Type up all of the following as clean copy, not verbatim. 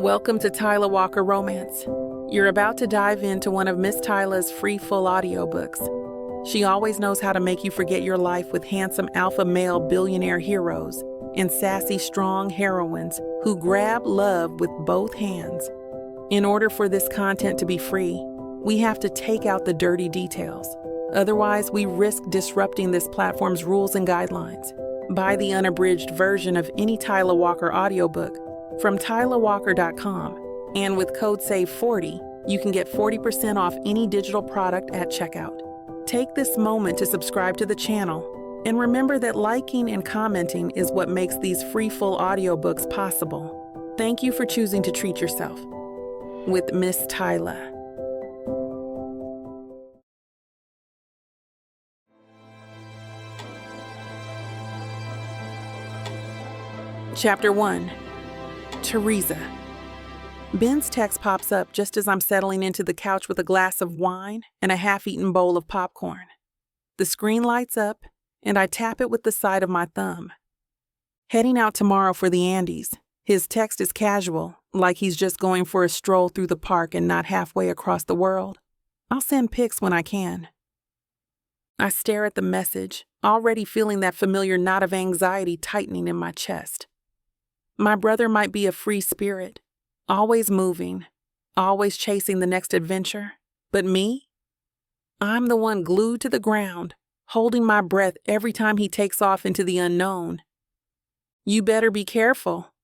Welcome to Tyla Walker Romance. You're about to dive into one of Miss Tyla's free full audiobooks. She always knows how to make you forget your life with handsome alpha male billionaire heroes and sassy strong heroines who grab love with both hands. In order for this content to be free, we have to take out the dirty details. Otherwise, we risk disrupting this platform's rules and guidelines. Buy the unabridged version of any Tyla Walker audiobook from TylaWalker.com, and with code SAVE40, you can get 40% off any digital product at checkout. Take this moment to subscribe to the channel, and remember that liking and commenting is what makes these free full audiobooks possible. Thank you for choosing to treat yourself with Miss Tyla. Chapter 1. Teresa. Ben's text pops up just as I'm settling into the couch with a glass of wine and a half-eaten bowl of popcorn. The screen lights up, and I tap it with the side of my thumb. Heading out tomorrow for the Andes. His text is casual, like he's just going for a stroll through the park and not halfway across the world. I'll send pics when I can. I stare at the message, already feeling that familiar knot of anxiety tightening in my chest. My brother might be a free spirit, always moving, always chasing the next adventure. But me? I'm the one glued to the ground, holding my breath every time he takes off into the unknown. You better be careful.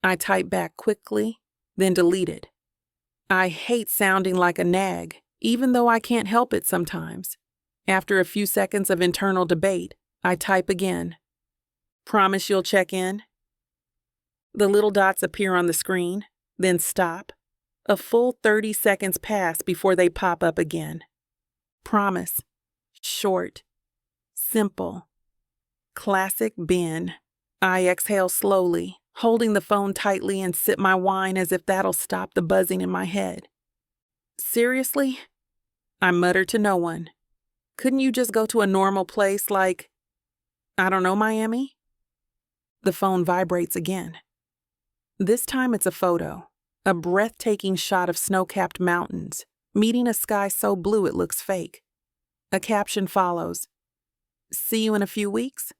I type back quickly, then delete it. I hate sounding like a nag, even though I can't help it sometimes. After a few seconds of internal debate, I type again. Promise you'll check in? The little dots appear on the screen, then stop. A full 30 seconds pass before they pop up again. Promise. Short. Simple. Classic Ben. I exhale slowly, holding the phone tightly and sip my wine as if that'll stop the buzzing in my head. Seriously? I mutter to no one. Couldn't you just go to a normal place like, I don't know, Miami? The phone vibrates again. This time it's a photo, a breathtaking shot of snow-capped mountains, meeting a sky so blue it looks fake. A caption follows. See you in a few weeks?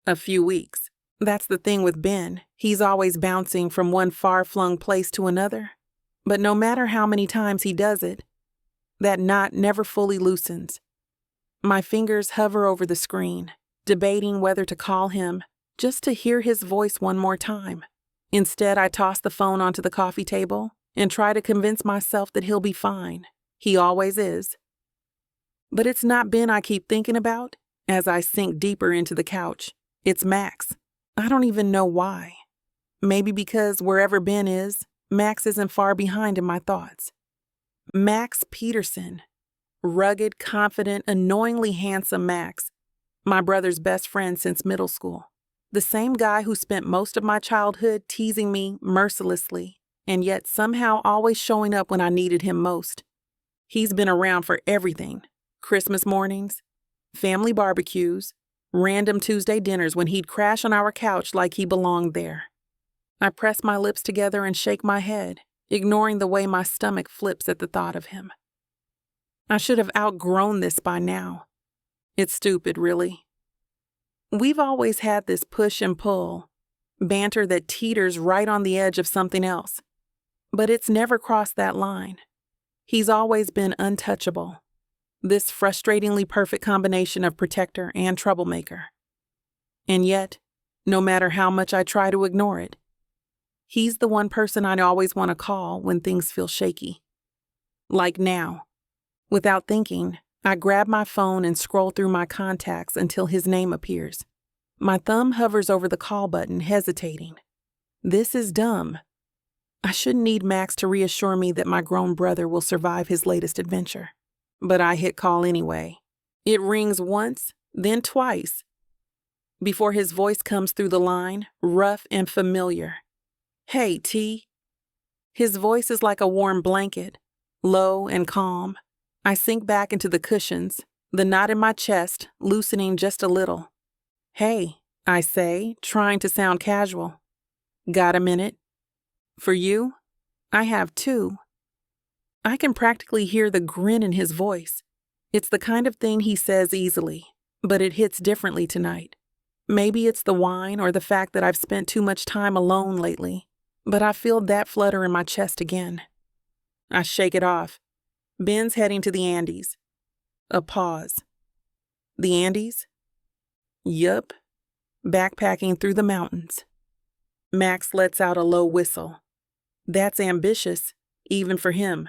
A few weeks. That's the thing with Ben. He's always bouncing from one far-flung place to another. But no matter how many times he does it, that knot never fully loosens. My fingers hover over the screen, debating whether to call him, just to hear his voice one more time. Instead, I toss the phone onto the coffee table and try to convince myself that he'll be fine. He always is. But it's not Ben I keep thinking about as I sink deeper into the couch. It's Max. I don't even know why. Maybe because wherever Ben is, Max isn't far behind in my thoughts. Max Peterson. Rugged, confident, annoyingly handsome Max. My brother's best friend since middle school. The same guy who spent most of my childhood teasing me mercilessly, and yet somehow always showing up when I needed him most. He's been around for everything. Christmas mornings, family barbecues, random Tuesday dinners when he'd crash on our couch like he belonged there. I press my lips together and shake my head, ignoring the way my stomach flips at the thought of him. I should have outgrown this by now. It's stupid, really. We've always had this push and pull, banter that teeters right on the edge of something else. But it's never crossed that line. He's always been untouchable. This frustratingly perfect combination of protector and troublemaker. And yet, no matter how much I try to ignore it, he's the one person I'd always want to call when things feel shaky. Like now. Without thinking, I grab my phone and scroll through my contacts until his name appears. My thumb hovers over the call button, hesitating. This is dumb. I shouldn't need Max to reassure me that my grown brother will survive his latest adventure. But I hit call anyway. It rings once, then twice, before his voice comes through the line, rough and familiar. Hey, T. His voice is like a warm blanket, low and calm. I sink back into the cushions, the knot in my chest loosening just a little. Hey, I say, trying to sound casual. Got a minute? For you, I have too. I can practically hear the grin in his voice. It's the kind of thing he says easily, but it hits differently tonight. Maybe it's the wine or the fact that I've spent too much time alone lately, but I feel that flutter in my chest again. I shake it off. Ben's heading to the Andes. A pause. The Andes? Yup. Backpacking through the mountains. Max lets out a low whistle. That's ambitious, even for him.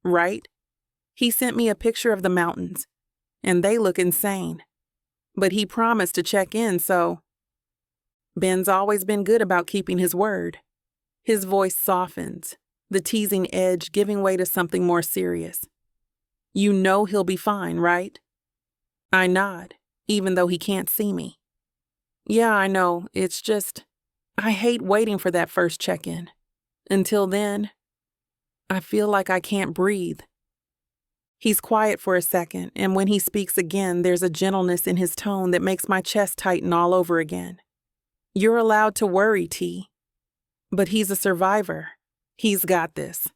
Right? He sent me a picture of the mountains, and they look insane. But he promised to check in, so... Ben's always been good about keeping his word. His voice softens, the teasing edge giving way to something more serious. You know he'll be fine, right? I nod, even though he can't see me. Yeah, I know, it's just... I hate waiting for that first check-in. Until then, I feel like I can't breathe. He's quiet for a second, and when he speaks again, there's a gentleness in his tone that makes my chest tighten all over again. You're allowed to worry, T. But he's a survivor. He's got this.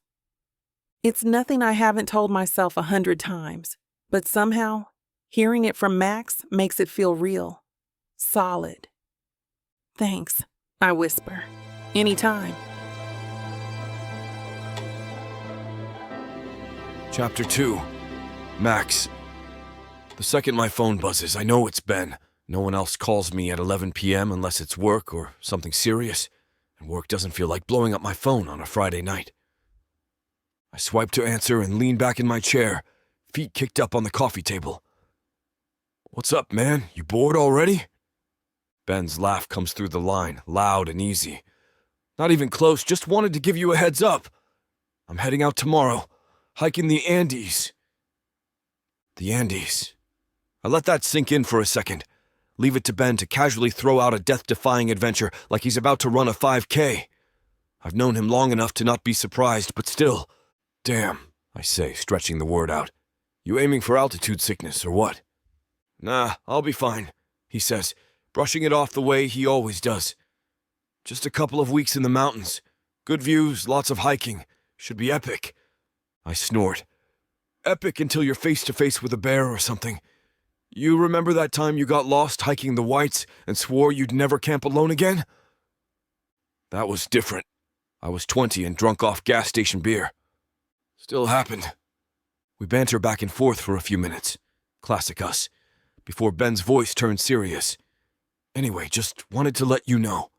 It's nothing I haven't told myself 100 times, but somehow, hearing it from Max makes it feel real. Solid. Thanks, I whisper. Anytime. Chapter 2. Max. The second my phone buzzes, I know it's Ben. No one else calls me at 11 p.m. unless it's work or something serious, and work doesn't feel like blowing up my phone on a Friday night. I swipe to answer and lean back in my chair, feet kicked up on the coffee table. What's up, man? You bored already? Ben's laugh comes through the line, loud and easy. Not even close, just wanted to give you a heads up. I'm heading out tomorrow, hiking the Andes. The Andes. I let that sink in for a second. Leave it to Ben to casually throw out a death-defying adventure like he's about to run a 5K. I've known him long enough to not be surprised, but still. Damn, I say, stretching the word out. You aiming for altitude sickness, or what? Nah, I'll be fine, he says, brushing it off the way he always does. Just a couple of weeks in the mountains. Good views, lots of hiking. Should be epic. I snort. Epic until you're face-to-face with a bear or something. You remember that time you got lost hiking the Whites and swore you'd never camp alone again? That was different. I was 20 and drunk off gas station beer. Still happened. We banter back and forth for a few minutes. Classic us. Before Ben's voice turned serious. Anyway, just wanted to let you know.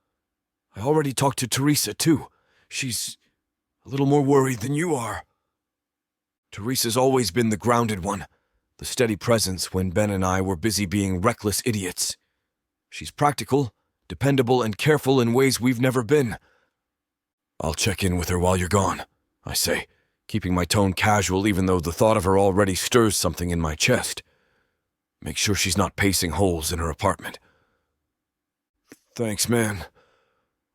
I already talked to Teresa, too. She's a little more worried than you are. Teresa's always been the grounded one, the steady presence when Ben and I were busy being reckless idiots. She's practical, dependable, and careful in ways we've never been. I'll check in with her while you're gone, I say, keeping my tone casual even though the thought of her already stirs something in my chest. Make sure she's not pacing holes in her apartment. Thanks, man.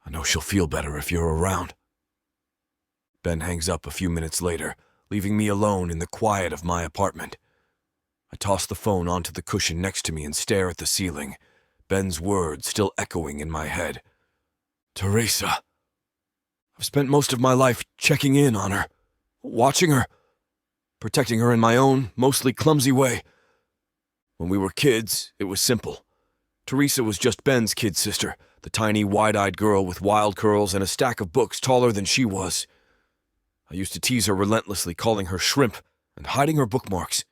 I know she'll feel better if you're around. Ben hangs up a few minutes later, leaving me alone in the quiet of my apartment. I toss the phone onto the cushion next to me and stare at the ceiling, Ben's words still echoing in my head. Teresa. I've spent most of my life checking in on her, watching her, protecting her in my own, mostly clumsy way. When we were kids, it was simple. Teresa was just Ben's kid sister, the tiny, wide-eyed girl with wild curls and a stack of books taller than she was. I used to tease her relentlessly, calling her Shrimp and hiding her bookmarks.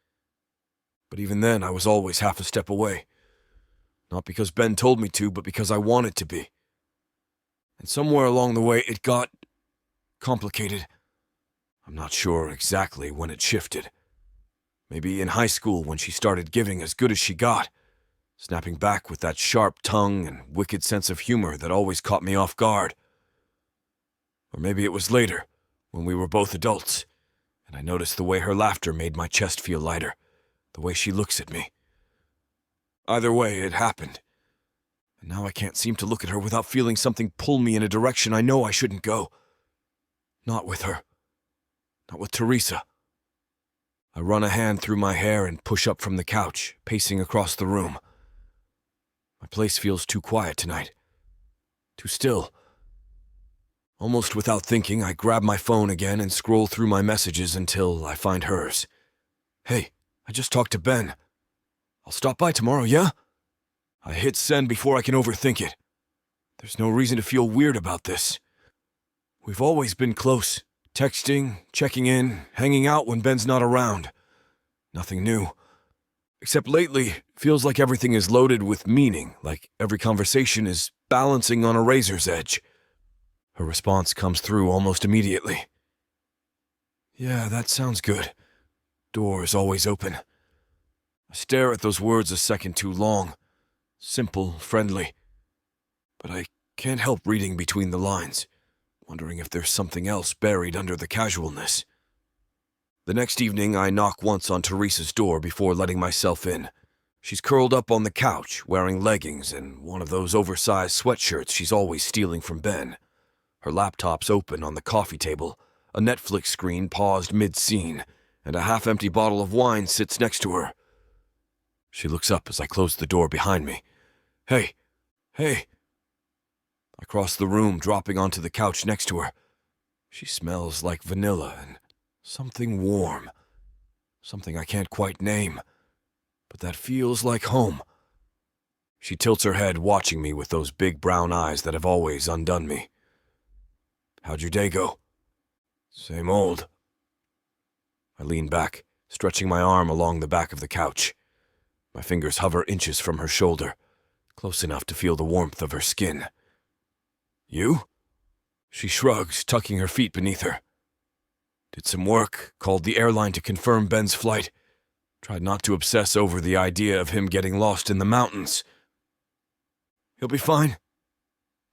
But even then, I was always half a step away. Not because Ben told me to, but because I wanted to be. And somewhere along the way, it got complicated. I'm not sure exactly when it shifted. Maybe in high school when she started giving as good as she got, snapping back with that sharp tongue and wicked sense of humor that always caught me off guard. Or maybe it was later, when we were both adults, and I noticed the way her laughter made my chest feel lighter, the way she looks at me. Either way, it happened. And now I can't seem to look at her without feeling something pull me in a direction I know I shouldn't go. Not with her. Not with Teresa. I run a hand through my hair and push up from the couch, pacing across the room. My place feels too quiet tonight. Too still. Almost without thinking, I grab my phone again and scroll through my messages until I find hers. "Hey, I just talked to Ben. I'll stop by tomorrow, yeah?" I hit send before I can overthink it. There's no reason to feel weird about this. We've always been close, texting, checking in, hanging out when Ben's not around. Nothing new. Except lately, it feels like everything is loaded with meaning, like every conversation is balancing on a razor's edge. Her response comes through almost immediately. "Yeah, that sounds good. Door's always open." I stare at those words a second too long. Simple, friendly. But I can't help reading between the lines, wondering if there's something else buried under the casualness. The next evening, I knock once on Teresa's door before letting myself in. She's curled up on the couch, wearing leggings and one of those oversized sweatshirts she's always stealing from Ben. Her laptop's open on the coffee table, a Netflix screen paused mid-scene, and a half-empty bottle of wine sits next to her. She looks up as I close the door behind me. Hey. I cross the room, dropping onto the couch next to her. She smells like vanilla and something warm. Something I can't quite name, but that feels like home. She tilts her head, watching me with those big brown eyes that have always undone me. "How'd your day go?" "Same old." I lean back, stretching my arm along the back of the couch. My fingers hover inches from her shoulder, close enough to feel the warmth of her skin. "You?" She shrugs, tucking her feet beneath her. "Did some work, called the airline to confirm Ben's flight. Tried not to obsess over the idea of him getting lost in the mountains. He'll be fine."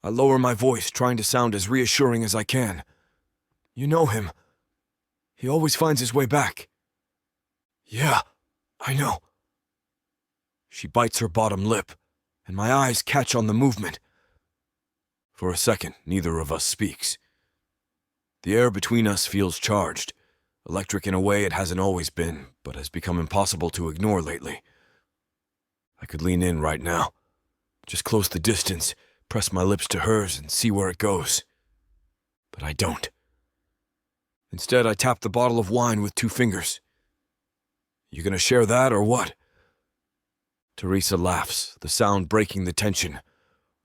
I lower my voice, trying to sound as reassuring as I can. "You know him. He always finds his way back." "Yeah, I know." She bites her bottom lip, and my eyes catch on the movement. For a second, neither of us speaks. The air between us feels charged, electric in a way it hasn't always been, but has become impossible to ignore lately. I could lean in right now, just close the distance, press my lips to hers, and see where it goes. But I don't. Instead, I tap the bottle of wine with 2 fingers. "You gonna share that or what?" Teresa laughs, the sound breaking the tension.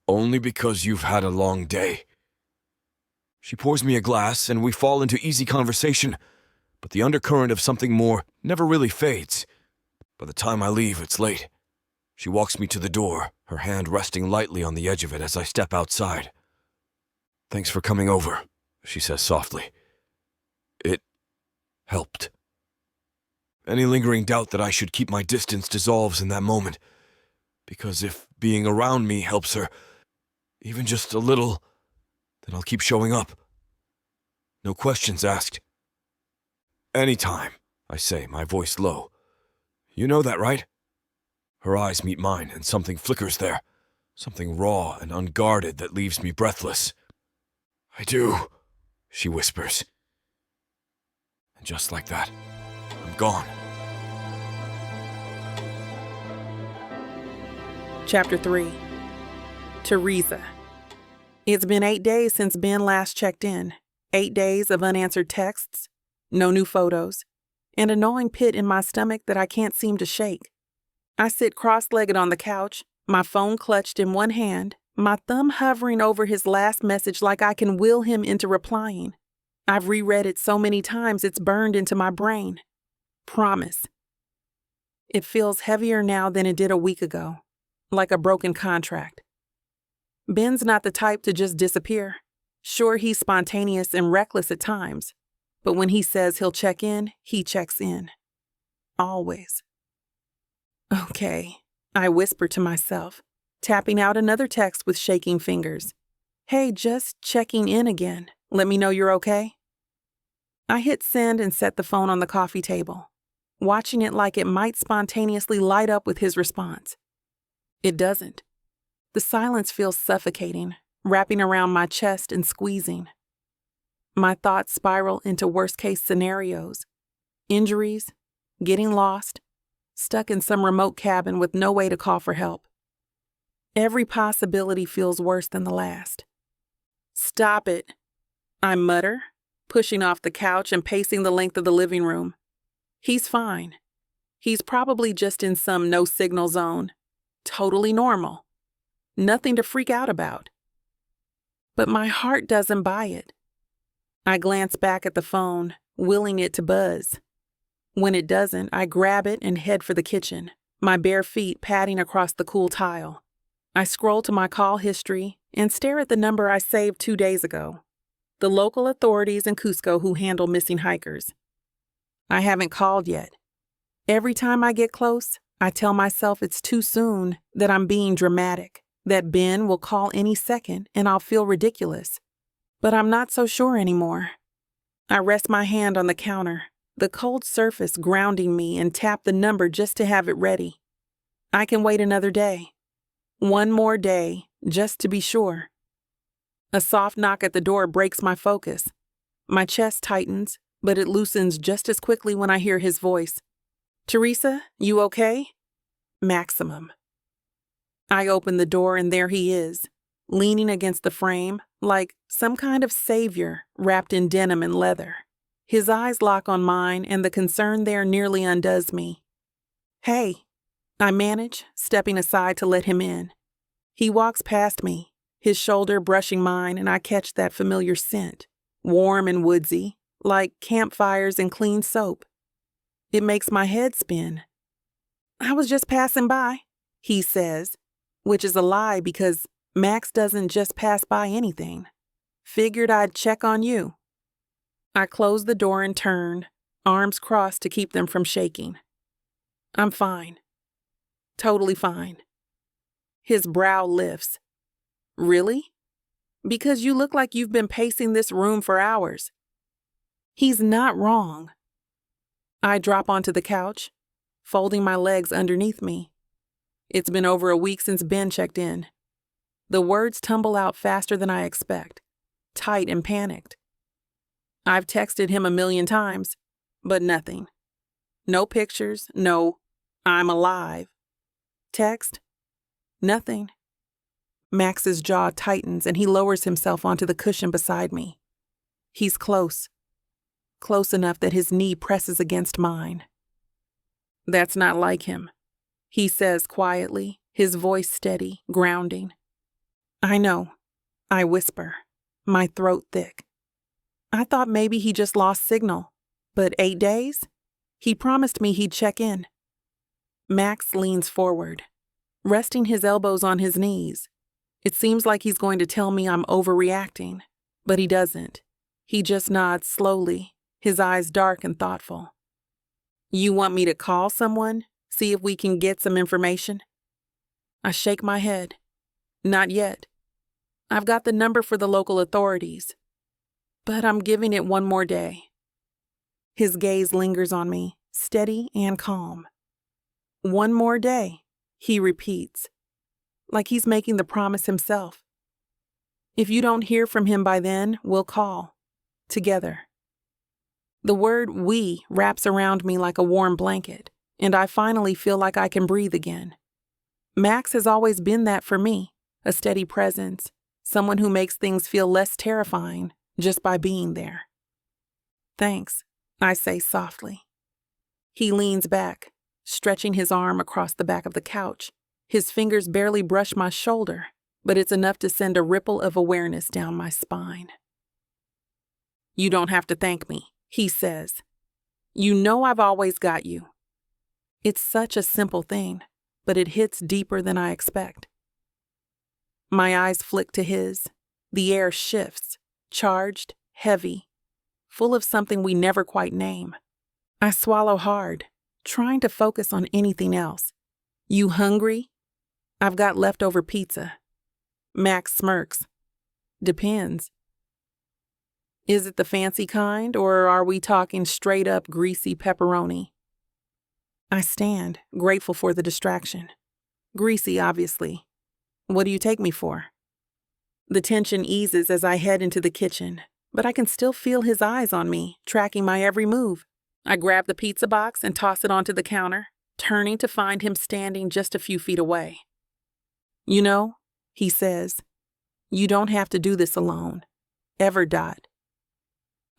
"Only because you've had a long day." She pours me a glass, and we fall into easy conversation, but the undercurrent of something more never really fades. By the time I leave, it's late. She walks me to the door, her hand resting lightly on the edge of it as I step outside. "Thanks for coming over," she says softly. "It helped." Any lingering doubt that I should keep my distance dissolves in that moment, because if being around me helps her, even just a little, then I'll keep showing up. No questions asked. "Anytime," I say, my voice low. "You know that, right?" Her eyes meet mine, and something flickers there, something raw and unguarded that leaves me breathless. "I do," she whispers. And just like that, I'm gone. Chapter 3. Teresa. It's been 8 days since Ben last checked in. 8 days of unanswered texts, no new photos, and a gnawing pit in my stomach that I can't seem to shake. I sit cross-legged on the couch, my phone clutched in one hand, my thumb hovering over his last message like I can will him into replying. I've reread it so many times it's burned into my brain. Promise. It feels heavier now than it did a week ago, like a broken contract. Ben's not the type to just disappear. Sure, he's spontaneous and reckless at times, but when he says he'll check in, he checks in. Always. Okay, I whisper to myself, tapping out another text with shaking fingers. Hey, just checking in again. Let me know you're okay. I hit send and set the phone on the coffee table, watching it like it might spontaneously light up with his response. It doesn't. The silence feels suffocating, wrapping around my chest and squeezing. My thoughts spiral into worst-case scenarios. Injuries, getting lost, stuck in some remote cabin with no way to call for help. Every possibility feels worse than the last. Stop it. I mutter, pushing off the couch and pacing the length of the living room. He's fine. He's probably just in some no-signal zone. Totally normal. Nothing to freak out about. But my heart doesn't buy it. I glance back at the phone, willing it to buzz. When it doesn't, I grab it and head for the kitchen, my bare feet padding across the cool tile. I scroll to my call history and stare at the number I saved 2 days ago. The local authorities in Cusco who handle missing hikers. I haven't called yet. Every time I get close, I tell myself it's too soon, that I'm being dramatic, that Ben will call any second and I'll feel ridiculous. But I'm not so sure anymore. I rest my hand on the counter, the cold surface grounding me, and tap the number just to have it ready. I can wait another day. One more day, just to be sure. A soft knock at the door breaks my focus. My chest tightens, but it loosens just as quickly when I hear his voice. "Teresa, you okay?" Maximum. I open the door and there he is, leaning against the frame, like some kind of savior wrapped in denim and leather. His eyes lock on mine and the concern there nearly undoes me. "Hey," I manage, stepping aside to let him in. He walks past me, his shoulder brushing mine, and I catch that familiar scent, warm and woodsy, like campfires and clean soap. It makes my head spin. "I was just passing by," he says, which is a lie because Max doesn't just pass by anything. Figured I'd check on you. I close the door and turn, arms crossed to keep them from shaking. I'm fine. Totally fine. His brow lifts. "Really? Because you look like you've been pacing this room for hours." He's not wrong. I drop onto the couch, folding my legs underneath me. It's been over a week since Ben checked in. The words tumble out faster than I expect, tight and panicked. I've texted him 1,000,000 times, but nothing. No pictures, no "I'm alive." Text? Nothing. Max's jaw tightens and he lowers himself onto the cushion beside me. He's close. Close enough that his knee presses against mine. "That's not like him," he says quietly, his voice steady, grounding. "I know," I whisper, my throat thick. I thought maybe he just lost signal, but 8 days? He promised me he'd check in. Max leans forward, resting his elbows on his knees. It seems like he's going to tell me I'm overreacting, but he doesn't. He just nods slowly, his eyes dark and thoughtful. "You want me to call someone? See if we can get some information?" I shake my head. Not yet. I've got the number for the local authorities, but I'm giving it one more day. His gaze lingers on me, steady and calm. "One more day," he repeats, like he's making the promise himself. "If you don't hear from him by then, we'll call. Together." The word "we" wraps around me like a warm blanket, and I finally feel like I can breathe again. Max has always been that for me, a steady presence, someone who makes things feel less terrifying just by being there. "Thanks," I say softly. He leans back, stretching his arm across the back of the couch. His fingers barely brush my shoulder, but it's enough to send a ripple of awareness down my spine. "You don't have to thank me," he says. "You know I've always got you." It's such a simple thing, but it hits deeper than I expect. My eyes flick to his. The air shifts, charged, heavy, full of something we never quite name. I swallow hard, trying to focus on anything else. "You hungry?" "I've got leftover pizza." Max smirks. "Depends." "Is it the fancy kind, or are we talking straight up greasy pepperoni?" I stand, grateful for the distraction. Greasy, obviously. "What do you take me for?" The tension eases as I head into the kitchen, but I can still feel his eyes on me, tracking my every move. I grab the pizza box and toss it onto the counter, turning to find him standing just a few feet away. "You know," he says, "you don't have to do this alone. Ever.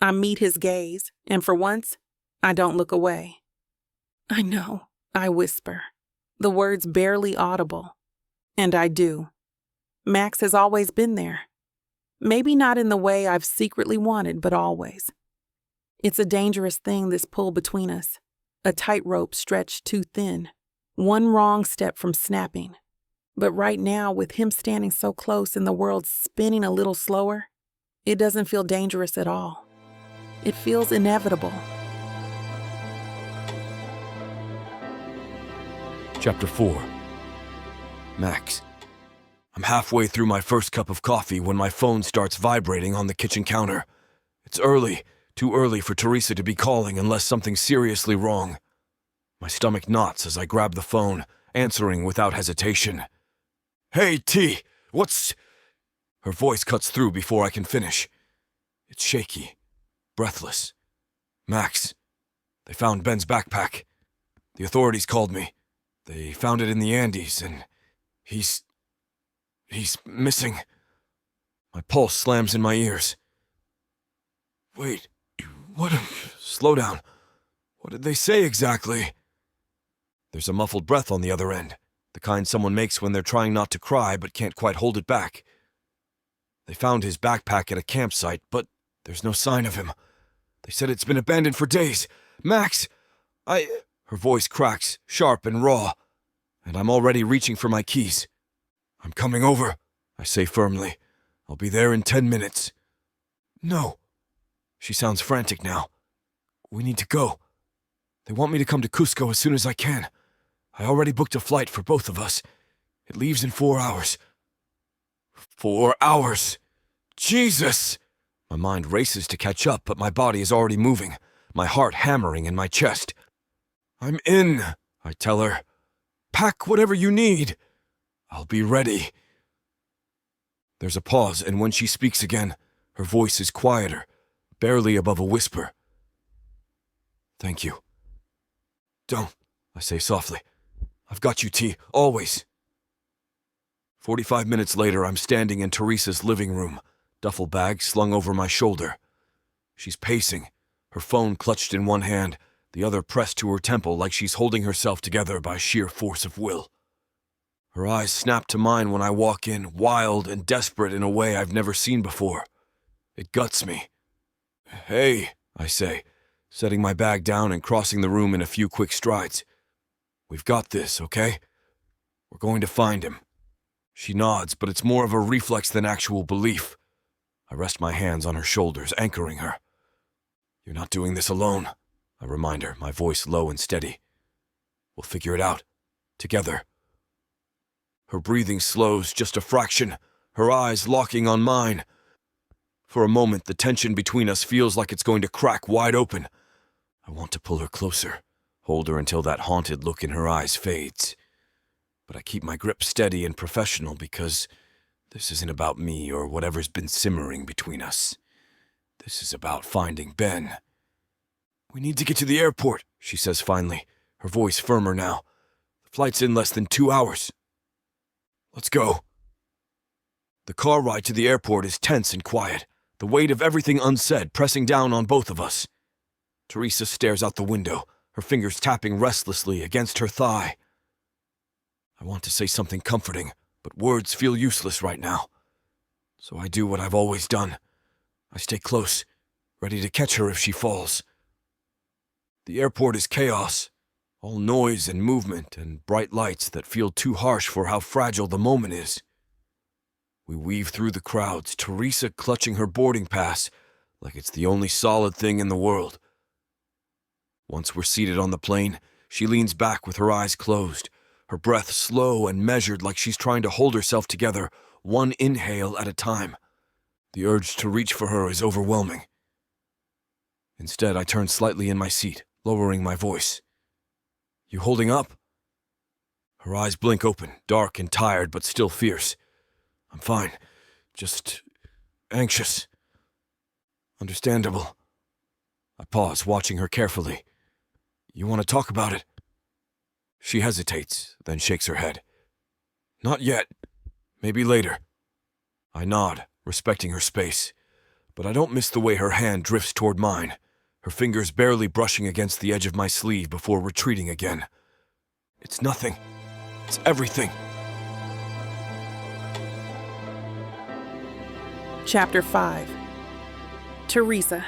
I meet his gaze, and for once, I don't look away. I know, I whisper, the words barely audible. And I do. Max has always been there. Maybe not in the way I've secretly wanted, but always. It's a dangerous thing, this pull between us. A tightrope stretched too thin. One wrong step from snapping. But right now, with him standing so close and the world spinning a little slower, it doesn't feel dangerous at all. It feels inevitable. Chapter 4. Max. I'm halfway through my first cup of coffee when my phone starts vibrating on the kitchen counter. It's early, too early for Teresa to be calling unless something's seriously wrong. My stomach knots as I grab the phone, answering without hesitation. "Hey, T, what's—" Her voice cuts through before I can finish. It's shaky, breathless. "Max, they found Ben's backpack. The authorities called me. They found it in the Andes, and he's missing." My pulse slams in my ears. "Wait, what? Slow down. What did they say exactly?" There's a muffled breath on the other end, the kind someone makes when they're trying not to cry but can't quite hold it back. "They found his backpack at a campsite, but there's no sign of him. They said it's been abandoned for days. Max, Her voice cracks, sharp and raw, and I'm already reaching for my keys. "I'm coming over," I say firmly. "I'll be there in 10 minutes. "No." She sounds frantic now. "We need to go. They want me to come to Cusco as soon as I can. I already booked a flight for both of us. It leaves in 4 hours. 4 hours! Jesus!" My mind races to catch up, but my body is already moving, my heart hammering in my chest. "I'm in," I tell her. "Pack whatever you need. I'll be ready." There's a pause, and when she speaks again, her voice is quieter, barely above a whisper. "Thank you." "Don't," I say softly. "I've got you, T, always." 45 minutes later, I'm standing in Teresa's living room, duffel bag slung over my shoulder. She's pacing, her phone clutched in one hand, the other pressed to her temple like she's holding herself together by sheer force of will. Her eyes snap to mine when I walk in, wild and desperate in a way I've never seen before. It guts me. "Hey," I say, setting my bag down and crossing the room in a few quick strides. "We've got this, okay? We're going to find him." She nods, but it's more of a reflex than actual belief. I rest my hands on her shoulders, anchoring her. "You're not doing this alone," I remind her, my voice low and steady. "We'll figure it out. Together." Her breathing slows just a fraction, her eyes locking on mine. For a moment, the tension between us feels like it's going to crack wide open. I want to pull her closer, hold her until that haunted look in her eyes fades. But I keep my grip steady and professional because this isn't about me or whatever's been simmering between us. This is about finding Ben. "We need to get to the airport," she says finally, her voice firmer now. "The flight's in less than 2 hours." "Let's go." The car ride to the airport is tense and quiet, the weight of everything unsaid pressing down on both of us. Teresa stares out the window, her fingers tapping restlessly against her thigh. I want to say something comforting, but words feel useless right now. So I do what I've always done. I stay close, ready to catch her if she falls. The airport is chaos, all noise and movement and bright lights that feel too harsh for how fragile the moment is. We weave through the crowds, Teresa clutching her boarding pass like it's the only solid thing in the world. Once we're seated on the plane, she leans back with her eyes closed, her breath slow and measured like she's trying to hold herself together, one inhale at a time. The urge to reach for her is overwhelming. Instead, I turn slightly in my seat, lowering my voice. "You holding up?" Her eyes blink open, dark and tired, but still fierce. "I'm fine. Just anxious." "Understandable." I pause, watching her carefully. "You want to talk about it?" She hesitates, then shakes her head. "Not yet. Maybe later." I nod, respecting her space. but I don't miss the way her hand drifts toward mine, her fingers barely brushing against the edge of my sleeve before retreating again. It's nothing. It's everything. Chapter 5. Teresa.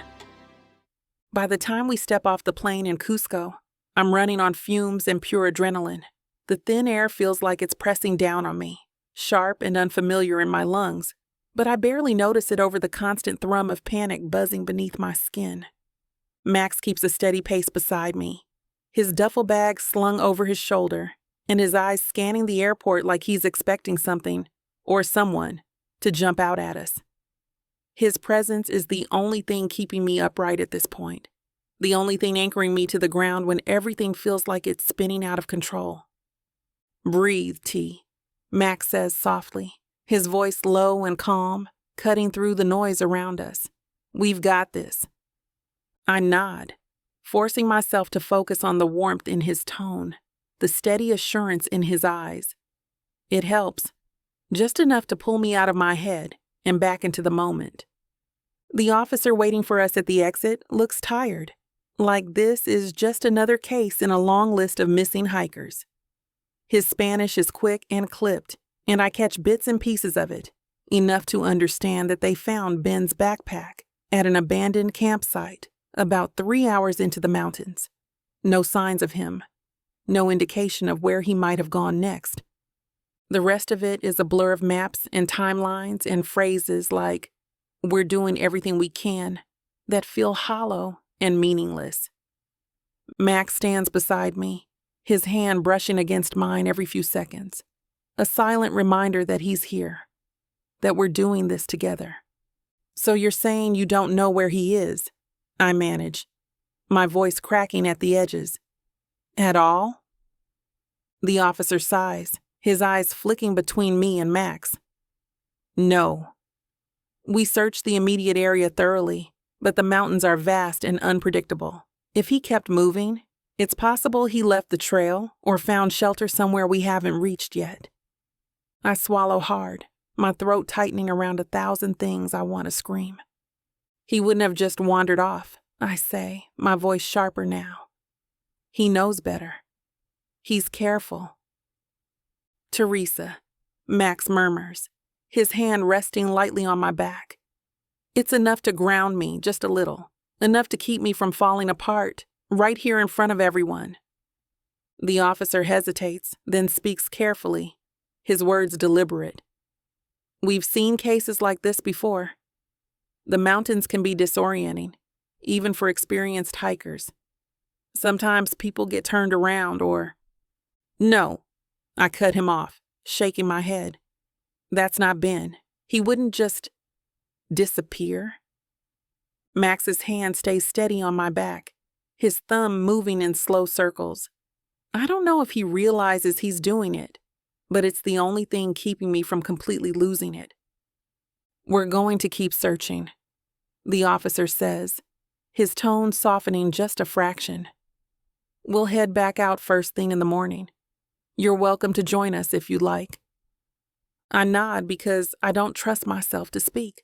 By the time we step off the plane in Cusco, I'm running on fumes and pure adrenaline. The thin air feels like it's pressing down on me, sharp and unfamiliar in my lungs, but I barely notice it over the constant thrum of panic buzzing beneath my skin. Max keeps a steady pace beside me, his duffel bag slung over his shoulder, and his eyes scanning the airport like he's expecting something, or someone, to jump out at us. His presence is the only thing keeping me upright at this point, the only thing anchoring me to the ground when everything feels like it's spinning out of control. "Breathe, T," Max says softly, his voice low and calm, cutting through the noise around us. "We've got this." I nod, forcing myself to focus on the warmth in his tone, the steady assurance in his eyes. It helps, just enough to pull me out of my head and back into the moment. The officer waiting for us at the exit looks tired, like this is just another case in a long list of missing hikers. His Spanish is quick and clipped, and I catch bits and pieces of it, enough to understand that they found Ben's backpack at an abandoned campsite about 3 hours into the mountains. No signs of him, no indication of where he might have gone next. The rest of it is a blur of maps and timelines and phrases like, "We're doing everything we can," that feel hollow and meaningless. Max stands beside me, his hand brushing against mine every few seconds, a silent reminder that he's here, that we're doing this together. "So you're saying you don't know where he is?" I manage, my voice cracking at the edges. "At all?" The officer sighs, his eyes flicking between me and Max. "No." We searched the immediate area thoroughly, but the mountains are vast and unpredictable. If he kept moving, it's possible he left the trail or found shelter somewhere we haven't reached yet. I swallow hard, my throat tightening around 1,000 things I want to scream. "He wouldn't have just wandered off," I say, my voice sharper now. "He knows better. He's careful." "Teresa," Max murmurs, his hand resting lightly on my back. It's enough to ground me just a little, enough to keep me from falling apart, right here in front of everyone. The officer hesitates, then speaks carefully, his words deliberate. "We've seen cases like this before. The mountains can be disorienting, even for experienced hikers. Sometimes people get turned around or—" "No," I cut him off, shaking my head. "That's not Ben. He wouldn't just disappear." Max's hand stays steady on my back, his thumb moving in slow circles. I don't know if he realizes he's doing it, but it's the only thing keeping me from completely losing it. "We're going to keep searching," the officer says, his tone softening just a fraction. "We'll head back out first thing in the morning. You're welcome to join us if you'd like." I nod because I don't trust myself to speak.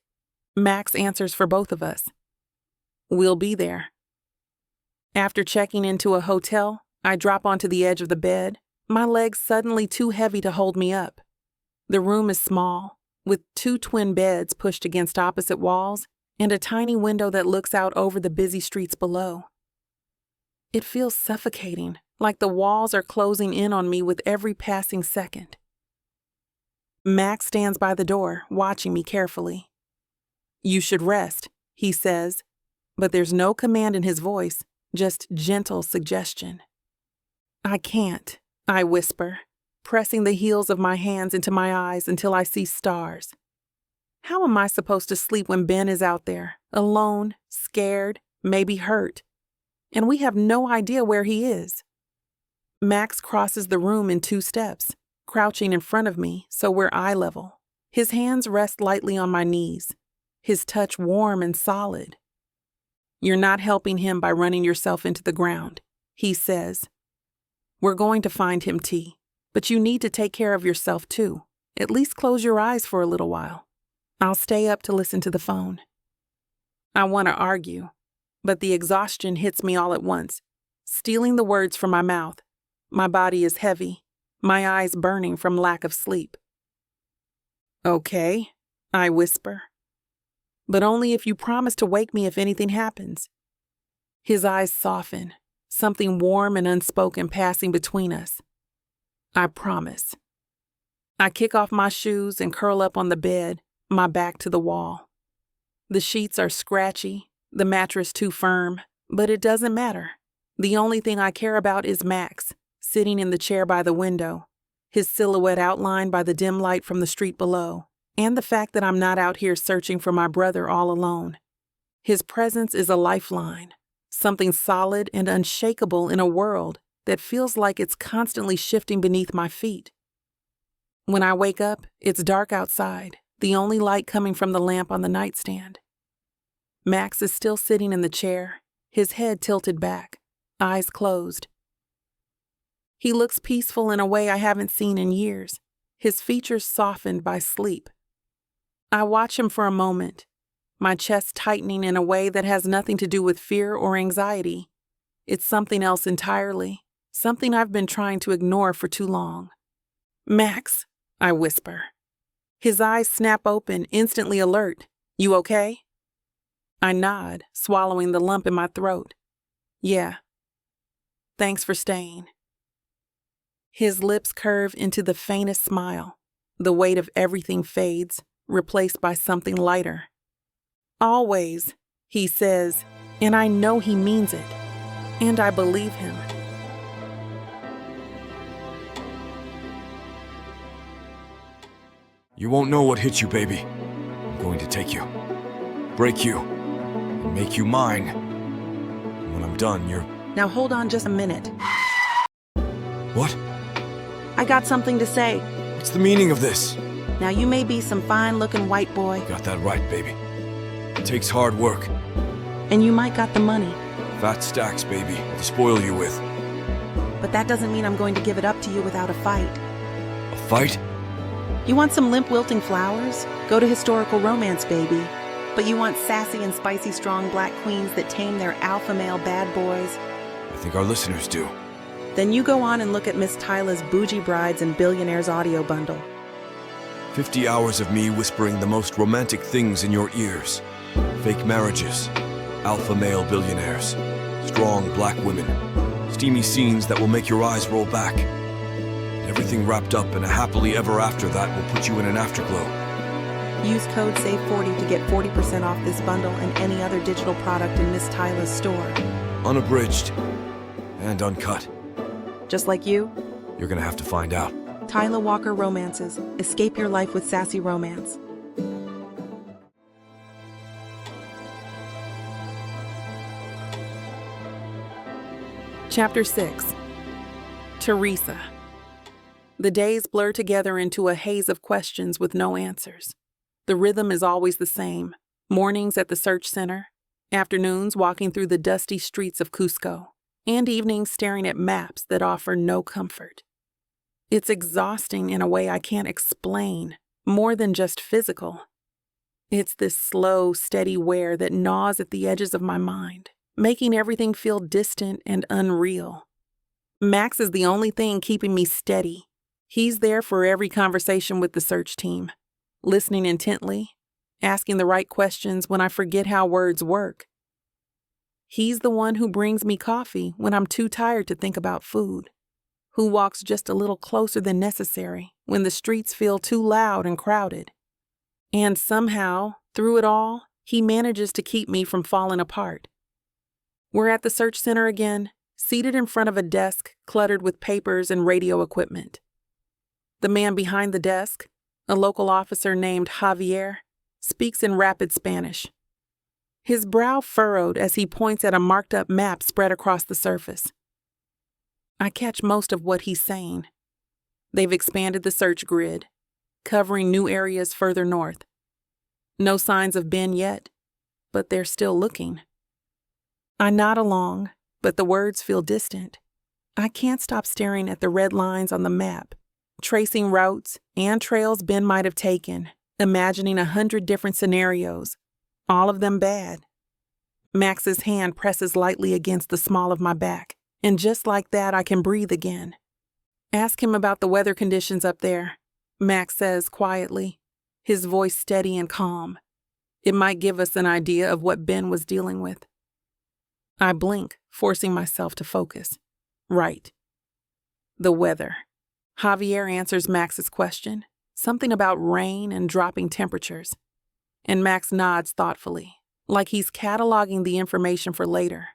Max answers for both of us. "We'll be there." After checking into a hotel, I drop onto the edge of the bed, my legs suddenly too heavy to hold me up. The room is small, with 2 twin beds pushed against opposite walls and a tiny window that looks out over the busy streets below. It feels suffocating, like the walls are closing in on me with every passing second. Max stands by the door, watching me carefully. "You should rest," he says, but there's no command in his voice, just gentle suggestion. "I can't," I whisper, pressing the heels of my hands into my eyes until I see stars. How am I supposed to sleep when Ben is out there, alone, scared, maybe hurt, and we have no idea where he is? Max crosses the room in 2 steps, crouching in front of me so we're eye level. His hands rest lightly on my knees, his touch warm and solid. "You're not helping him by running yourself into the ground," he says. "We're going to find him, T, but you need to take care of yourself too. At least close your eyes for a little while. I'll stay up to listen to the phone." I want to argue, but the exhaustion hits me all at once, stealing the words from my mouth. My body is heavy, my eyes burning from lack of sleep. Okay, I whisper. But only if you promise to wake me if anything happens. His eyes soften, something warm and unspoken passing between us. I promise. I kick off my shoes and curl up on the bed, my back to the wall. The sheets are scratchy, the mattress too firm, but it doesn't matter. The only thing I care about is Max, sitting in the chair by the window, his silhouette outlined by the dim light from the street below, and the fact that I'm not out here searching for my brother all alone. His presence is a lifeline, something solid and unshakable in a world that feels like it's constantly shifting beneath my feet. When I wake up, it's dark outside, the only light coming from the lamp on the nightstand. Max is still sitting in the chair, his head tilted back, eyes closed. He looks peaceful in a way I haven't seen in years, his features softened by sleep. I watch him for a moment, my chest tightening in a way that has nothing to do with fear or anxiety. It's something else entirely, something I've been trying to ignore for too long. Max, I whisper. His eyes snap open, instantly alert. You okay? I nod, swallowing the lump in my throat. Yeah. Thanks for staying. His lips curve into the faintest smile. The weight of everything fades, replaced by something lighter. Always, he says, and I know he means it. And I believe him. You won't know what hit you, baby. I'm going to take you, break you, and make you mine. And when I'm done, you're... Now hold on just a minute. What? I got something to say. What's the meaning of this? Now you may be some fine-looking white boy. Got that right, baby. It takes hard work. And you might got the money. Fat stacks, baby, to spoil you with. But that doesn't mean I'm going to give it up to you without a fight. A fight? You want some limp wilting flowers? Go to historical romance, baby. But you want sassy and spicy strong black queens that tame their alpha male bad boys? I think our listeners do. Then you go on and look at Miss Tyla's Bougie Brides and Billionaires audio bundle. 50 hours of me whispering the most romantic things in your ears. Fake marriages, alpha male billionaires, strong black women, steamy scenes that will make your eyes roll back. Everything wrapped up in a happily ever after that will put you in an afterglow. Use code SAVE40 to get 40% off this bundle and any other digital product in Miss Tyla's store. Unabridged and uncut. Just like you? You're gonna have to find out. Tyla Walker Romances. Escape your life with sassy romance. Chapter 6. Teresa. The days blur together into a haze of questions with no answers. The rhythm is always the same. Mornings at the search center, afternoons walking through the dusty streets of Cusco, and evenings staring at maps that offer no comfort. It's exhausting in a way I can't explain, more than just physical. It's this slow, steady wear that gnaws at the edges of my mind, making everything feel distant and unreal. Max is the only thing keeping me steady. He's there for every conversation with the search team, listening intently, asking the right questions when I forget how words work. He's the one who brings me coffee when I'm too tired to think about food, who walks just a little closer than necessary when the streets feel too loud and crowded. And somehow, through it all, he manages to keep me from falling apart. We're at the search center again, seated in front of a desk cluttered with papers and radio equipment. The man behind the desk, a local officer named Javier, speaks in rapid Spanish. His brow furrowed as he points at a marked-up map spread across the surface. I catch most of what he's saying. They've expanded the search grid, covering new areas further north. No signs of Ben yet, but they're still looking. I nod along, but the words feel distant. I can't stop staring at the red lines on the map, tracing routes and trails Ben might have taken, imagining 100 different scenarios, all of them bad, Max's hand presses lightly against the small of my back, and just like that, I can breathe again. Ask him about the weather conditions up there, Max says quietly, his voice steady and calm. It might give us an idea of what Ben was dealing with. I blink, forcing myself to focus. Right. The weather. Javier answers Max's question, something about rain and dropping temperatures. And Max nods thoughtfully, like he's cataloging the information for later.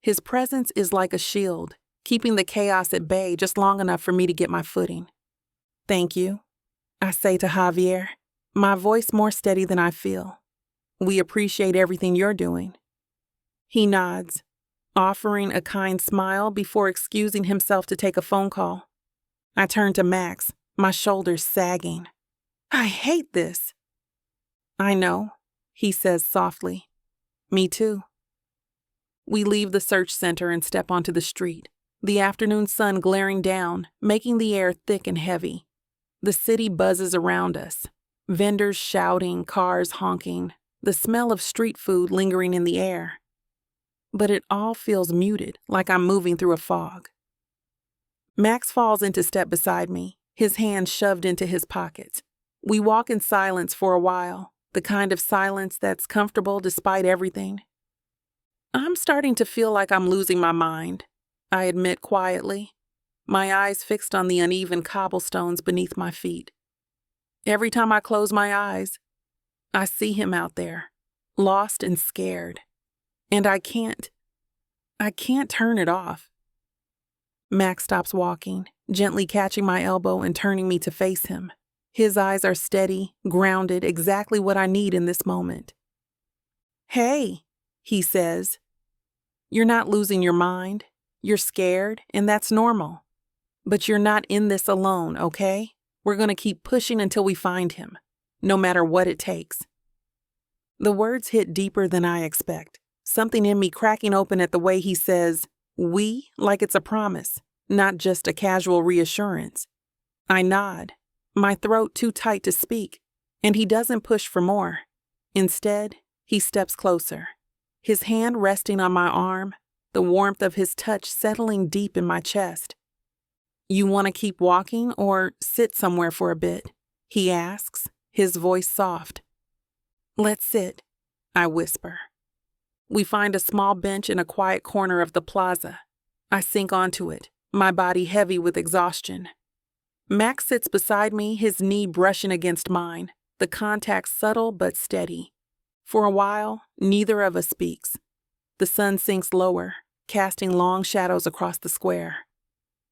His presence is like a shield, keeping the chaos at bay just long enough for me to get my footing. Thank you, I say to Javier, my voice more steady than I feel. We appreciate everything you're doing. He nods, offering a kind smile before excusing himself to take a phone call. I turn to Max, my shoulders sagging. I hate this. I know, he says softly. Me too. We leave the search center and step onto the street, the afternoon sun glaring down, making the air thick and heavy. The city buzzes around us, vendors shouting, cars honking, the smell of street food lingering in the air. But it all feels muted, like I'm moving through a fog. Max falls into step beside me, his hands shoved into his pockets. We walk in silence for a while, the kind of silence that's comfortable despite everything. I'm starting to feel like I'm losing my mind, I admit quietly, my eyes fixed on the uneven cobblestones beneath my feet. Every time I close my eyes, I see him out there, lost and scared. And I can't turn it off. Max stops walking, gently catching my elbow and turning me to face him. His eyes are steady, grounded, exactly what I need in this moment. Hey, he says. You're not losing your mind. You're scared, and that's normal. But you're not in this alone, okay? We're going to keep pushing until we find him, no matter what it takes. The words hit deeper than I expect, something in me cracking open at the way he says, we, like it's a promise, not just a casual reassurance. I nod, my throat too tight to speak, and he doesn't push for more. Instead, he steps closer, his hand resting on my arm, the warmth of his touch settling deep in my chest. You want to keep walking or sit somewhere for a bit? He asks, his voice soft. Let's sit, I whisper. We find a small bench in a quiet corner of the plaza. I sink onto it, my body heavy with exhaustion. Max sits beside me, his knee brushing against mine, the contact subtle but steady. For a while, neither of us speaks. The sun sinks lower, casting long shadows across the square.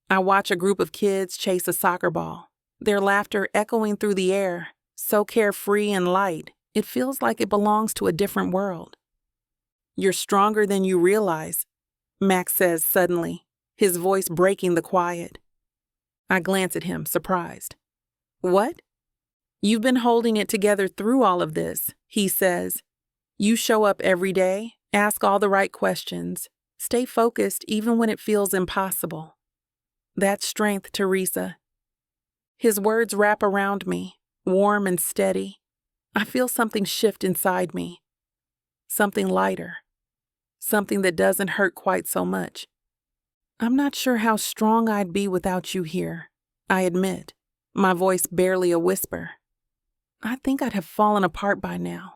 I watch a group of kids chase a soccer ball, their laughter echoing through the air, so carefree and light, it feels like it belongs to a different world. You're stronger than you realize, Max says suddenly, his voice breaking the quiet. I glance at him, surprised. What? You've been holding it together through all of this, he says. You show up every day, ask all the right questions, stay focused even when it feels impossible. That's strength, Teresa. His words wrap around me, warm and steady. I feel something shift inside me. Something lighter. Something that doesn't hurt quite so much. I'm not sure how strong I'd be without you here, I admit, my voice barely a whisper. I think I'd have fallen apart by now.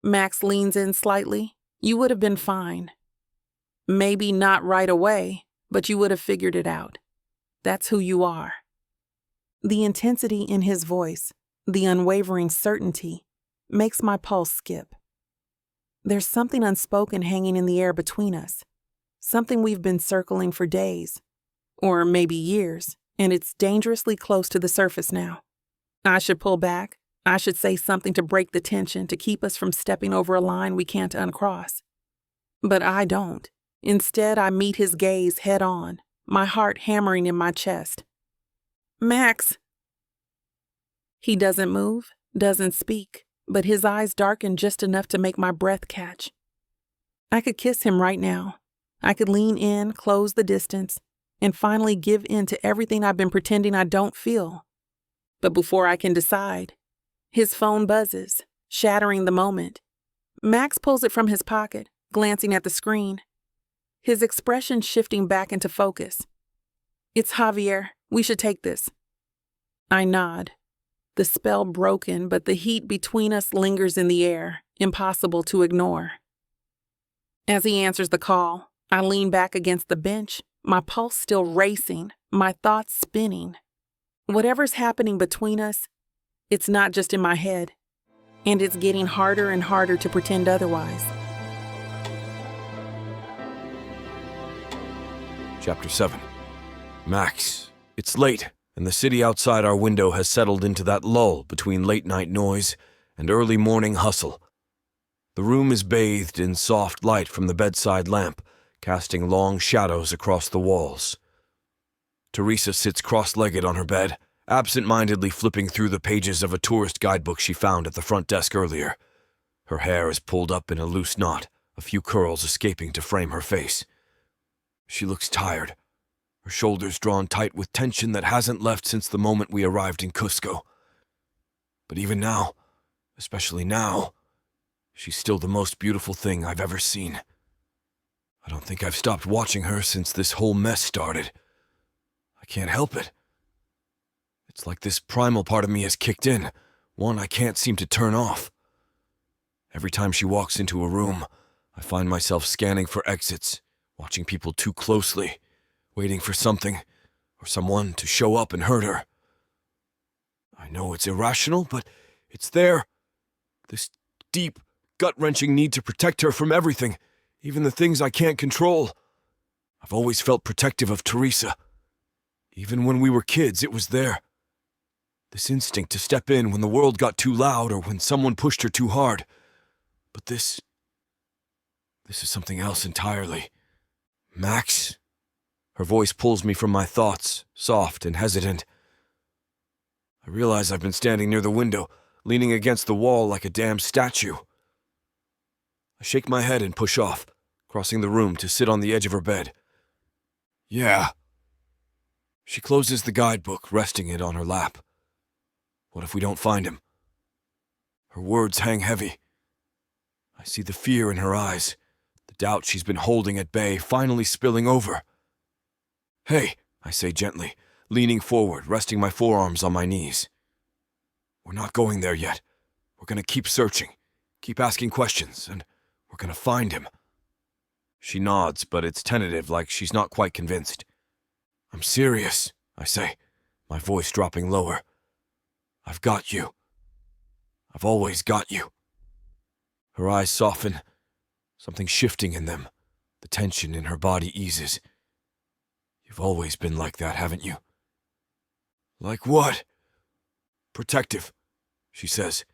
Max leans in slightly. You would have been fine. Maybe not right away, but you would have figured it out. That's who you are. The intensity in his voice, the unwavering certainty, makes my pulse skip. There's something unspoken hanging in the air between us, something we've been circling for days, or maybe years, and it's dangerously close to the surface now. I should pull back. I should say something to break the tension, to keep us from stepping over a line we can't uncross. But I don't. Instead, I meet his gaze head on, my heart hammering in my chest. Max! He doesn't move, doesn't speak, but his eyes darken just enough to make my breath catch. I could kiss him right now. I could lean in, close the distance, and finally give in to everything I've been pretending I don't feel. But before I can decide, his phone buzzes, shattering the moment. Max pulls it from his pocket, glancing at the screen, his expression shifting back into focus. It's Javier. We should take this. I nod. The spell broken, but the heat between us lingers in the air, impossible to ignore. As he answers the call, I lean back against the bench, my pulse still racing, my thoughts spinning. Whatever's happening between us, it's not just in my head, and it's getting harder and harder to pretend otherwise. Chapter 7. Max, it's late, and the city outside our window has settled into that lull between late-night noise and early morning hustle. The room is bathed in soft light from the bedside lamp, casting long shadows across the walls. Teresa sits cross-legged on her bed, absent-mindedly flipping through the pages of a tourist guidebook she found at the front desk earlier. Her hair is pulled up in a loose knot, a few curls escaping to frame her face. She looks tired, her shoulders drawn tight with tension that hasn't left since the moment we arrived in Cusco. But even now, especially now, she's still the most beautiful thing I've ever seen. I don't think I've stopped watching her since this whole mess started. I can't help it. It's like this primal part of me has kicked in, one I can't seem to turn off. Every time she walks into a room, I find myself scanning for exits, watching people too closely, waiting for something or someone to show up and hurt her. I know it's irrational, but it's there. This deep, gut-wrenching need to protect her from everything, even the things I can't control. I've always felt protective of Teresa. Even when we were kids, it was there. This instinct to step in when the world got too loud or when someone pushed her too hard. But this is something else entirely. Max? Her voice pulls me from my thoughts, soft and hesitant. I realize I've been standing near the window, leaning against the wall like a damn statue. I shake my head and push off, crossing the room to sit on the edge of her bed. Yeah. She closes the guidebook, resting it on her lap. What if we don't find him? Her words hang heavy. I see the fear in her eyes, the doubt she's been holding at bay finally spilling over. Hey, I say gently, leaning forward, resting my forearms on my knees. We're not going there yet. We're going to keep searching, keep asking questions, and we're going to find him. She nods, but it's tentative, like she's not quite convinced. I'm serious, I say, my voice dropping lower. I've got you. I've always got you. Her eyes soften, something shifting in them. The tension in her body eases. You've always been like that, haven't you? Like what? Protective, she says,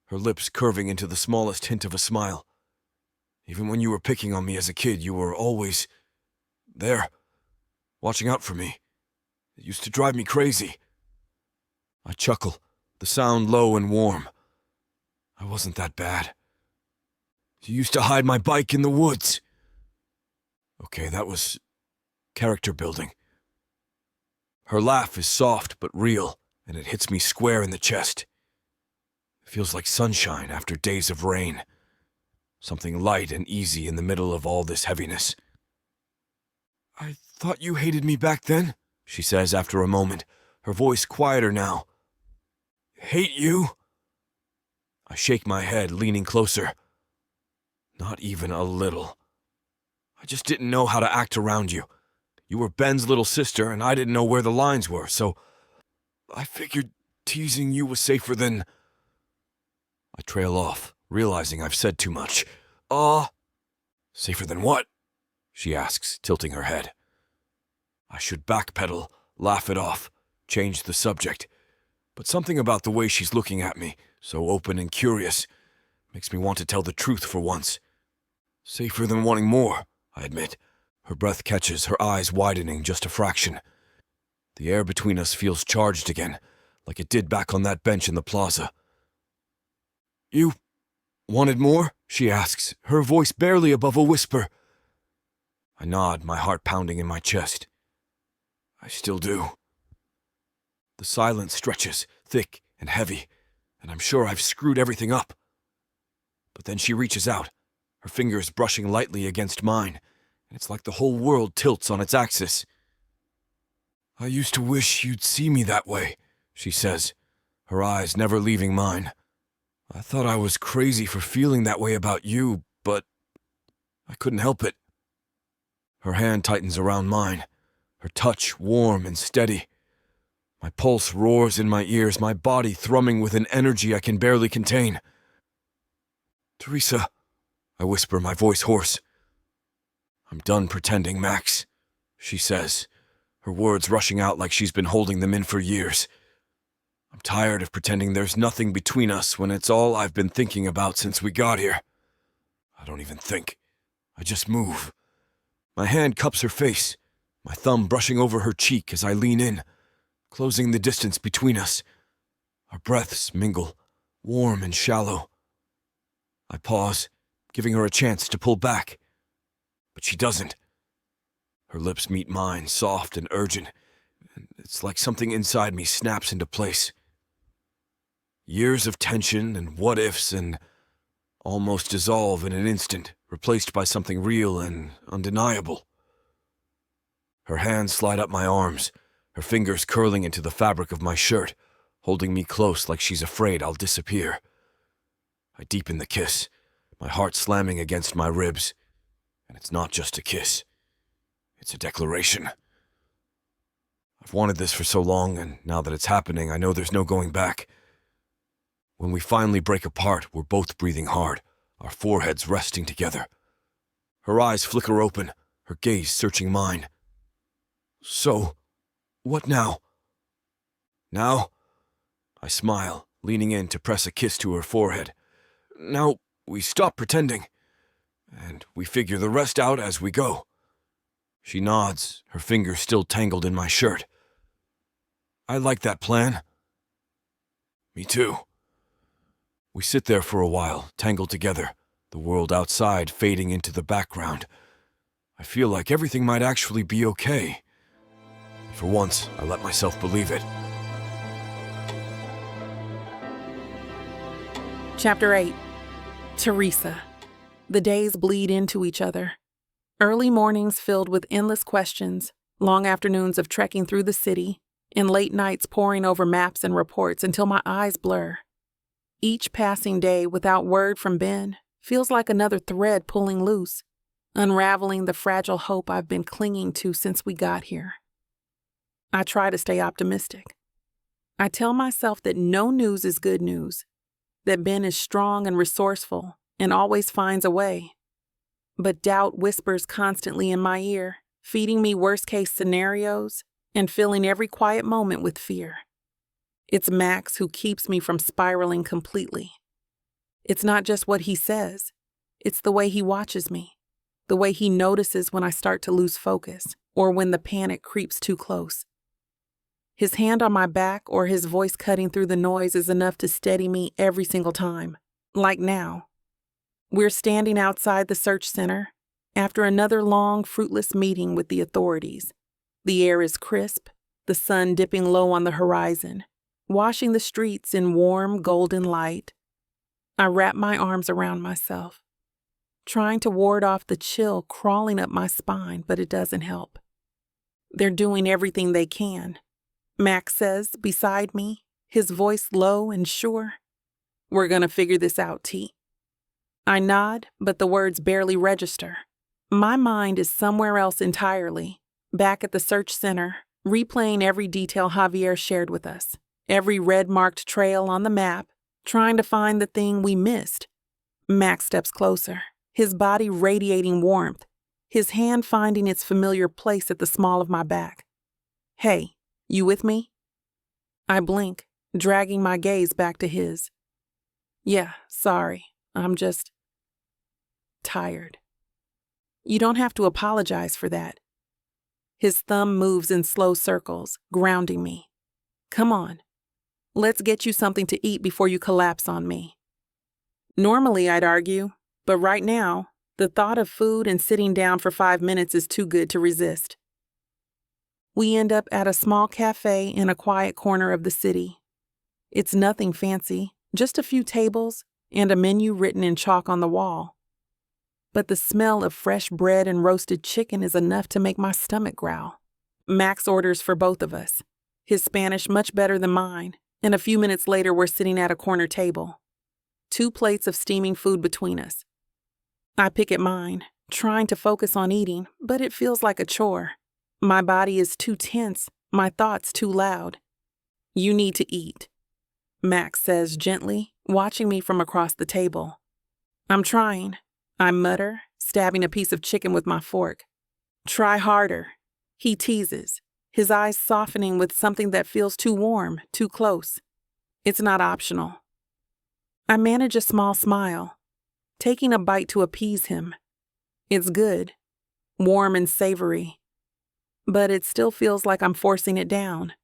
her lips curving into the smallest hint of a smile. Even when you were picking on me as a kid, you were always there, watching out for me. It used to drive me crazy. I chuckle, the sound low and warm. I wasn't that bad. You used to hide my bike in the woods. Okay, that was character building. Her laugh is soft but real, and it hits me square in the chest. It feels like sunshine after days of rain. Something light and easy in the middle of all this heaviness. I thought you hated me back then, she says after a moment, her voice quieter now. Hate you? I shake my head, leaning closer. Not even a little. I just didn't know how to act around you. You were Ben's little sister, and I didn't know where the lines were, so I figured teasing you was safer than... I trail off, realizing I've said too much. Safer than what? She asks, tilting her head. I should backpedal, laugh it off, change the subject. But something about the way she's looking at me, so open and curious, makes me want to tell the truth for once. Safer than wanting more, I admit. Her breath catches, her eyes widening just a fraction. The air between us feels charged again, like it did back on that bench in the plaza. You wanted more? She asks, her voice barely above a whisper. I nod, my heart pounding in my chest. I still do. The silence stretches, thick and heavy, and I'm sure I've screwed everything up. But then she reaches out, her fingers brushing lightly against mine, and it's like the whole world tilts on its axis. "I used to wish you'd see me that way," she says, her eyes never leaving mine. "I thought I was crazy for feeling that way about you, but I couldn't help it." Her hand tightens around mine, her touch warm and steady. My pulse roars in my ears, my body thrumming with an energy I can barely contain. "Teresa," I whisper, my voice hoarse. "I'm done pretending, Max," she says, her words rushing out like she's been holding them in for years. "I'm tired of pretending there's nothing between us when it's all I've been thinking about since we got here. I don't even think. I just move." My hand cups her face, my thumb brushing over her cheek as I lean in, closing the distance between us. Our breaths mingle, warm and shallow. I pause, giving her a chance to pull back, but she doesn't. Her lips meet mine, soft and urgent, and it's like something inside me snaps into place. Years of tension and what-ifs and almost dissolve in an instant, replaced by something real and undeniable. Her hands slide up my arms, her fingers curling into the fabric of my shirt, holding me close like she's afraid I'll disappear. I deepen the kiss, my heart slamming against my ribs. And it's not just a kiss. It's a declaration. I've wanted this for so long, and now that it's happening, I know there's no going back. When we finally break apart, we're both breathing hard, our foreheads resting together. Her eyes flicker open, her gaze searching mine. "So, what now?" "Now?" I smile, leaning in to press a kiss to her forehead. "Now, we stop pretending, and we figure the rest out as we go." She nods, her fingers still tangled in my shirt. "I like that plan." "Me too." We sit there for a while, tangled together, the world outside fading into the background. I feel like everything might actually be okay. For once, I let myself believe it. Chapter 8. Teresa. The days bleed into each other. Early mornings filled with endless questions, long afternoons of trekking through the city, and late nights poring over maps and reports until my eyes blur. Each passing day without word from Ben feels like another thread pulling loose, unraveling the fragile hope I've been clinging to since we got here. I try to stay optimistic. I tell myself that no news is good news, that Ben is strong and resourceful and always finds a way. But doubt whispers constantly in my ear, feeding me worst-case scenarios and filling every quiet moment with fear. It's Max who keeps me from spiraling completely. It's not just what he says. It's the way he watches me, the way he notices when I start to lose focus or when the panic creeps too close. His hand on my back or his voice cutting through the noise is enough to steady me every single time. Like now. We're standing outside the search center after another long, fruitless meeting with the authorities. The air is crisp, the sun dipping low on the horizon, washing the streets in warm, golden light. I wrap my arms around myself, trying to ward off the chill crawling up my spine, but it doesn't help. They're doing everything they can. Max says, beside me, his voice low and sure. "We're gonna figure this out, T." I nod, but the words barely register. My mind is somewhere else entirely, back at the search center, replaying every detail Javier shared with us, every red-marked trail on the map, trying to find the thing we missed. Max steps closer, his body radiating warmth, his hand finding its familiar place at the small of my back. "Hey, you with me?" I blink, dragging my gaze back to his. "Yeah, sorry, I'm just tired." "You don't have to apologize for that." His thumb moves in slow circles, grounding me. "Come on, let's get you something to eat before you collapse on me." Normally I'd argue, but right now, the thought of food and sitting down for 5 minutes is too good to resist. We end up at a small cafe in a quiet corner of the city. It's nothing fancy, just a few tables and a menu written in chalk on the wall. but the smell of fresh bread and roasted chicken is enough to make my stomach growl. Max orders for both of us. His Spanish much better than mine, and a few minutes later we're sitting at a corner table. 2 plates of steaming food between us. I pick at mine, trying to focus on eating, but it feels like a chore. My body is too tense, my thoughts too loud. "You need to eat," Max says gently, watching me from across the table. "I'm trying," I mutter, stabbing a piece of chicken with my fork. "Try harder," he teases, his eyes softening with something that feels too warm, too close. It's not optional. I manage a small smile, taking a bite to appease him. It's good, warm and savory, but it still feels like I'm forcing it down.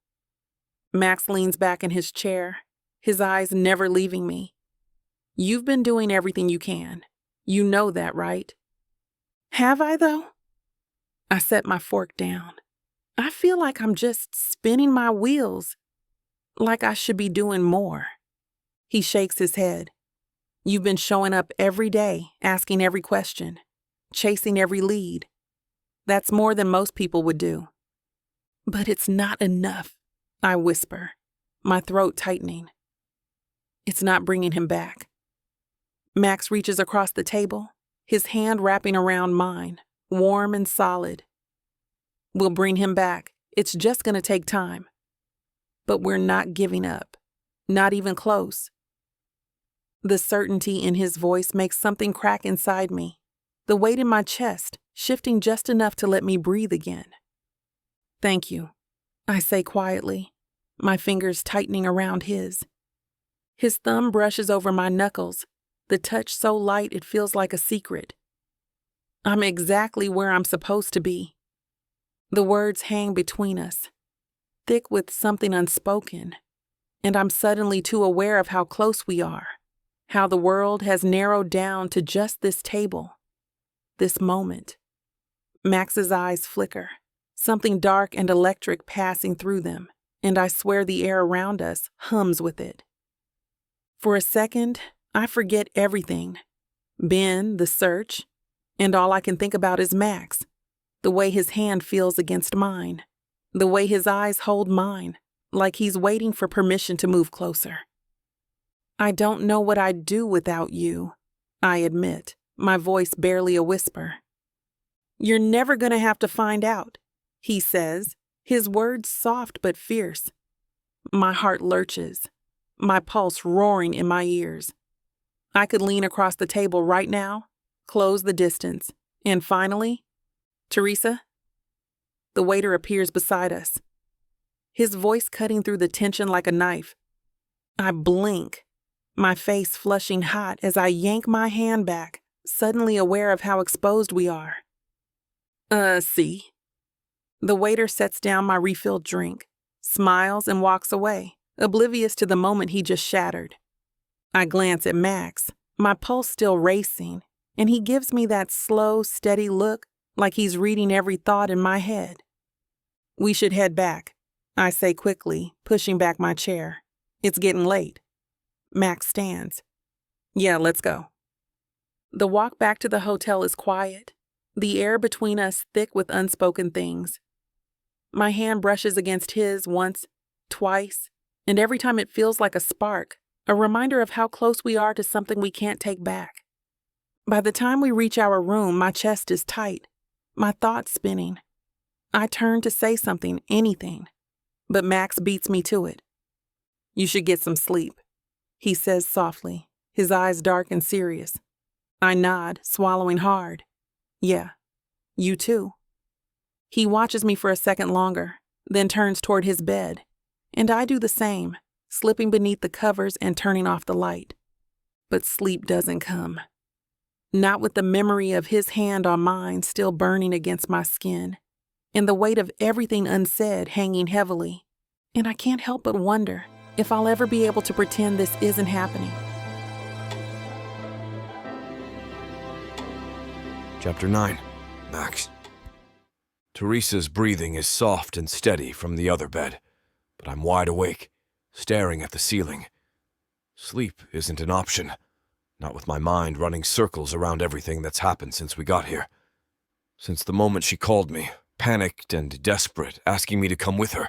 Max leans back in his chair, his eyes never leaving me. "You've been doing everything you can. You know that, right?" "Have I, though?" I set my fork down. I feel like I'm just spinning my wheels, like I should be doing more. He shakes his head. "You've been showing up every day, asking every question, chasing every lead. That's more than most people would do." "But it's not enough," I whisper, my throat tightening. It's not bringing him back. Max reaches across the table, his hand wrapping around mine, warm and solid. "We'll bring him back. It's just going to take time. But we're not giving up. Not even close." The certainty in his voice makes something crack inside me, the weight in my chest shifting just enough to let me breathe again. "Thank you," I say quietly, my fingers tightening around his. His thumb brushes over my knuckles, the touch so light it feels like a secret. I'm exactly where I'm supposed to be. The words hang between us, thick with something unspoken, and I'm suddenly too aware of how close we are, how the world has narrowed down to just this table, this moment. Max's eyes flicker, something dark and electric passing through them, and I swear the air around us hums with it. For a second, I forget everything. Ben, the search, and all I can think about is Max, the way his hand feels against mine, the way his eyes hold mine, like he's waiting for permission to move closer. "I don't know what I'd do without you," I admit, my voice barely a whisper. "You're never gonna have to find out," he says, his words soft but fierce. My heart lurches, my pulse roaring in my ears. I could lean across the table right now, close the distance, and finally, "Teresa?" The waiter appears beside us, his voice cutting through the tension like a knife. I blink, my face flushing hot as I yank my hand back, suddenly aware of how exposed we are. See." The waiter sets down my refilled drink, smiles and walks away, oblivious to the moment he just shattered. I glance at Max, my pulse still racing, and he gives me that slow, steady look like he's reading every thought in my head. "We should head back," I say quickly, pushing back my chair. "It's getting late." Max stands. "Yeah, let's go." The walk back to the hotel is quiet, the air between us thick with unspoken things. My hand brushes against his once, twice, and every time it feels like a spark, a reminder of how close we are to something we can't take back. By the time we reach our room, my chest is tight, my thoughts spinning. I turn to say something, anything, but Max beats me to it. "You should get some sleep," he says softly, his eyes dark and serious. I nod, swallowing hard. "Yeah, you too." He watches me for a second longer, then turns toward his bed, and I do the same, slipping beneath the covers and turning off the light. But sleep doesn't come. Not with the memory of his hand on mine still burning against my skin, and the weight of everything unsaid hanging heavily. And I can't help but wonder if I'll ever be able to pretend this isn't happening. Chapter 9. Max. Teresa's breathing is soft and steady from the other bed, but I'm wide awake, staring at the ceiling. Sleep isn't an option. not with my mind running circles around everything that's happened since we got here. Since the moment she called me, panicked and desperate, asking me to come with her,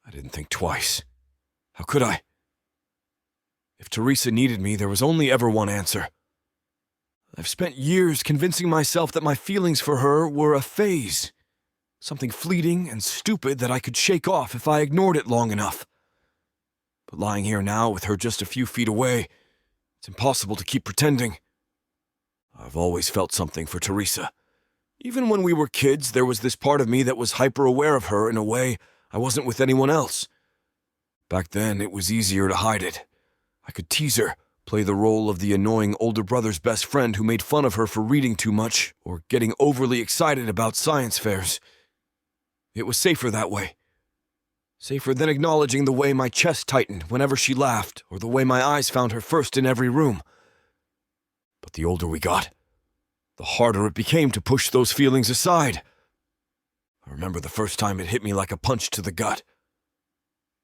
I didn't think twice. How could I? If Teresa needed me, there was only ever one answer. I've spent years convincing myself that my feelings for her were a phase, something fleeting and stupid that I could shake off if I ignored it long enough. But lying here now with her just a few feet away, it's impossible to keep pretending. I've always felt something for Teresa. Even when we were kids, there was this part of me that was hyper-aware of her in a way I wasn't with anyone else. Back then, it was easier to hide it. I could tease her, play the role of the annoying older brother's best friend who made fun of her for reading too much or getting overly excited about science fairs. It was safer that way. Safer than acknowledging the way my chest tightened whenever she laughed or the way my eyes found her first in every room. But the older we got, the harder it became to push those feelings aside. I remember the first time it hit me like a punch to the gut.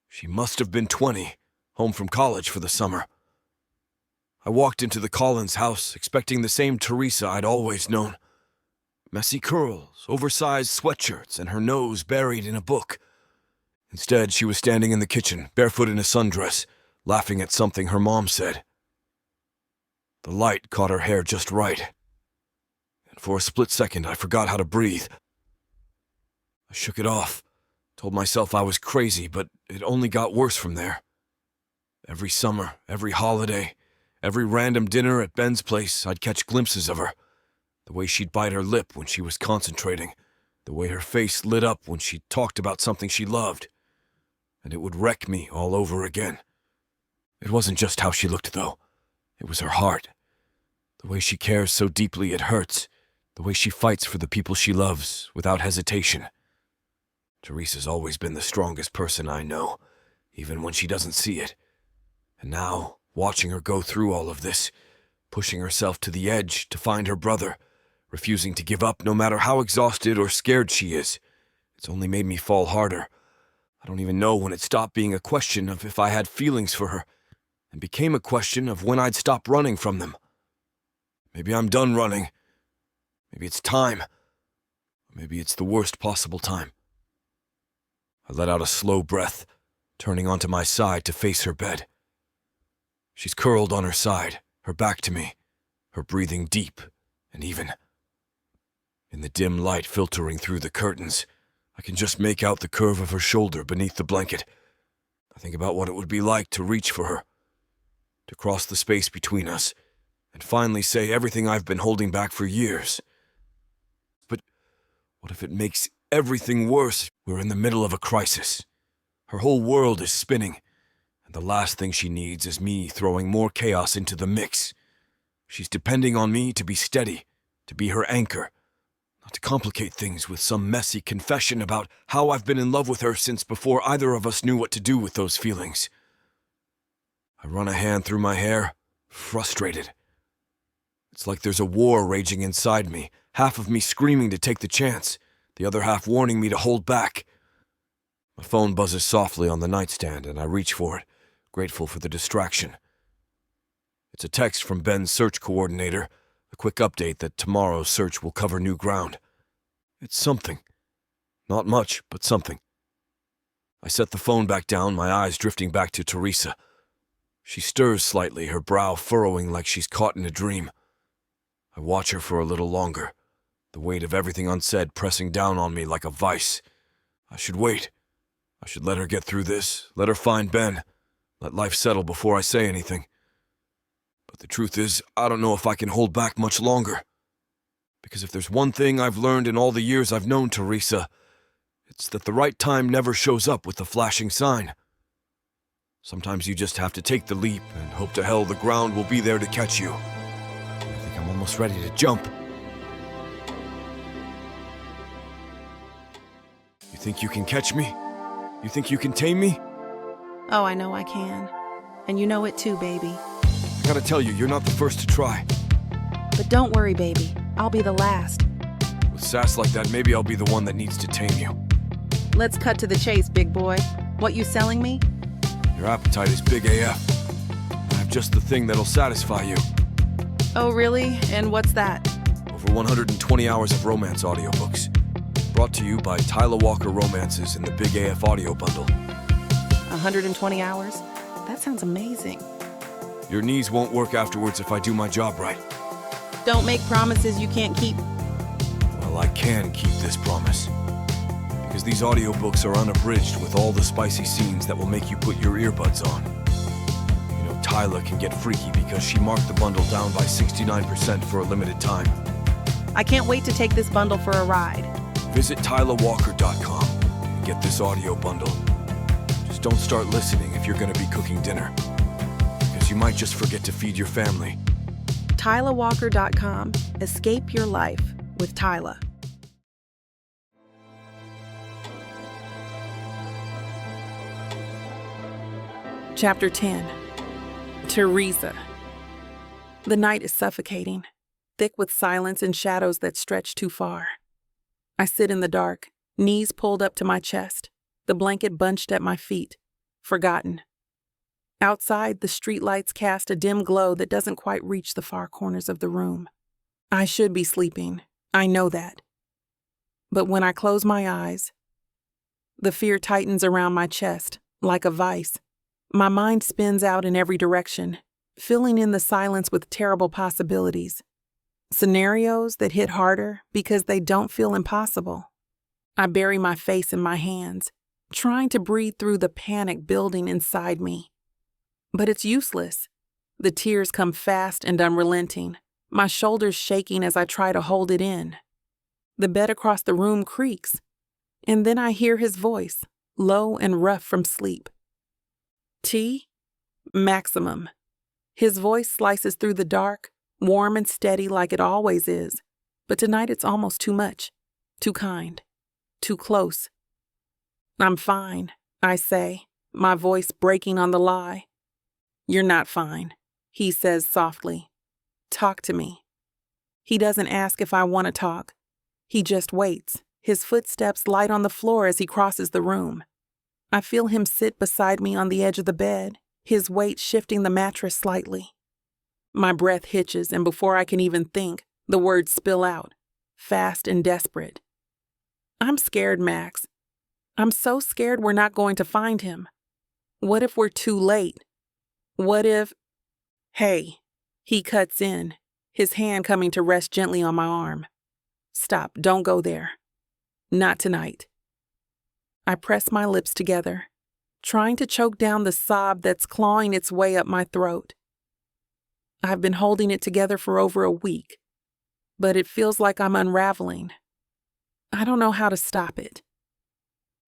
She must have been 20, home from college for the summer. I walked into the Collins house expecting the same Teresa I'd always known. Messy curls, oversized sweatshirts, and her nose buried in a book. Instead, she was standing in the kitchen, barefoot in a sundress, laughing at something her mom said. The light caught her hair just right, and for a split second I forgot how to breathe. I shook it off, told myself I was crazy, but it only got worse from there. Every summer, every holiday, every random dinner at Ben's place, I'd catch glimpses of her. The way she'd bite her lip when she was concentrating, the way her face lit up when she talked about something she loved. And it would wreck me all over again. It wasn't just how she looked, though. It was her heart. The way she cares so deeply it hurts. The way she fights for the people she loves without hesitation. Teresa's always been the strongest person I know, even when she doesn't see it. And now, watching her go through all of this, pushing herself to the edge to find her brother, refusing to give up no matter how exhausted or scared she is, it's only made me fall harder. I don't even know when it stopped being a question of if I had feelings for her, and became a question of when I'd stop running from them. Maybe I'm done running. Maybe it's time. Maybe it's the worst possible time. I let out a slow breath, turning onto my side to face her bed. She's curled on her side, her back to me, her breathing deep and even. In the dim light filtering through the curtains, I can just make out the curve of her shoulder beneath the blanket. I think about what it would be like to reach for her, to cross the space between us, and finally say everything I've been holding back for years. But what if it makes everything worse? We're in the middle of a crisis. Her whole world is spinning, and the last thing she needs is me throwing more chaos into the mix. She's depending on me to be steady, to be her anchor, not to complicate things with some messy confession about how I've been in love with her since before either of us knew what to do with those feelings. I run a hand through my hair, frustrated. It's like there's a war raging inside me, half of me screaming to take the chance, the other half warning me to hold back. My phone buzzes softly on the nightstand, and I reach for it, grateful for the distraction. It's a text from Ben's search coordinator, a quick update that tomorrow's search will cover new ground. It's something. Not much, but something. I set the phone back down, my eyes drifting back to Teresa. She stirs slightly, her brow furrowing like she's caught in a dream. I watch her for a little longer, the weight of everything unsaid pressing down on me like a vice. I should wait. I should let her get through this, let her find Ben, let life settle before I say anything. But the truth is, I don't know if I can hold back much longer. Because if there's one thing I've learned in all the years I've known Teresa, it's that the right time never shows up with a flashing sign. Sometimes you just have to take the leap and hope to hell the ground will be there to catch you. I think I'm almost ready to jump. You think you can catch me? You think you can tame me? Oh, I know I can. And you know it too, baby. I gotta tell you, you're not the first to try. But don't worry, baby. I'll be the last. With sass like that, maybe I'll be the one that needs to tame you. Let's cut to the chase, big boy. What you selling me? Your appetite is big AF. I have just the thing that'll satisfy you. Oh, really? And what's that? Over 120 hours of romance audiobooks. Brought to you by Tyla Walker Romances in the Big AF Audio Bundle. 120 hours? That sounds amazing. Your knees won't work afterwards if I do my job right. Don't make promises you can't keep. Well, I can keep this promise. Because these audiobooks are unabridged with all the spicy scenes that will make you put your earbuds on. You know, Tyla can get freaky because she marked the bundle down by 69% for a limited time. I can't wait to take this bundle for a ride. Visit TylaWalker.com and get this audio bundle. Just don't start listening if you're going to be cooking dinner. Because you might just forget to feed your family. TylaWalker.com. Escape your life with Tyla. Chapter 10. Teresa. The night is suffocating, thick with silence and shadows that stretch too far. I sit in the dark, knees pulled up to my chest, the blanket bunched at my feet, forgotten. Outside, the streetlights cast a dim glow that doesn't quite reach the far corners of the room. I should be sleeping, I know that. But when I close my eyes, the fear tightens around my chest, like a vice. My mind spins out in every direction, filling in the silence with terrible possibilities. Scenarios that hit harder because they don't feel impossible. I bury my face in my hands, trying to breathe through the panic building inside me. But it's useless. The tears come fast and unrelenting, my shoulders shaking as I try to hold it in. The bed across the room creaks, and then I hear his voice, low and rough from sleep. T? Maximum. His voice slices through the dark, warm and steady like it always is, but tonight it's almost too much, too kind, too close. I'm fine, I say, my voice breaking on the lie. You're not fine, he says softly. Talk to me. He doesn't ask if I want to talk. He just waits, his footsteps light on the floor as he crosses the room. I feel him sit beside me on the edge of the bed, his weight shifting the mattress slightly. My breath hitches, and before I can even think, the words spill out, fast and desperate. I'm scared, Max. I'm so scared we're not going to find him. What if we're too late? What if... Hey, he cuts in, his hand coming to rest gently on my arm. Stop, don't go there. Not tonight. I press my lips together, trying to choke down the sob that's clawing its way up my throat. I've been holding it together for over a week, but it feels like I'm unraveling. I don't know how to stop it.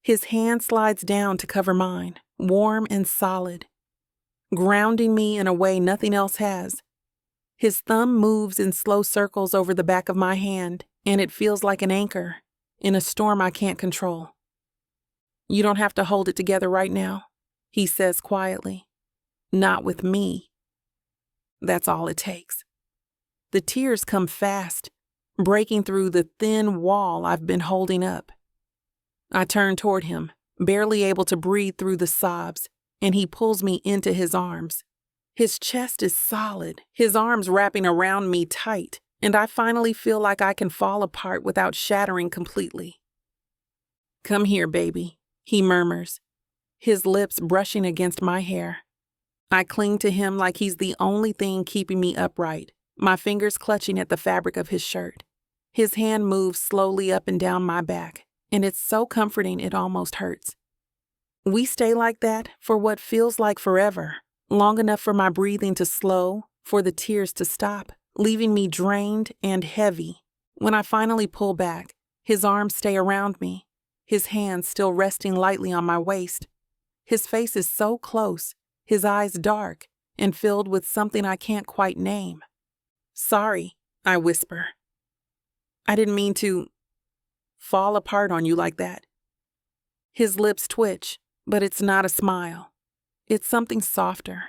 His hand slides down to cover mine, warm and solid, grounding me in a way nothing else has. His thumb moves in slow circles over the back of my hand, and it feels like an anchor in a storm I can't control. You don't have to hold it together right now, he says quietly. Not with me. That's all it takes. The tears come fast, breaking through the thin wall I've been holding up. I turn toward him, barely able to breathe through the sobs, and he pulls me into his arms. His chest is solid, his arms wrapping around me tight, and I finally feel like I can fall apart without shattering completely. Come here, baby, he murmurs, his lips brushing against my hair. I cling to him like he's the only thing keeping me upright, my fingers clutching at the fabric of his shirt. His hand moves slowly up and down my back, and it's so comforting it almost hurts. We stay like that for what feels like forever, long enough for my breathing to slow, for the tears to stop, leaving me drained and heavy. When I finally pull back, his arms stay around me, his hands still resting lightly on my waist. His face is so close, his eyes dark and filled with something I can't quite name. Sorry, I whisper. I didn't mean to fall apart on you like that. His lips twitch, but it's not a smile. It's something softer,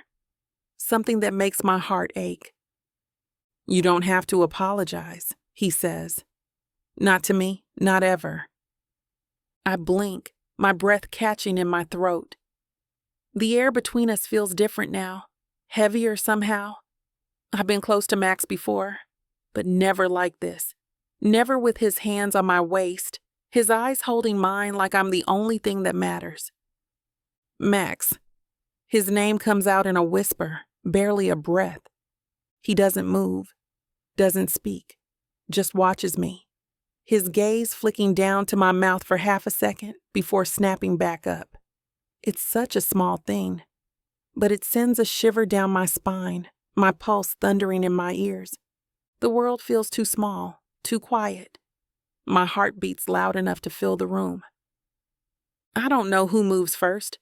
something that makes my heart ache. You don't have to apologize, he says. Not to me, not ever. I blink, my breath catching in my throat. The air between us feels different now, heavier somehow. I've been close to Max before, but never like this. Never with his hands on my waist, his eyes holding mine like I'm the only thing that matters. Max. His name comes out in a whisper, barely a breath. He doesn't move, doesn't speak, just watches me, his gaze flicking down to my mouth for half a second before snapping back up. It's such a small thing, but it sends a shiver down my spine, my pulse thundering in my ears. The world feels too small, too quiet. My heart beats loud enough to fill the room. I don't know who moves first.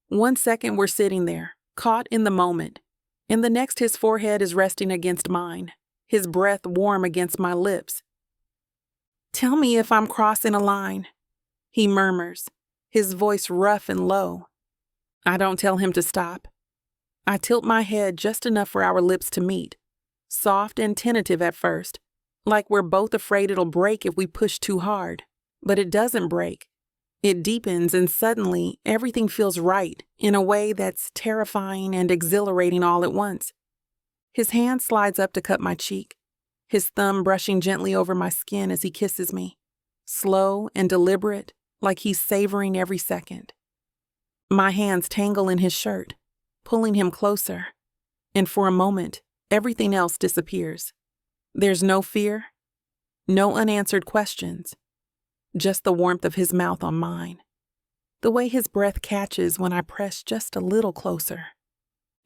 1 second we're sitting there, caught in the moment, and the next his forehead is resting against mine, his breath warm against my lips. "Tell me if I'm crossing a line," he murmurs, his voice rough and low. I don't tell him to stop. I tilt my head just enough for our lips to meet, soft and tentative at first, like we're both afraid it'll break if we push too hard. But it doesn't break. It deepens, and suddenly everything feels right in a way that's terrifying and exhilarating all at once. His hand slides up to cut my cheek, his thumb brushing gently over my skin as he kisses me, slow and deliberate, like he's savoring every second. My hands tangle in his shirt, pulling him closer, and for a moment, everything else disappears. There's no fear, no unanswered questions, just the warmth of his mouth on mine, the way his breath catches when I press just a little closer.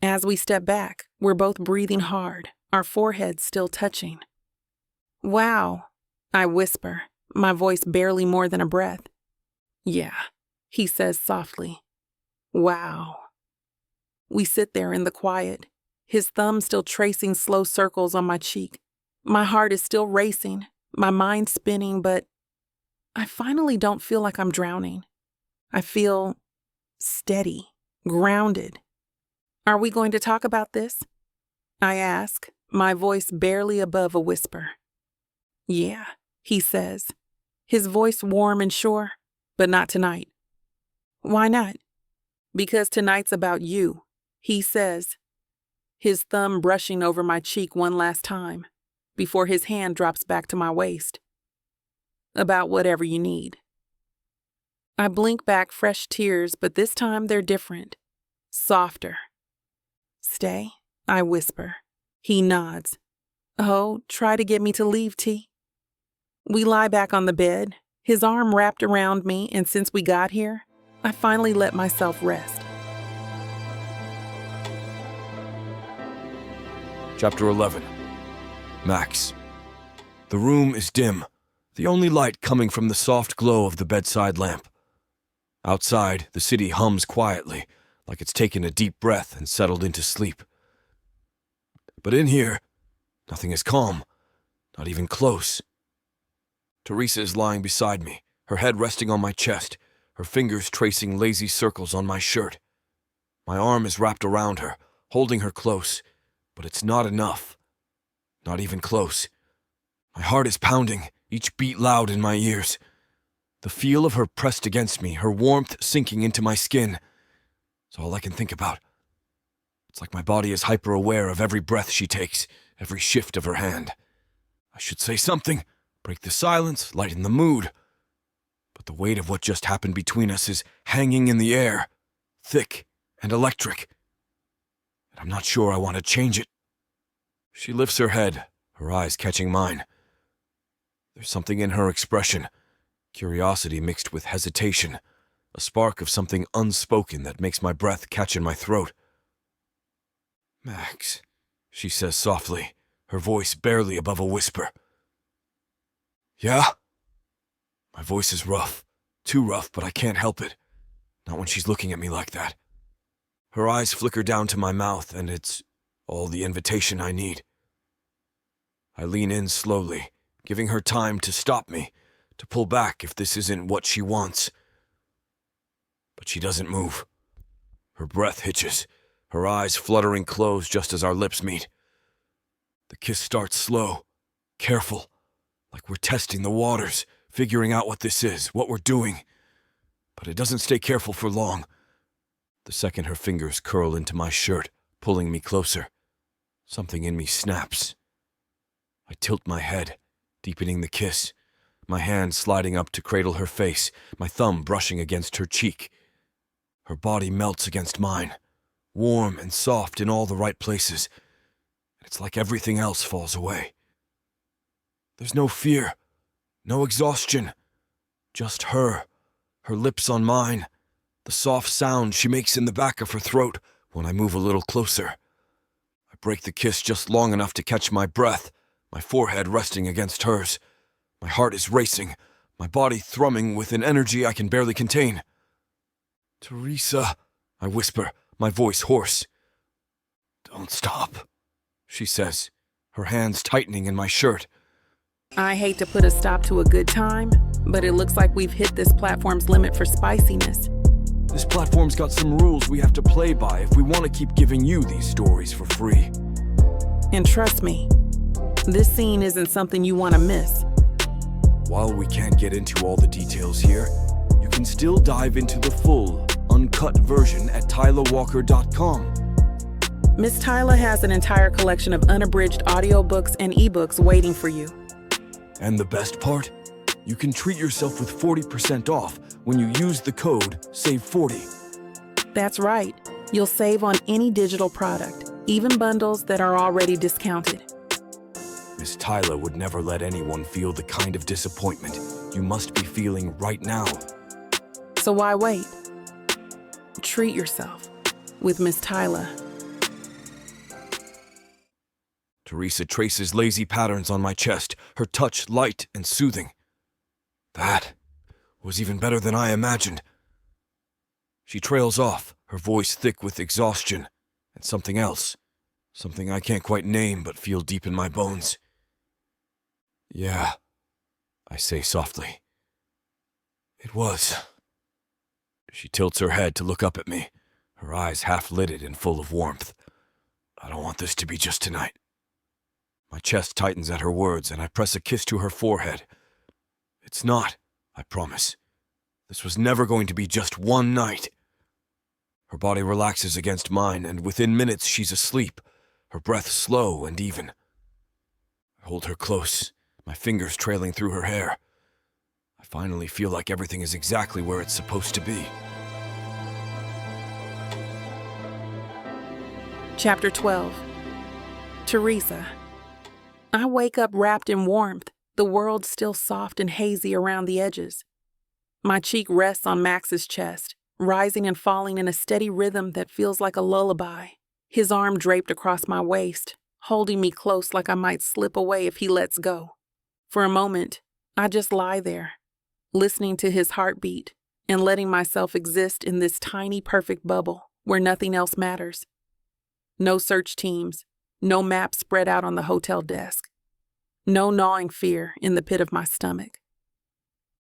As we step back, we're both breathing hard, our foreheads still touching. "Wow," I whisper, my voice barely more than a breath. "Yeah," he says softly. "Wow." We sit there in the quiet, his thumb still tracing slow circles on my cheek. My heart is still racing, my mind spinning, but I finally don't feel like I'm drowning. I feel steady, grounded. "Are we going to talk about this?" I ask, my voice barely above a whisper. "Yeah," he says, his voice warm and sure, but not tonight. "Why not?" "Because tonight's about you," he says, his thumb brushing over my cheek one last time, before his hand drops back to my waist. "About whatever you need." I blink back fresh tears, but this time they're different, softer. "Stay," I whisper. He nods. "Oh, try to get me to leave, T." We lie back on the bed, his arm wrapped around me, and since we got here, I finally let myself rest. Chapter 11. Max. The room is dim, the only light coming from the soft glow of the bedside lamp. Outside, the city hums quietly, like it's taken a deep breath and settled into sleep. But in here, nothing is calm, not even close. Teresa is lying beside me, her head resting on my chest, her fingers tracing lazy circles on my shirt. My arm is wrapped around her, holding her close, but it's not enough. Not even close. My heart is pounding, each beat loud in my ears. The feel of her pressed against me, her warmth sinking into my skin, is all I can think about. It's like my body is hyper-aware of every breath she takes, every shift of her hand. I should say something, break the silence, lighten the mood. But the weight of what just happened between us is hanging in the air, thick and electric. And I'm not sure I want to change it. She lifts her head, her eyes catching mine. There's something in her expression, curiosity mixed with hesitation, a spark of something unspoken that makes my breath catch in my throat. "Max," she says softly, her voice barely above a whisper. "Yeah?" My voice is rough, too rough, but I can't help it. Not when she's looking at me like that. Her eyes flicker down to my mouth, and it's all the invitation I need. I lean in slowly, giving her time to stop me, to pull back if this isn't what she wants. But she doesn't move. Her breath hitches, her eyes fluttering closed just as our lips meet. The kiss starts slow, careful, like we're testing the waters, figuring out what this is, what we're doing. But it doesn't stay careful for long. The second her fingers curl into my shirt, pulling me closer. Something in me snaps. I tilt my head, deepening the kiss, my hand sliding up to cradle her face, my thumb brushing against her cheek. Her body melts against mine, warm and soft in all the right places. It's like everything else falls away. There's no fear, no exhaustion, just her lips on mine, the soft sound she makes in the back of her throat when I move a little closer. I break the kiss just long enough to catch my breath, my forehead resting against hers. My heart is racing, my body thrumming with an energy I can barely contain. "Teresa," I whisper, my voice hoarse. "Don't stop," she says, her hands tightening in my shirt. I hate to put a stop to a good time, but it looks like we've hit this platform's limit for spiciness. This platform's got some rules we have to play by if we want to keep giving you these stories for free. And trust me, this scene isn't something you want to miss. While we can't get into all the details here, you can still dive into the full, uncut version at TylaWalker.com. Miss Tyla has an entire collection of unabridged audiobooks and ebooks waiting for you. And the best part? You can treat yourself with 40% off when you use the code SAVE40. That's right. You'll save on any digital product, even bundles that are already discounted. Miss Tyla would never let anyone feel the kind of disappointment you must be feeling right now. So why wait? Treat yourself with Miss Tyla. Teresa traces lazy patterns on my chest, her touch light and soothing. That was even better than I imagined. She trails off, her voice thick with exhaustion and something else, something I can't quite name but feel deep in my bones. "Yeah," I say softly. "It was." She tilts her head to look up at me, her eyes half-lidded and full of warmth. "I don't want this to be just tonight." My chest tightens at her words, and I press a kiss to her forehead. "It's not, I promise. This was never going to be just one night." Her body relaxes against mine, and within minutes she's asleep, her breath slow and even. I hold her close, my fingers trailing through her hair. I finally feel like everything is exactly where it's supposed to be. Chapter 12. Teresa. I wake up wrapped in warmth, the world still soft and hazy around the edges. My cheek rests on Max's chest, rising and falling in a steady rhythm that feels like a lullaby, his arm draped across my waist, holding me close like I might slip away if he lets go. For a moment, I just lie there, listening to his heartbeat and letting myself exist in this tiny, perfect bubble where nothing else matters. No search teams, no map spread out on the hotel desk, no gnawing fear in the pit of my stomach.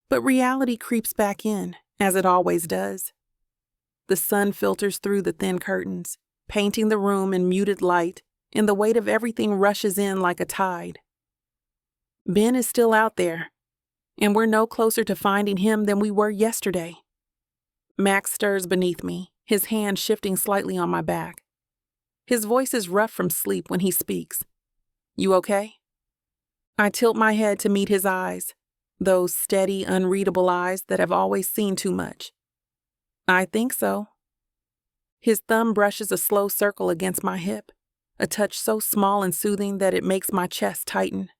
But reality creeps back in, as it always does. The sun filters through the thin curtains, painting the room in muted light, and the weight of everything rushes in like a tide. Ben is still out there, and we're no closer to finding him than we were yesterday. Max stirs beneath me, his hand shifting slightly on my back. His voice is rough from sleep when he speaks. "You okay?" I tilt my head to meet his eyes, those steady, unreadable eyes that have always seen too much. "I think so." His thumb brushes a slow circle against my hip, a touch so small and soothing that it makes my chest tighten.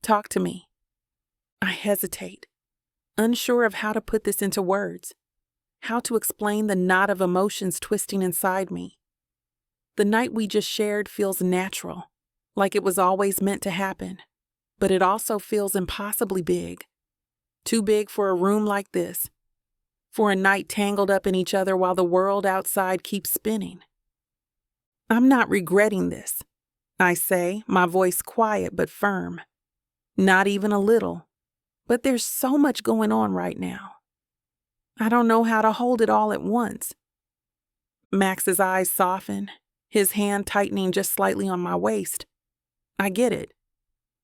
"Talk to me." I hesitate, unsure of how to put this into words, how to explain the knot of emotions twisting inside me. The night we just shared feels natural, like it was always meant to happen, but it also feels impossibly big. Too big for a room like this, for a night tangled up in each other while the world outside keeps spinning. "I'm not regretting this," I say, my voice quiet but firm. Not even a little, but there's so much going on right now. I don't know how to hold it all at once. Max's eyes soften, his hand tightening just slightly on my waist. I get it.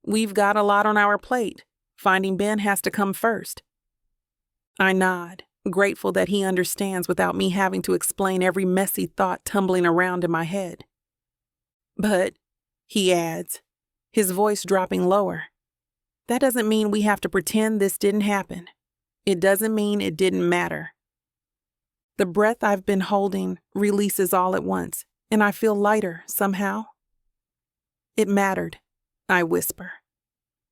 We've got a lot on our plate. Finding Ben has to come first. I nod, grateful that he understands without me having to explain every messy thought tumbling around in my head. But, he adds, his voice dropping lower, that doesn't mean we have to pretend this didn't happen. It doesn't mean it didn't matter. The breath I've been holding releases all at once, and I feel lighter somehow. It mattered, I whisper.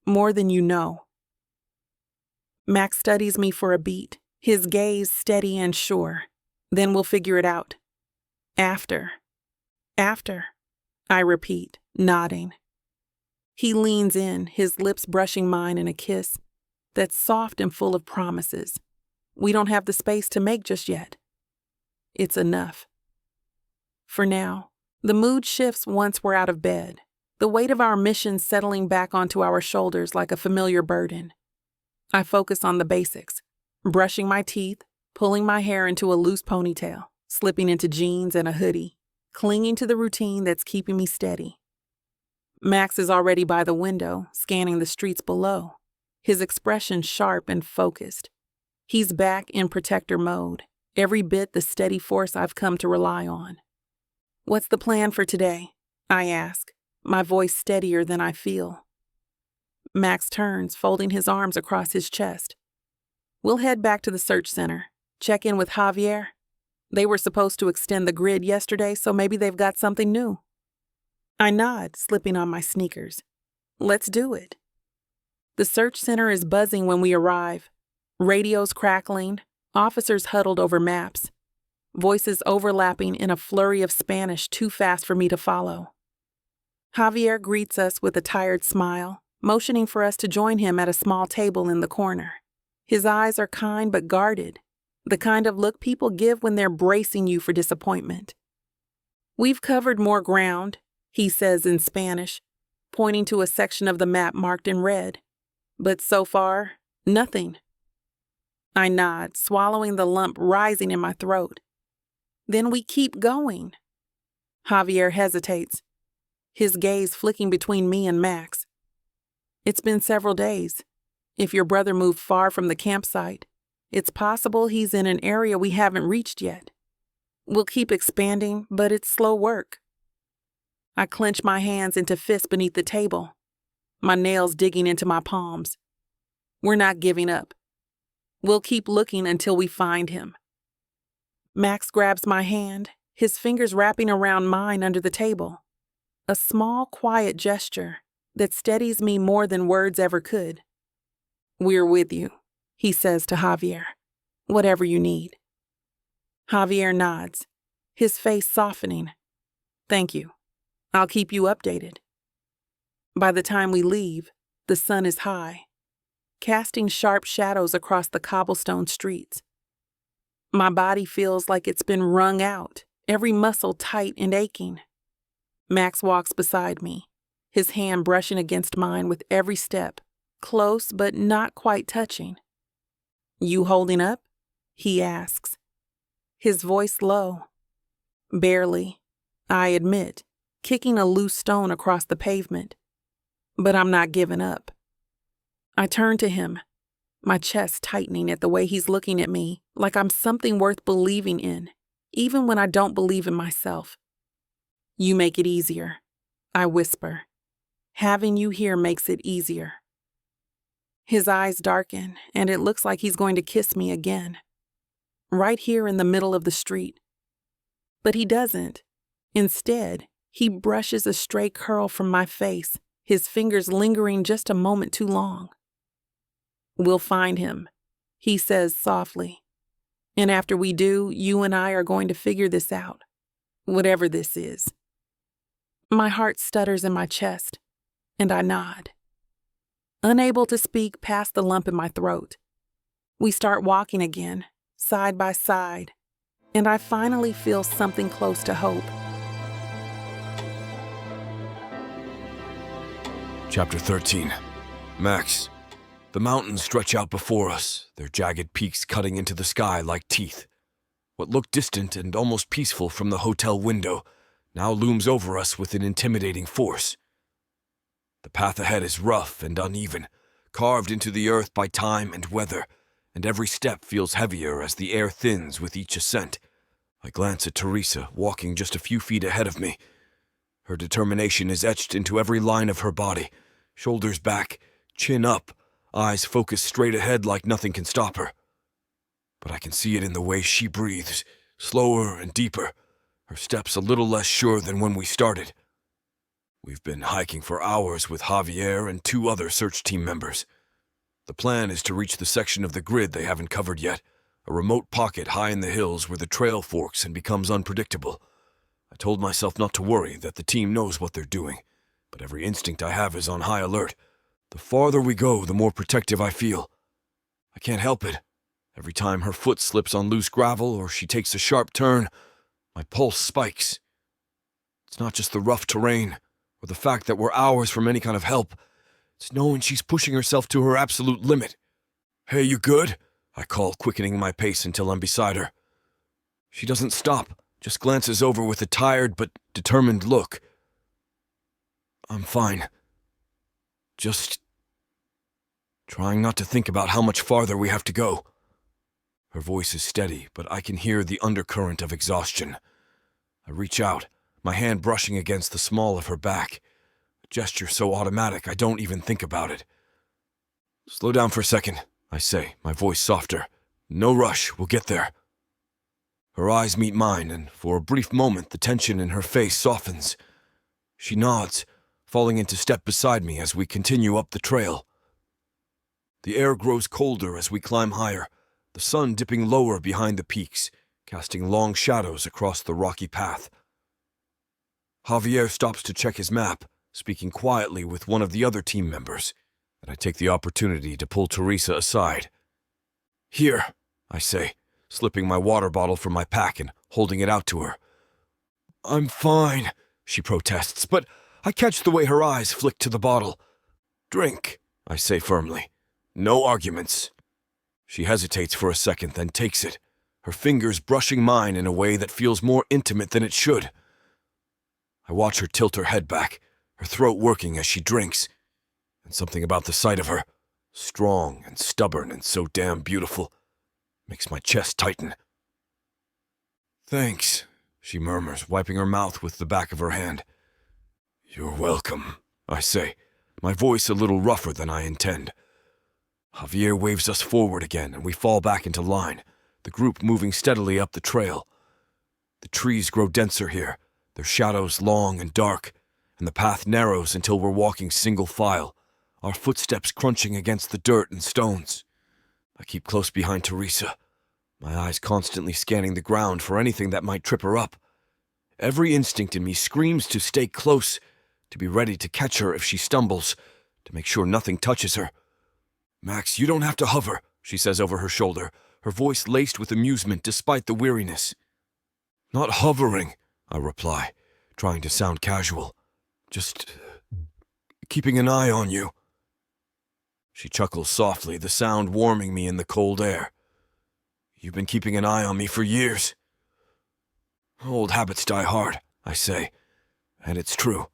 More than you know. Max studies me for a beat, his gaze steady and sure. Then we'll figure it out. After, I repeat, nodding. He leans in, his lips brushing mine in a kiss that's soft and full of promises we don't have the space to make just yet. It's enough. For now, the mood shifts once we're out of bed, the weight of our mission settling back onto our shoulders like a familiar burden. I focus on the basics, brushing my teeth, pulling my hair into a loose ponytail, slipping into jeans and a hoodie, clinging to the routine that's keeping me steady. Max is already by the window, scanning the streets below, his expression sharp and focused. He's back in protector mode, every bit the steady force I've come to rely on. What's the plan for today? I ask, my voice steadier than I feel. Max turns, folding his arms across his chest. We'll head back to the search center, check in with Javier. They were supposed to extend the grid yesterday, so maybe they've got something new. I nod, slipping on my sneakers. Let's do it. The search center is buzzing when we arrive. Radios crackling, officers huddled over maps, voices overlapping in a flurry of Spanish too fast for me to follow. Javier greets us with a tired smile, motioning for us to join him at a small table in the corner. His eyes are kind but guarded, the kind of look people give when they're bracing you for disappointment. We've covered more ground, he says in Spanish, pointing to a section of the map marked in red. But so far, nothing. I nod, swallowing the lump rising in my throat. Then we keep going. Javier hesitates, his gaze flicking between me and Max. It's been several days. If your brother moved far from the campsite, it's possible he's in an area we haven't reached yet. We'll keep expanding, but it's slow work. I clench my hands into fists beneath the table, my nails digging into my palms. We're not giving up. We'll keep looking until we find him. Max grabs my hand, his fingers wrapping around mine under the table. A small, quiet gesture that steadies me more than words ever could. We're with you, he says to Javier. Whatever you need. Javier nods, his face softening. Thank you. I'll keep you updated. By the time we leave, the sun is high, casting sharp shadows across the cobblestone streets. My body feels like it's been wrung out, every muscle tight and aching. Max walks beside me, his hand brushing against mine with every step, close but not quite touching. You holding up? He asks, his voice low. Barely, I admit, kicking a loose stone across the pavement. But I'm not giving up. I turn to him, my chest tightening at the way he's looking at me, like I'm something worth believing in, even when I don't believe in myself. You make it easier, I whisper. Having you here makes it easier. His eyes darken, and it looks like he's going to kiss me again. Right here in the middle of the street. But he doesn't. Instead, he brushes a stray curl from my face, his fingers lingering just a moment too long. We'll find him, he says softly. And after we do, you and I are going to figure this out, whatever this is. My heart stutters in my chest, and I nod. Unable to speak past the lump in my throat. We start walking again, side by side, and I finally feel something close to hope. Chapter 13. Max. The mountains stretch out before us, their jagged peaks cutting into the sky like teeth. What looked distant and almost peaceful from the hotel window now looms over us with an intimidating force. The path ahead is rough and uneven, carved into the earth by time and weather, and every step feels heavier as the air thins with each ascent. I glance at Teresa, walking just a few feet ahead of me. Her determination is etched into every line of her body, shoulders back, chin up, eyes focused straight ahead like nothing can stop her. But I can see it in the way she breathes, slower and deeper, her steps a little less sure than when we started. We've been hiking for hours with Javier and 2 other search team members. The plan is to reach the section of the grid they haven't covered yet, a remote pocket high in the hills where the trail forks and becomes unpredictable. I told myself not to worry, that the team knows what they're doing, but every instinct I have is on high alert. The farther we go, the more protective I feel. I can't help it. Every time her foot slips on loose gravel or she takes a sharp turn, my pulse spikes. It's not just the rough terrain or the fact that we're hours from any kind of help. It's knowing she's pushing herself to her absolute limit. "Hey, you good?" I call, quickening my pace until I'm beside her. She doesn't stop, just glances over with a tired but determined look. "I'm fine. Just trying not to think about how much farther we have to go." Her voice is steady, but I can hear the undercurrent of exhaustion. I reach out, my hand brushing against the small of her back. A gesture so automatic I don't even think about it. "Slow down for a second," I say, my voice softer. "No rush, we'll get there." Her eyes meet mine, and for a brief moment the tension in her face softens. She nods, falling into step beside me as we continue up the trail. The air grows colder as we climb higher, the sun dipping lower behind the peaks, casting long shadows across the rocky path. Javier stops to check his map, speaking quietly with one of the other team members, and I take the opportunity to pull Teresa aside. "Here," I say, slipping my water bottle from my pack and holding it out to her. "I'm fine," she protests, but I catch the way her eyes flick to the bottle. "Drink," I say firmly. "No arguments." She hesitates for a second, then takes it, her fingers brushing mine in a way that feels more intimate than it should. I watch her tilt her head back, her throat working as she drinks, and something about the sight of her, strong and stubborn and so damn beautiful, makes my chest tighten. "Thanks," she murmurs, wiping her mouth with the back of her hand. "You're welcome," I say, my voice a little rougher than I intend. Javier waves us forward again, and we fall back into line, the group moving steadily up the trail. The trees grow denser here, their shadows long and dark, and the path narrows until we're walking single file, our footsteps crunching against the dirt and stones. I keep close behind Teresa, my eyes constantly scanning the ground for anything that might trip her up. Every instinct in me screams to stay close, to be ready to catch her if she stumbles, to make sure nothing touches her. "Max, you don't have to hover," she says over her shoulder, her voice laced with amusement despite the weariness. "Not hovering," I reply, trying to sound casual. "Just keeping an eye on you." She chuckles softly, the sound warming me in the cold air. "You've been keeping an eye on me for years." "Old habits die hard," I say, and it's true.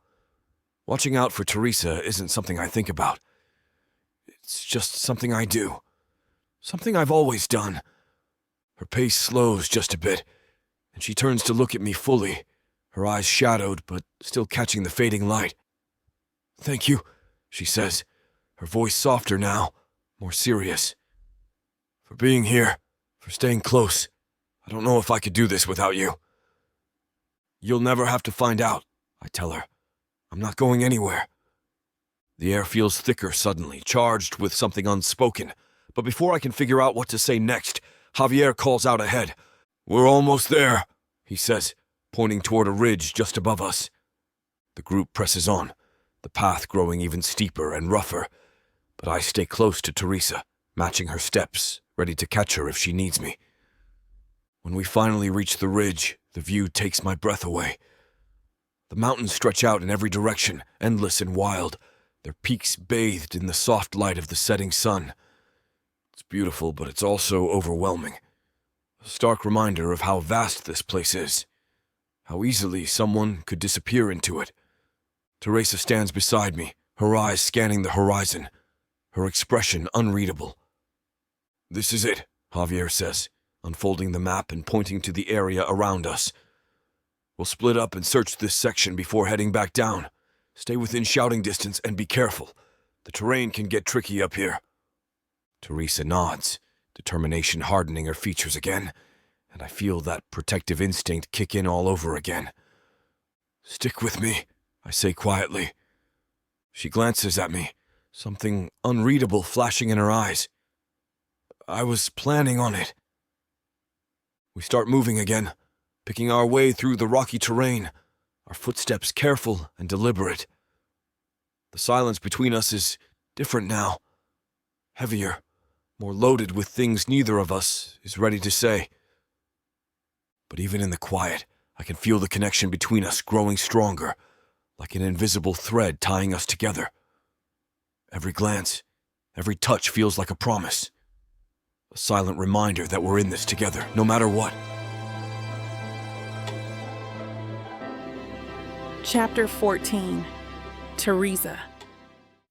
Watching out for Teresa isn't something I think about. It's just something I do. Something I've always done. Her pace slows just a bit, and she turns to look at me fully, her eyes shadowed but still catching the fading light. "Thank you," she says, her voice softer now, more serious. "For being here, for staying close. I don't know if I could do this without you." "You'll never have to find out," I tell her. "I'm not going anywhere." The air feels thicker suddenly, charged with something unspoken, but before I can figure out what to say next, Javier calls out ahead. "We're almost there," he says, pointing toward a ridge just above us. The group presses on, the path growing even steeper and rougher, but I stay close to Teresa, matching her steps, ready to catch her if she needs me. When we finally reach the ridge, the view takes my breath away. The mountains stretch out in every direction, endless and wild, their peaks bathed in the soft light of the setting sun. It's beautiful, but it's also overwhelming. A stark reminder of how vast this place is, how easily someone could disappear into it. Teresa stands beside me, her eyes scanning the horizon, her expression unreadable. "This is it," Javier says, unfolding the map and pointing to the area around us. "We'll split up and search this section before heading back down. Stay within shouting distance and be careful. The terrain can get tricky up here." Teresa nods, determination hardening her features again, and I feel that protective instinct kick in all over again. "Stick with me," I say quietly. She glances at me, something unreadable flashing in her eyes. "I was planning on it." We start moving again, picking our way through the rocky terrain, our footsteps careful and deliberate. The silence between us is different now, heavier, more loaded with things neither of us is ready to say. But even in the quiet, I can feel the connection between us growing stronger, like an invisible thread tying us together. Every glance, every touch feels like a promise, a silent reminder that we're in this together, no matter what. Chapter 14. Teresa.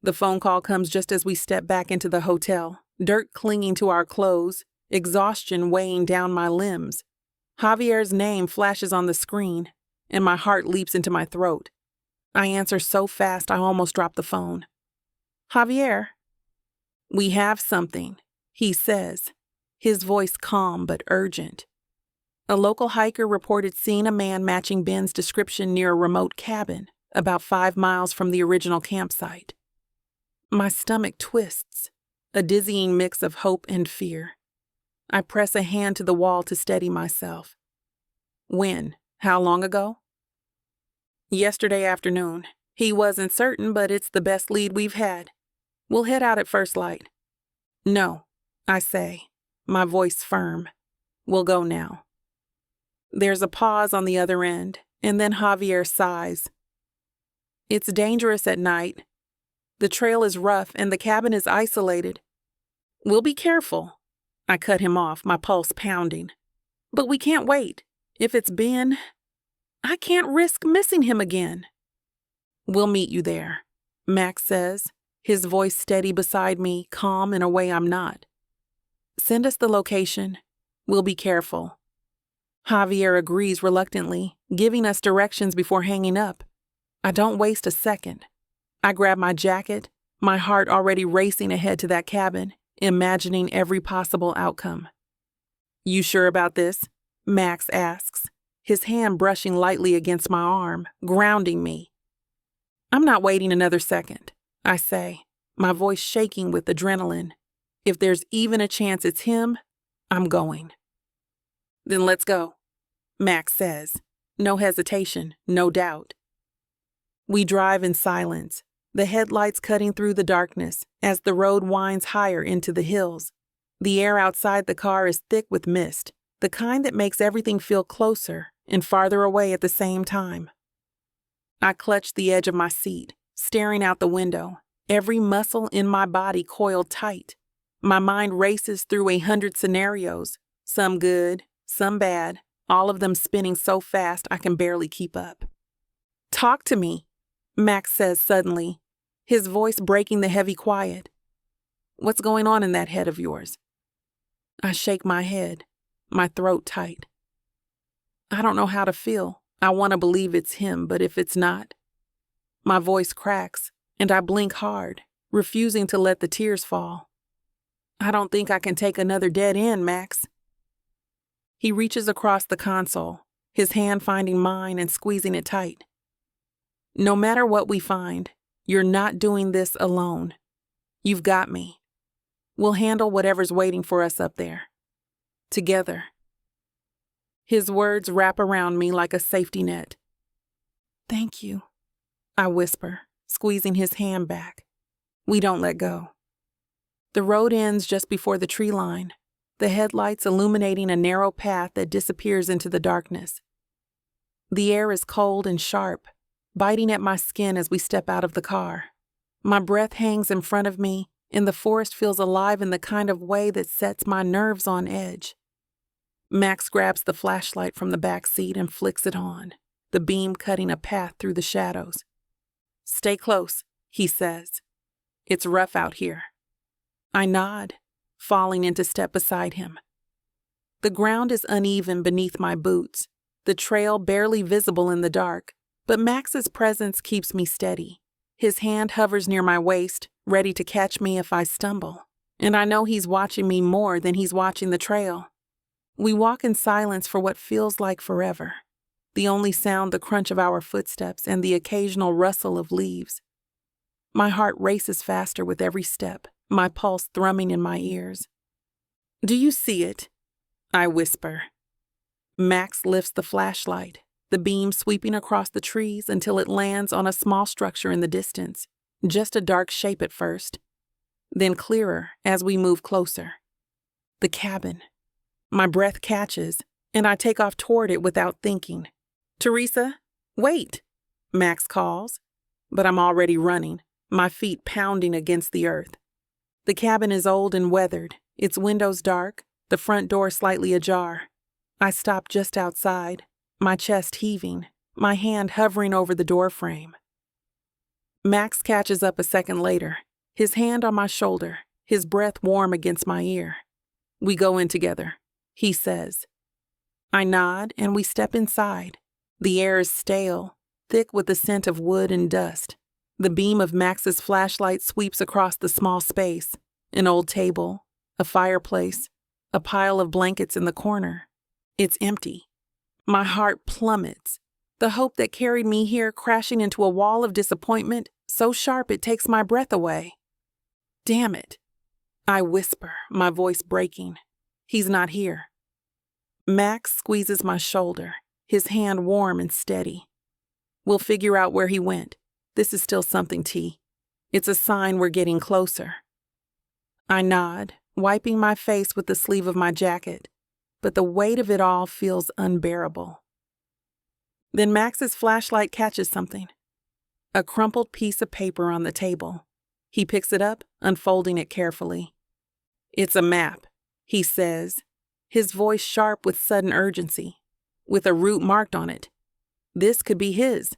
The phone call comes just as we step back into the hotel, dirt clinging to our clothes, exhaustion weighing down my limbs. Javier's name flashes on the screen, and my heart leaps into my throat. I answer so fast I almost drop the phone. "Javier." "We have something," he says, his voice calm but urgent. A local hiker reported seeing a man matching Ben's description near a remote cabin, about 5 miles from the original campsite. My stomach twists, a dizzying mix of hope and fear. I press a hand to the wall to steady myself. "When? How long ago?" "Yesterday afternoon. He wasn't certain, but it's the best lead we've had. We'll head out at first light." "No," I say, my voice firm. "We'll go now." There's a pause on the other end, and then Javier sighs. "It's dangerous at night. The trail is rough and the cabin is isolated." "We'll be careful." I cut him off, my pulse pounding. "But we can't wait. If it's Ben, I can't risk missing him again." "We'll meet you there," Max says, his voice steady beside me, calm in a way I'm not. "Send us the location. We'll be careful." Javier agrees reluctantly, giving us directions before hanging up. I don't waste a second. I grab my jacket, my heart already racing ahead to that cabin, imagining every possible outcome. "You sure about this?" Max asks, his hand brushing lightly against my arm, grounding me. "I'm not waiting another second," I say, my voice shaking with adrenaline. If there's even a chance it's him, I'm going. "Then let's go," Max says. No hesitation, no doubt. We drive in silence, the headlights cutting through the darkness as the road winds higher into the hills. The air outside the car is thick with mist, the kind that makes everything feel closer and farther away at the same time. I clutch the edge of my seat, staring out the window, every muscle in my body coiled tight. My mind races through 100 scenarios, some good, some bad, all of them spinning so fast I can barely keep up. "Talk to me," Max says suddenly, his voice breaking the heavy quiet. "What's going on in that head of yours?" I shake my head, my throat tight. I don't know how to feel. I want to believe it's him, but if it's not? My voice cracks, and I blink hard, refusing to let the tears fall. "I don't think I can take another dead end, Max." He reaches across the console, his hand finding mine and squeezing it tight. "No matter what we find, you're not doing this alone. You've got me. We'll handle whatever's waiting for us up there. Together." His words wrap around me like a safety net. "Thank you," I whisper, squeezing his hand back. We don't let go. The road ends just before the tree line, the headlights illuminating a narrow path that disappears into the darkness. The air is cold and sharp, biting at my skin as we step out of the car. My breath hangs in front of me, and the forest feels alive in the kind of way that sets my nerves on edge. Max grabs the flashlight from the back seat and flicks it on, the beam cutting a path through the shadows. "Stay close," he says. "It's rough out here." I nod, falling into step beside him. The ground is uneven beneath my boots, the trail barely visible in the dark, but Max's presence keeps me steady. His hand hovers near my waist, ready to catch me if I stumble, and I know he's watching me more than he's watching the trail. We walk in silence for what feels like forever, the only sound the crunch of our footsteps and the occasional rustle of leaves. My heart races faster with every step, my pulse thrumming in my ears. "Do you see it?" I whisper. Max lifts the flashlight, the beam sweeping across the trees until it lands on a small structure in the distance, just a dark shape at first, then clearer as we move closer. The cabin. My breath catches, and I take off toward it without thinking. "Teresa, wait," Max calls, but I'm already running, my feet pounding against the earth. The cabin is old and weathered, its windows dark, the front door slightly ajar. I stop just outside, my chest heaving, my hand hovering over the door frame. Max catches up a second later, his hand on my shoulder, his breath warm against my ear. "We go in together," he says. I nod and we step inside. The air is stale, thick with the scent of wood and dust. The beam of Max's flashlight sweeps across the small space, an old table, a fireplace, a pile of blankets in the corner. It's empty. My heart plummets. The hope that carried me here crashing into a wall of disappointment, so sharp it takes my breath away. "Damn it," I whisper, my voice breaking. He's not here. Max squeezes my shoulder, his hand warm and steady. "We'll figure out where he went. This is still something, T. It's a sign we're getting closer." I nod, wiping my face with the sleeve of my jacket, but the weight of it all feels unbearable. Then Max's flashlight catches something. A crumpled piece of paper on the table. He picks it up, unfolding it carefully. "It's a map," he says, his voice sharp with sudden urgency, with a route marked on it. This could be his.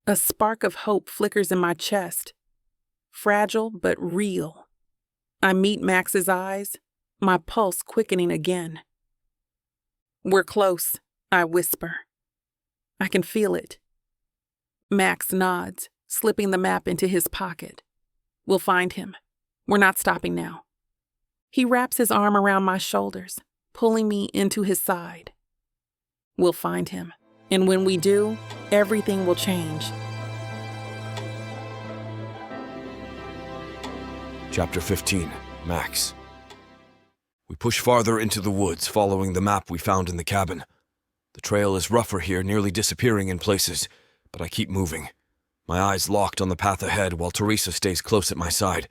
A spark of hope flickers in my chest. Fragile but real. I meet Max's eyes, my pulse quickening again. "We're close," I whisper. I can feel it. Max nods, slipping the map into his pocket. "We'll find him. We're not stopping now." He wraps his arm around my shoulders, pulling me into his side. "We'll find him, and when we do, everything will change." Chapter 15, Max. We push farther into the woods, following the map we found in the cabin. The trail is rougher here, nearly disappearing in places, but I keep moving. My eyes locked on the path ahead while Teresa stays close at my side.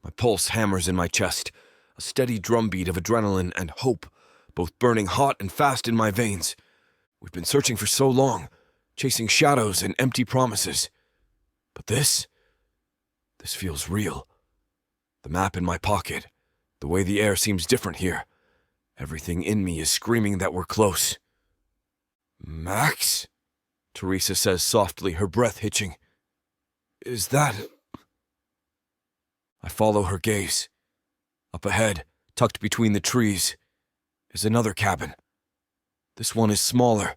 My pulse hammers in my chest, a steady drumbeat of adrenaline and hope, both burning hot and fast in my veins. We've been searching for so long, chasing shadows and empty promises. But this feels real. The map in my pocket, the way the air seems different here. Everything in me is screaming that we're close. "Max?" Teresa says softly, her breath hitching. "Is that—" I follow her gaze. Up ahead, tucked between the trees, is another cabin. This one is smaller,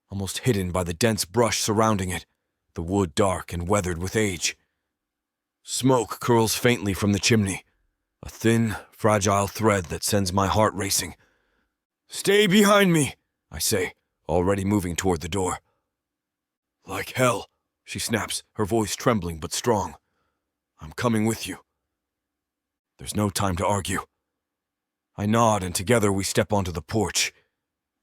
almost hidden by the dense brush surrounding it, the wood dark and weathered with age. Smoke curls faintly from the chimney, a thin, fragile thread that sends my heart racing. "Stay behind me," I say, already moving toward the door. "Like hell," she snaps, her voice trembling but strong. "I'm coming with you." There's no time to argue. I nod, and together we step onto the porch.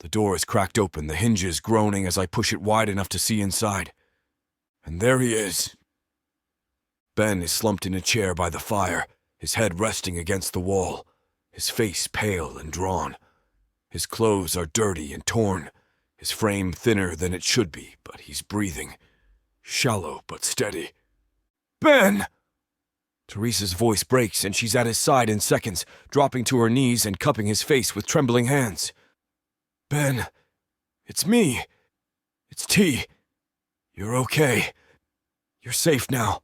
The door is cracked open, the hinges groaning as I push it wide enough to see inside. And there he is. Ben is slumped in a chair by the fire, his head resting against the wall, his face pale and drawn. His clothes are dirty and torn, his frame thinner than it should be, but he's breathing. Shallow but steady. "Ben!" Teresa's voice breaks, and she's at his side in seconds, dropping to her knees and cupping his face with trembling hands. "Ben, it's me. It's T. You're okay. You're safe now."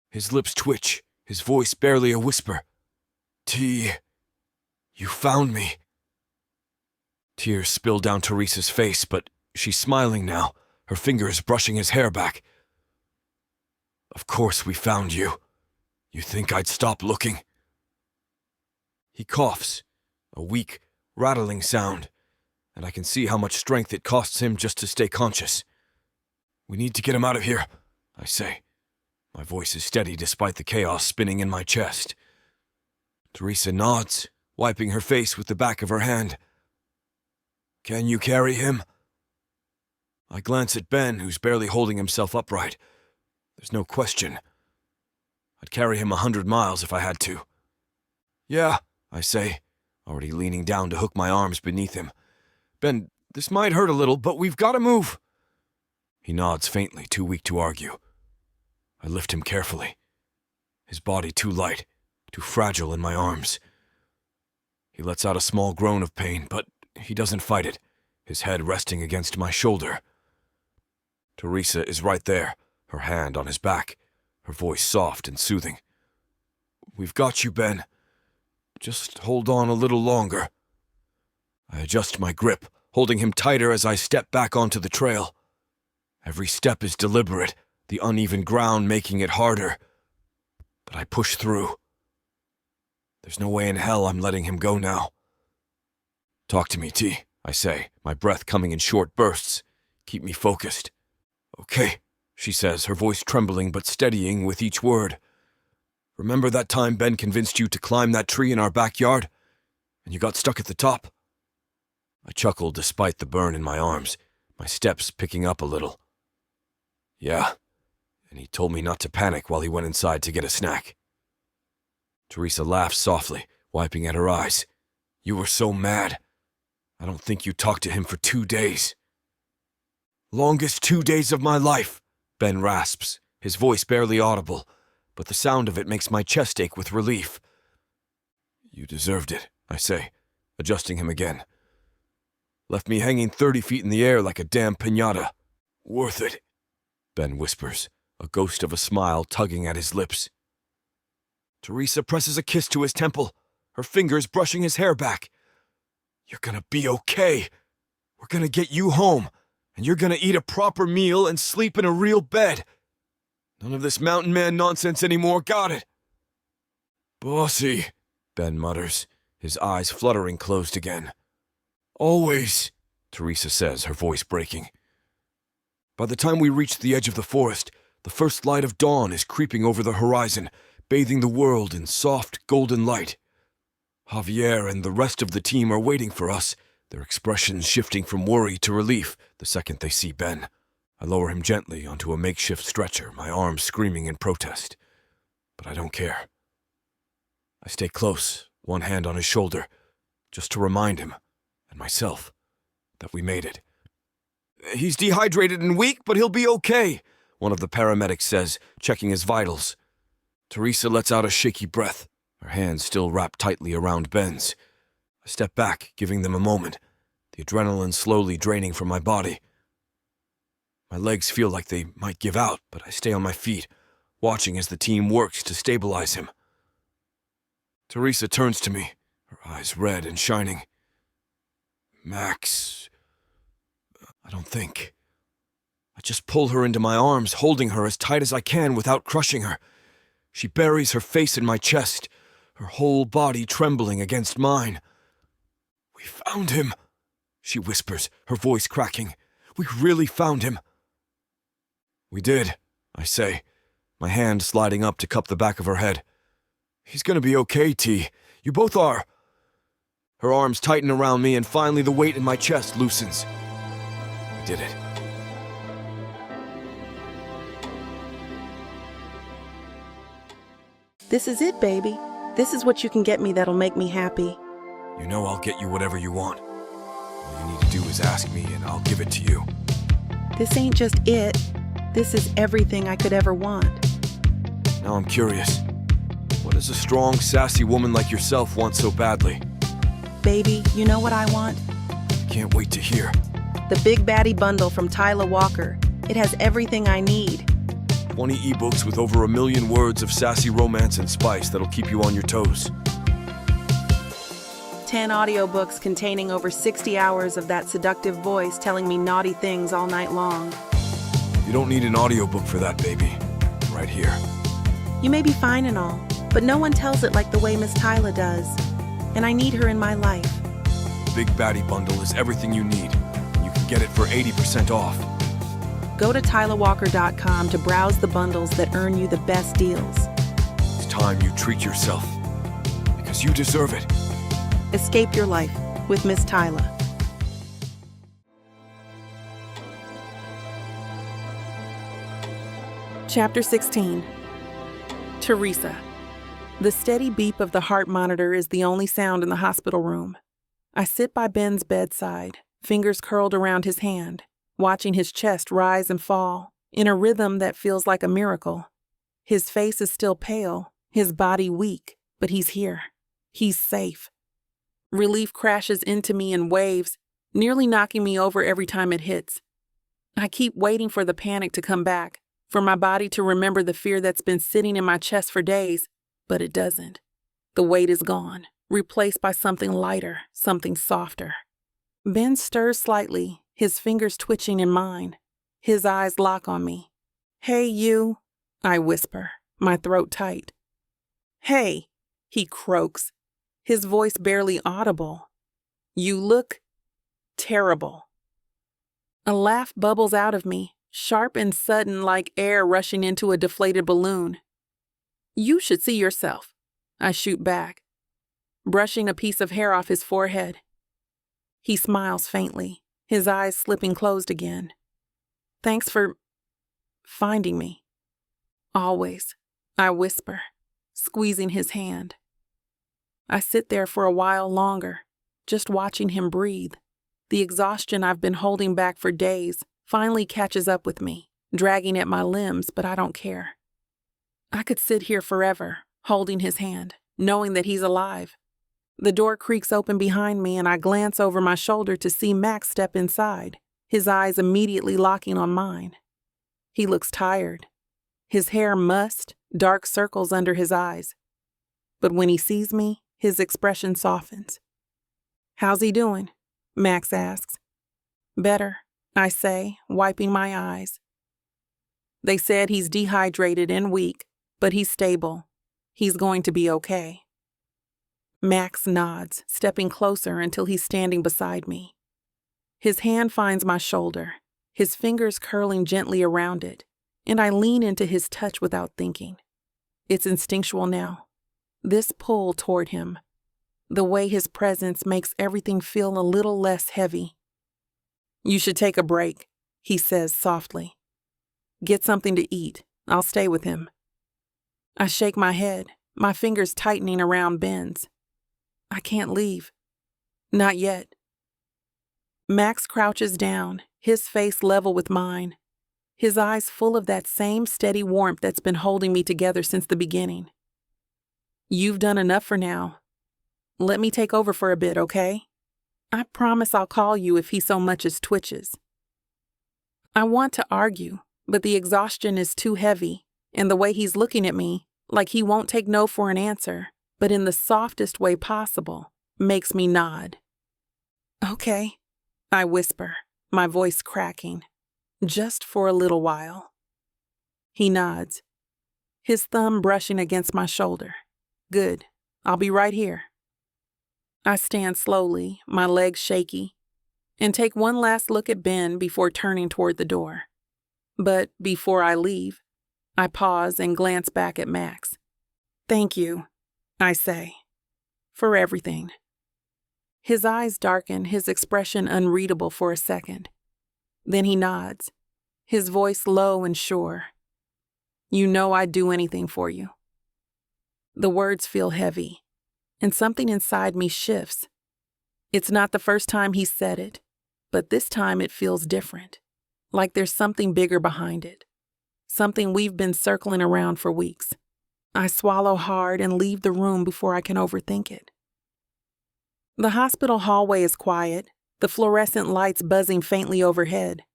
His lips twitch, his voice barely a whisper. T, you found me. Tears spill down Teresa's face, but she's smiling now, her fingers brushing his hair back. Of course we found you. You think I'd stop looking? He coughs, a weak, rattling sound, and I can see how much strength it costs him just to stay conscious. We need to get him out of here, I say. My voice is steady despite the chaos spinning in my chest. Teresa nods, wiping her face with the back of her hand. Can you carry him? I glance at Ben, who's barely holding himself upright. There's no question. I'd carry him 100 miles if I had to. Yeah, I say, already leaning down to hook my arms beneath him. Ben, this might hurt a little, but we've got to move. He nods faintly, too weak to argue. I lift him carefully. His body too light, too fragile in my arms. He lets out a small groan of pain, but he doesn't fight it, his head resting against my shoulder. Teresa is right there, her hand on his back, her voice soft and soothing. We've got you, Ben. Just hold on a little longer. I adjust my grip, holding him tighter as I step back onto the trail. Every step is deliberate, the uneven ground making it harder. But I push through. There's no way in hell I'm letting him go now. Talk to me, T, I say, my breath coming in short bursts. Keep me focused. Okay, she says, her voice trembling but steadying with each word. Remember that time Ben convinced you to climb that tree in our backyard? And you got stuck at the top? I chuckle despite the burn in my arms, my steps picking up a little. Yeah, and he told me not to panic while he went inside to get a snack. Teresa laughs softly, wiping at her eyes. You were so mad. I don't think you talked to him for 2 days. Longest 2 days of my life, Ben rasps, his voice barely audible, but the sound of it makes my chest ache with relief. You deserved it, I say, adjusting him again. Left me hanging 30 feet in the air like a damn piñata. Worth it, Ben whispers, a ghost of a smile tugging at his lips. Teresa presses a kiss to his temple, her fingers brushing his hair back. You're gonna be okay. We're gonna get you home, and you're gonna eat a proper meal and sleep in a real bed. None of this mountain man nonsense anymore, got it? Bossy, Ben mutters, his eyes fluttering closed again. Always, Teresa says, her voice breaking. By the time we reach the edge of the forest, the first light of dawn is creeping over the horizon, bathing the world in soft, golden light. Javier and the rest of the team are waiting for us, their expressions shifting from worry to relief the second they see Ben. I lower him gently onto a makeshift stretcher, my arms screaming in protest. But I don't care. I stay close, one hand on his shoulder, just to remind him, and myself, that we made it. He's dehydrated and weak, but he'll be okay, one of the paramedics says, checking his vitals. Teresa lets out a shaky breath, her hands still wrapped tightly around Ben's. I step back, giving them a moment, the adrenaline slowly draining from my body. My legs feel like they might give out, but I stay on my feet, watching as the team works to stabilize him. Teresa turns to me, her eyes red and shining. Max, I don't think. I just pull her into my arms, holding her as tight as I can without crushing her. She buries her face in my chest, her whole body trembling against mine. We found him, she whispers, her voice cracking. We really found him. We did, I say, my hand sliding up to cup the back of her head. He's gonna be okay, T. You both are. Her arms tighten around me, and finally the weight in my chest loosens. We did it. This is it, baby. This is what you can get me that'll make me happy. You know I'll get you whatever you want. All you need to do is ask me, and I'll give it to you. This ain't just it. This is everything I could ever want. Now I'm curious. What does a strong, sassy woman like yourself want so badly? Baby, you know what I want? I can't wait to hear. The Big Baddie bundle from Tyla Walker. It has everything I need. 20 ebooks with over 1 million words of sassy romance and spice that'll keep you on your toes. 10 audiobooks containing over 60 hours of that seductive voice telling me naughty things all night long. You don't need an audiobook for that, baby. Right here. You may be fine and all, but no one tells it like the way Miss Tyla does. And I need her in my life. Big Baddie bundle is everything you need. You can get it for 80% off. Go to TylaWalker.com to browse the bundles that earn you the best deals. It's time you treat yourself. Because you deserve it. Escape your life with Miss Tyla. Chapter 16. Teresa. The steady beep of the heart monitor is the only sound in the hospital room. I sit by Ben's bedside, fingers curled around his hand, watching his chest rise and fall in a rhythm that feels like a miracle. His face is still pale, his body weak, but he's here. He's safe. Relief crashes into me in waves, nearly knocking me over every time it hits. I keep waiting for the panic to come back, for my body to remember the fear that's been sitting in my chest for days, but it doesn't. The weight is gone, replaced by something lighter, something softer. Ben stirs slightly, his fingers twitching in mine. His eyes lock on me. "Hey, you," I whisper, my throat tight. "Hey," he croaks, his voice barely audible. "You look terrible." A laugh bubbles out of me, sharp and sudden like air rushing into a deflated balloon. "You should see yourself," I shoot back, brushing a piece of hair off his forehead. He smiles faintly, his eyes slipping closed again. "Thanks for finding me." "Always," I whisper, squeezing his hand. I sit there for a while longer, just watching him breathe. The exhaustion I've been holding back for days finally catches up with me, dragging at my limbs, but I don't care. I could sit here forever, holding his hand, knowing that he's alive. The door creaks open behind me and I glance over my shoulder to see Max step inside, his eyes immediately locking on mine. He looks tired. His hair mussed, dark circles under his eyes. But when he sees me, his expression softens. "How's he doing?" Max asks. "Better," I say, wiping my eyes. "They said he's dehydrated and weak, but he's stable. He's going to be okay." Max nods, stepping closer until he's standing beside me. His hand finds my shoulder, his fingers curling gently around it, and I lean into his touch without thinking. It's instinctual now. This pull toward him. The way his presence makes everything feel a little less heavy. "You should take a break," he says softly. "Get something to eat. I'll stay with him." I shake my head, my fingers tightening around Ben's. "I can't leave. Not yet." Max crouches down, his face level with mine, his eyes full of that same steady warmth that's been holding me together since the beginning. "You've done enough for now. Let me take over for a bit, okay? I promise I'll call you if he so much as twitches." I want to argue, but the exhaustion is too heavy, and the way he's looking at me, like he won't take no for an answer, but in the softest way possible, makes me nod. "Okay," I whisper, my voice cracking. "Just for a little while." He nods, his thumb brushing against my shoulder. "Good. I'll be right here." I stand slowly, my legs shaky, and take one last look at Ben before turning toward the door. But before I leave, I pause and glance back at Max. "Thank you," I say, "for everything." His eyes darken, his expression unreadable for a second. Then he nods, his voice low and sure. "You know I'd do anything for you." The words feel heavy, and something inside me shifts. It's not the first time he said it, but this time it feels different, like there's something bigger behind it, something we've been circling around for weeks. I swallow hard and leave the room before I can overthink it. The hospital hallway is quiet, the fluorescent lights buzzing faintly overhead.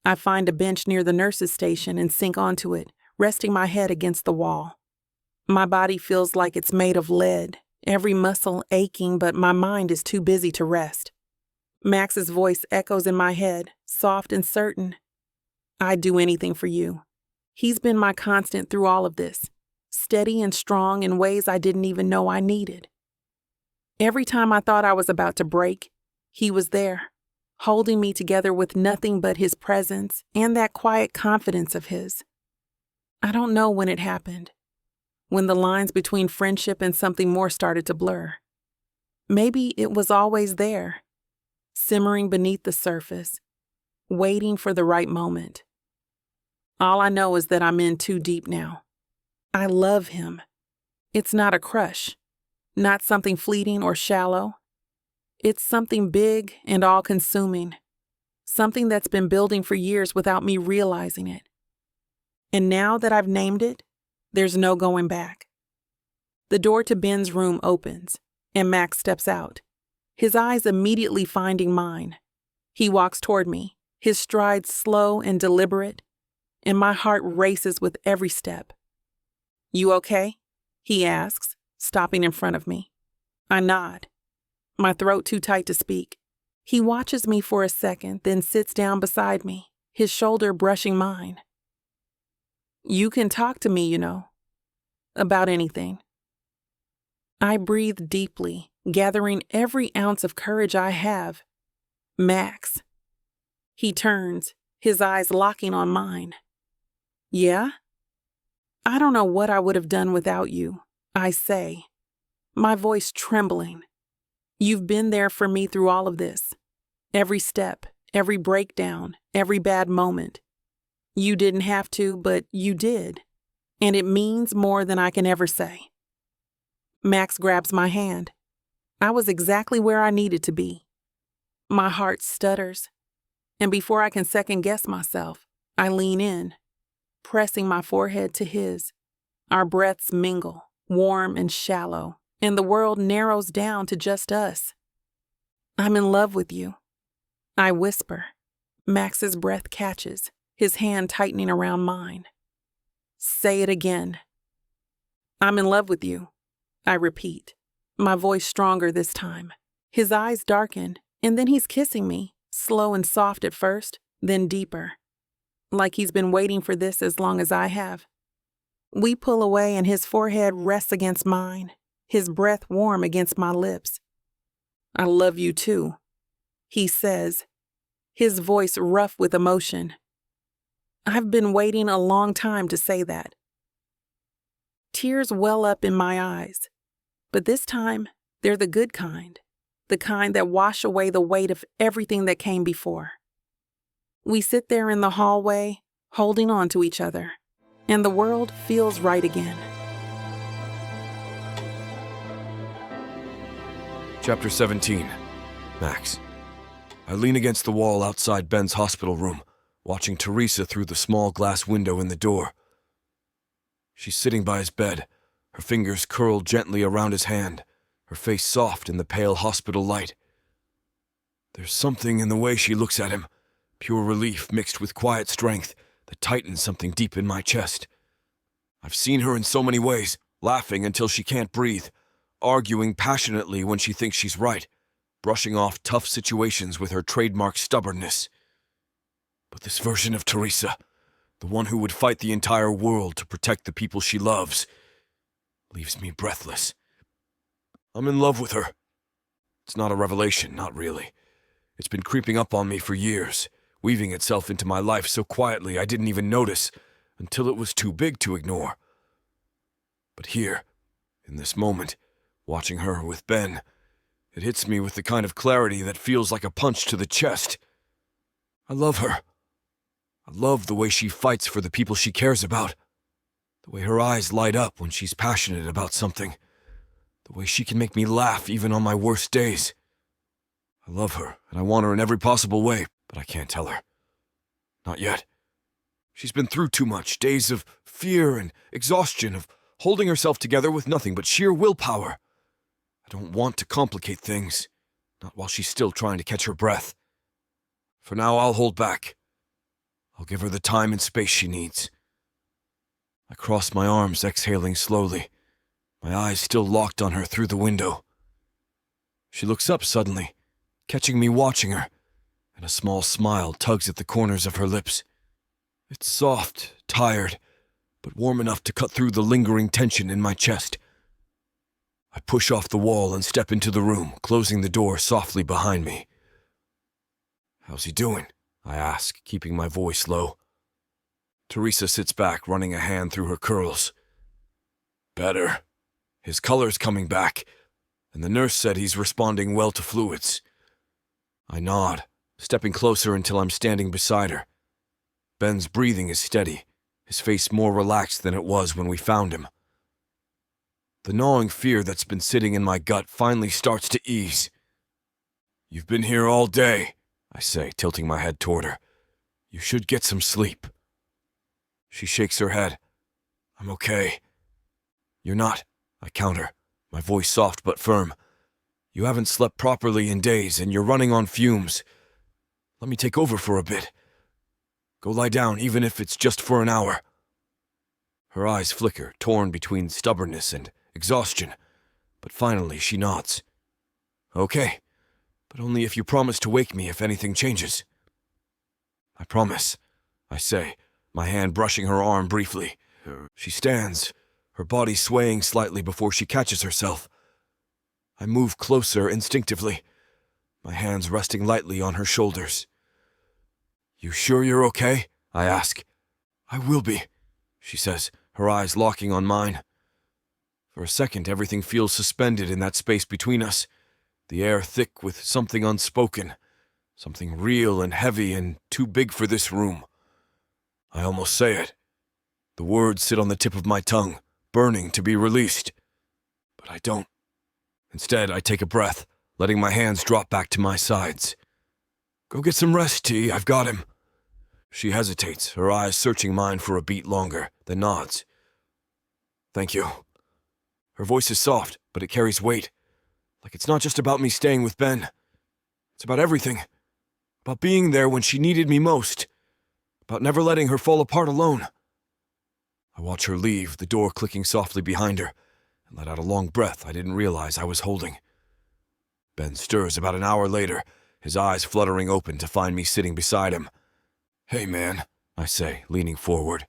I find a bench near the nurse's station and sink onto it, resting my head against the wall. My body feels like it's made of lead, every muscle aching, but my mind is too busy to rest. Max's voice echoes in my head, soft and certain. I'd do anything for you. He's been my constant through all of this, steady and strong in ways I didn't even know I needed. Every time I thought I was about to break, he was there, holding me together with nothing but his presence and that quiet confidence of his. I don't know when it happened, when the lines between friendship and something more started to blur. Maybe it was always there, simmering beneath the surface, waiting for the right moment. All I know is that I'm in too deep now. I love him. It's not a crush, not something fleeting or shallow. It's something big and all-consuming, something that's been building for years without me realizing it. And now that I've named it, there's no going back. The door to Ben's room opens, and Max steps out, his eyes immediately finding mine. He walks toward me, his stride slow and deliberate, and my heart races with every step. "You okay?" he asks, stopping in front of me. I nod, my throat too tight to speak. He watches me for a second, then sits down beside me, his shoulder brushing mine. "You can talk to me, about anything." I breathe deeply, gathering every ounce of courage I have. "Max." He turns, his eyes locking on mine. "Yeah?" "I don't know what I would have done without you," I say, my voice trembling. "You've been there for me through all of this. Every step, every breakdown, every bad moment. You didn't have to, but you did. And it means more than I can ever say." Max grabs my hand. I was exactly where I needed to be. My heart stutters, and before I can second-guess myself, I lean in, pressing my forehead to his. Our breaths mingle, warm and shallow, and the world narrows down to just us. "I'm in love with you," I whisper. Max's breath catches, his hand tightening around mine. "Say it again." "I'm in love with you," I repeat, my voice stronger this time. His eyes darken, and then he's kissing me, slow and soft at first, then deeper, like he's been waiting for this as long as I have. We pull away and his forehead rests against mine, his breath warm against my lips. "I love you too," he says, his voice rough with emotion. I've been waiting a long time to say that. Tears well up in my eyes, but this time they're the good kind, the kind that wash away the weight of everything that came before. We sit there in the hallway, holding on to each other, and the world feels right again. Chapter 17. Max. I lean against the wall outside Ben's hospital room, watching Teresa through the small glass window in the door. She's sitting by his bed, her fingers curled gently around his hand, her face soft in the pale hospital light. There's something in the way she looks at him, pure relief mixed with quiet strength that tightens something deep in my chest. I've seen her in so many ways, laughing until she can't breathe, arguing passionately when she thinks she's right, brushing off tough situations with her trademark stubbornness. But this version of Teresa, the one who would fight the entire world to protect the people she loves, leaves me breathless. I'm in love with her. It's not a revelation, not really. It's been creeping up on me for years, weaving itself into my life so quietly I didn't even notice, until it was too big to ignore. But here, in this moment, watching her with Ben, it hits me with the kind of clarity that feels like a punch to the chest. I love her. I love the way she fights for the people she cares about, the way her eyes light up when she's passionate about something, the way she can make me laugh even on my worst days. I love her, and I want her in every possible way, but I can't tell her. Not yet. She's been through too much, days of fear and exhaustion, of holding herself together with nothing but sheer willpower. I don't want to complicate things, not while she's still trying to catch her breath. For now, I'll hold back. I'll give her the time and space she needs. I cross my arms, exhaling slowly. my eyes still locked on her through the window. She looks up suddenly, catching me watching her, and a small smile tugs at the corners of her lips. It's soft, tired, but warm enough to cut through the lingering tension in my chest. I push off the wall and step into the room, closing the door softly behind me. "How's he doing?" I ask, keeping my voice low. Teresa sits back, running a hand through her curls. "Better. His color's coming back, and the nurse said he's responding well to fluids." I nod, stepping closer until I'm standing beside her. Ben's breathing is steady, his face more relaxed than it was when we found him. The gnawing fear that's been sitting in my gut finally starts to ease. "You've been here all day," I say, tilting my head toward her. "You should get some sleep." She shakes her head. "I'm okay." "You're not," I counter, my voice soft but firm. "You haven't slept properly in days, and you're running on fumes. Let me take over for a bit. Go lie down, even if it's just for an hour." Her eyes flicker, torn between stubbornness and exhaustion, but finally she nods. "Okay, but only if you promise to wake me if anything changes." "I promise," I say, my hand brushing her arm briefly. She stands, her body swaying slightly before she catches herself. I move closer instinctively, my hands resting lightly on her shoulders. "You sure you're okay?" I ask. "I will be," she says, her eyes locking on mine. For a second, everything feels suspended in that space between us, the air thick with something unspoken, something real and heavy and too big for this room. I almost say it. The words sit on the tip of my tongue, burning to be released. But I don't. Instead, I take a breath, letting my hands drop back to my sides. "Go get some rest, T. I've got him." She hesitates, her eyes searching mine for a beat longer, then nods. "Thank you." Her voice is soft, but it carries weight. Like it's not just about me staying with Ben. It's about everything. About being there when she needed me most. About never letting her fall apart alone. I watch her leave, the door clicking softly behind her, and let out a long breath I didn't realize I was holding. Ben stirs about an hour later, his eyes fluttering open to find me sitting beside him. "Hey, man," I say, leaning forward.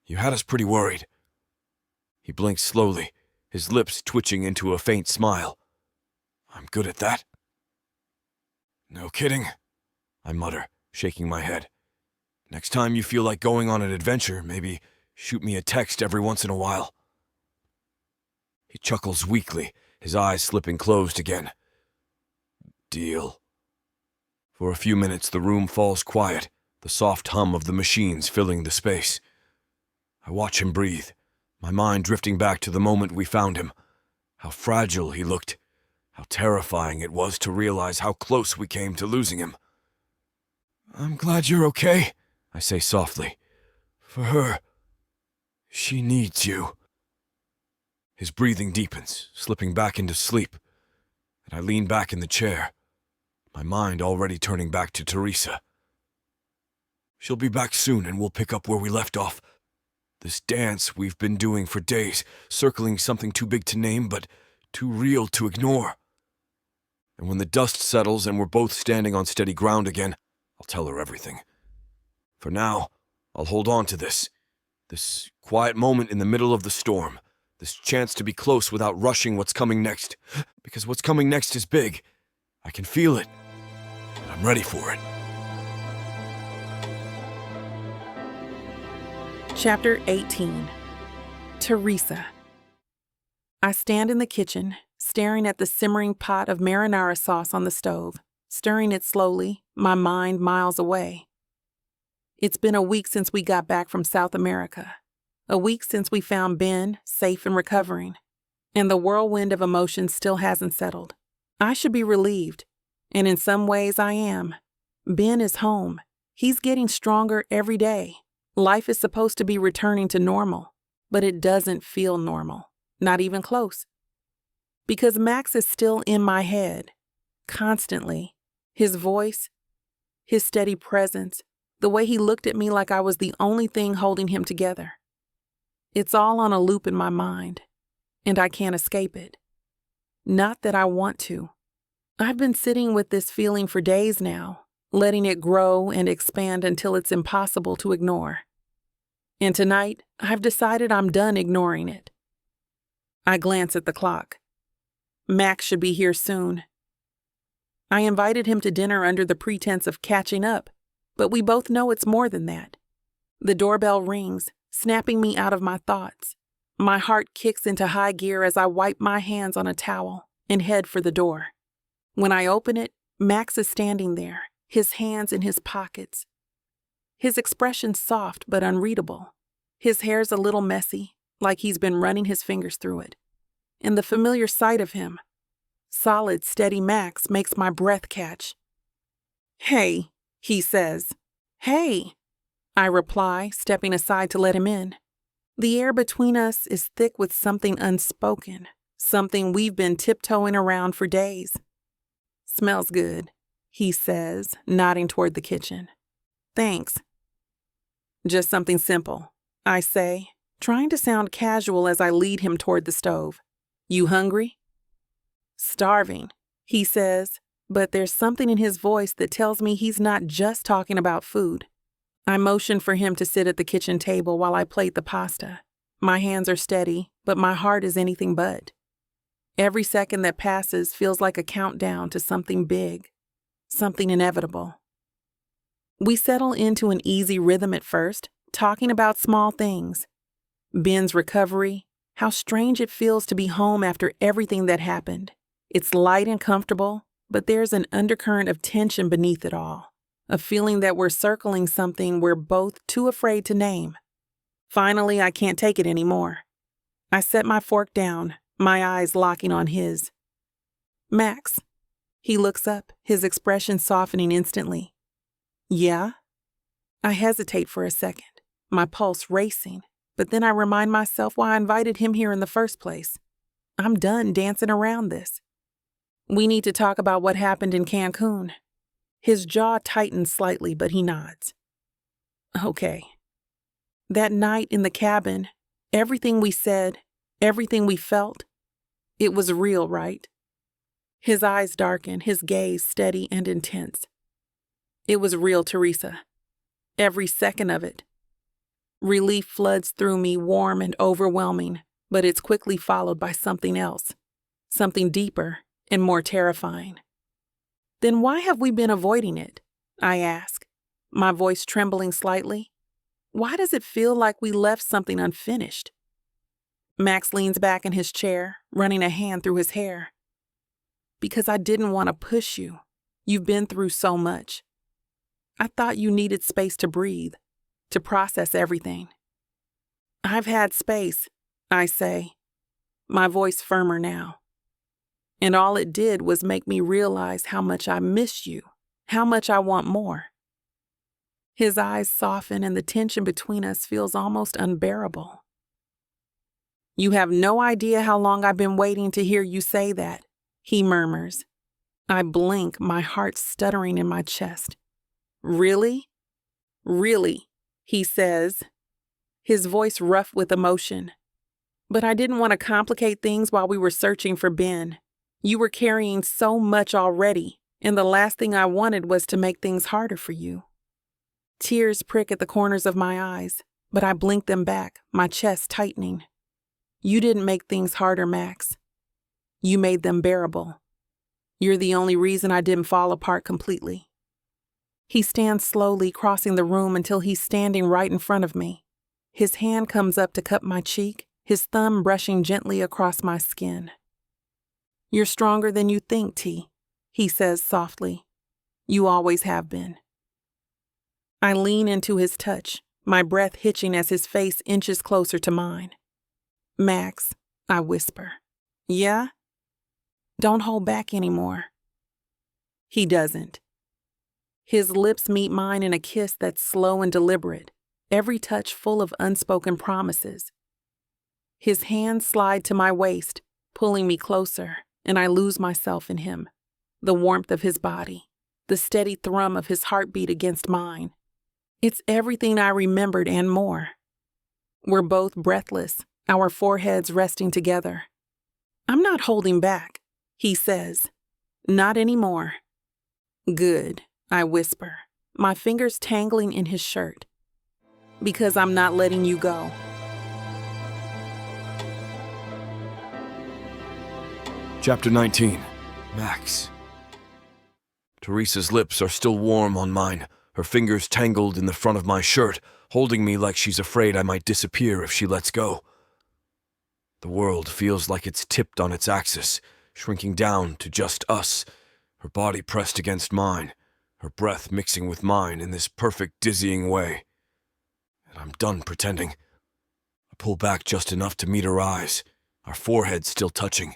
"You had us pretty worried." He blinks slowly, his lips twitching into a faint smile. "I'm good at that." "No kidding," I mutter, shaking my head. "Next time you feel like going on an adventure, maybe shoot me a text every once in a while." He chuckles weakly, his eyes slipping closed again. "Deal." For a few minutes, the room falls quiet, the soft hum of the machines filling the space. I watch him breathe, my mind drifting back to the moment we found him. How fragile he looked, how terrifying it was to realize how close we came to losing him. "I'm glad you're okay," I say softly. "For her. She needs you." His breathing deepens, slipping back into sleep, and I lean back in the chair, my mind already turning back to Teresa. She'll be back soon and we'll pick up where we left off. This dance we've been doing for days, circling something too big to name but too real to ignore. And when the dust settles and we're both standing on steady ground again, I'll tell her everything. For now, I'll hold on to this quiet moment in the middle of the storm, this chance to be close without rushing what's coming next. Because what's coming next is big. I can feel it, and I'm ready for it. Chapter 18. Teresa. I stand in the kitchen, staring at the simmering pot of marinara sauce on the stove, stirring it slowly, my mind miles away. It's been a week since we got back from South America, a week since we found Ben safe and recovering, and the whirlwind of emotions still hasn't settled. I should be relieved, and in some ways I am. Ben is home. He's getting stronger every day. Life is supposed to be returning to normal, but it doesn't feel normal, not even close. Because Max is still in my head, constantly. His voice, his steady presence, the way he looked at me like I was the only thing holding him together. It's all on a loop in my mind. and I can't escape it. Not that I want to. I've been sitting with this feeling for days now, letting it grow and expand until it's impossible to ignore. And tonight, I've decided I'm done ignoring it. I glance at the clock. Max should be here soon. I invited him to dinner under the pretense of catching up, but we both know it's more than that. The doorbell rings, snapping me out of my thoughts. My heart kicks into high gear as I wipe my hands on a towel and head for the door. When I open it, Max is standing there, his hands in his pockets. His expression soft but unreadable. His hair's a little messy, like he's been running his fingers through it. And the familiar sight of him, solid, steady Max, makes my breath catch. "Hey," he says. "Hey," I reply, stepping aside to let him in. The air between us is thick with something unspoken, something we've been tiptoeing around for days. "Smells good," he says, nodding toward the kitchen. "Thanks." "Just something simple," I say, trying to sound casual as I lead him toward the stove. "You hungry?" "Starving," he says, but there's something in his voice that tells me he's not just talking about food. I motion for him to sit at the kitchen table while I plate the pasta. My hands are steady, but my heart is anything but. Every second that passes feels like a countdown to something big, something inevitable. We settle into an easy rhythm at first, talking about small things. Ben's recovery, how strange it feels to be home after everything that happened. It's light and comfortable, but there's an undercurrent of tension beneath it all. A feeling that we're circling something we're both too afraid to name. Finally, I can't take it anymore. I set my fork down, my eyes locking on his. "Max." He looks up, his expression softening instantly. "Yeah?" I hesitate for a second, my pulse racing, but then I remind myself why I invited him here in the first place. I'm done dancing around this. "We need to talk about what happened in Cancun." His jaw tightens slightly, but he nods. "Okay." That night in the cabin, everything we said, everything we felt, it was real, right? His eyes darken, his gaze steady and intense. It was real, Teresa. Every second of it. Relief floods through me, warm and overwhelming, but it's quickly followed by something else, something deeper and more terrifying. "Then why have we been avoiding it?" I ask, my voice trembling slightly. "Why does it feel like we left something unfinished?" Max leans back in his chair, running a hand through his hair. "Because I didn't want to push you. You've been through so much. I thought you needed space to breathe, to process everything." "I've had space," I say, my voice firmer now. "And all it did was make me realize how much I miss you, how much I want more." His eyes soften and the tension between us feels almost unbearable. "You have no idea how long I've been waiting to hear you say that," he murmurs. I blink, my heart stuttering in my chest. "Really?" "Really," he says, his voice rough with emotion. "But I didn't want to complicate things while we were searching for Ben. You were carrying so much already, and the last thing I wanted was to make things harder for you." Tears prick at the corners of my eyes, but I blink them back, my chest tightening. "You didn't make things harder, Max. You made them bearable. You're the only reason I didn't fall apart completely." He stands slowly, crossing the room until he's standing right in front of me. His hand comes up to cup my cheek, his thumb brushing gently across my skin. "You're stronger than you think, T," he says softly. "You always have been." I lean into his touch, my breath hitching as his face inches closer to mine. "Max," I whisper. "Yeah?" "Don't hold back anymore." He doesn't. His lips meet mine in a kiss that's slow and deliberate, every touch full of unspoken promises. His hands slide to my waist, pulling me closer, and I lose myself in him. The warmth of his body, the steady thrum of his heartbeat against mine. It's everything I remembered and more. We're both breathless, our foreheads resting together, I'm not holding back, he says. Not anymore. Good, I whisper, my fingers tangling in his shirt. Because I'm not letting you go. Chapter 19. Max. Teresa's lips are still warm on mine, her fingers tangled in the front of my shirt, holding me like she's afraid I might disappear if she lets go. The world feels like it's tipped on its axis, shrinking down to just us, her body pressed against mine, her breath mixing with mine in this perfect dizzying way. And I'm done pretending. I pull back just enough to meet her eyes, our foreheads still touching.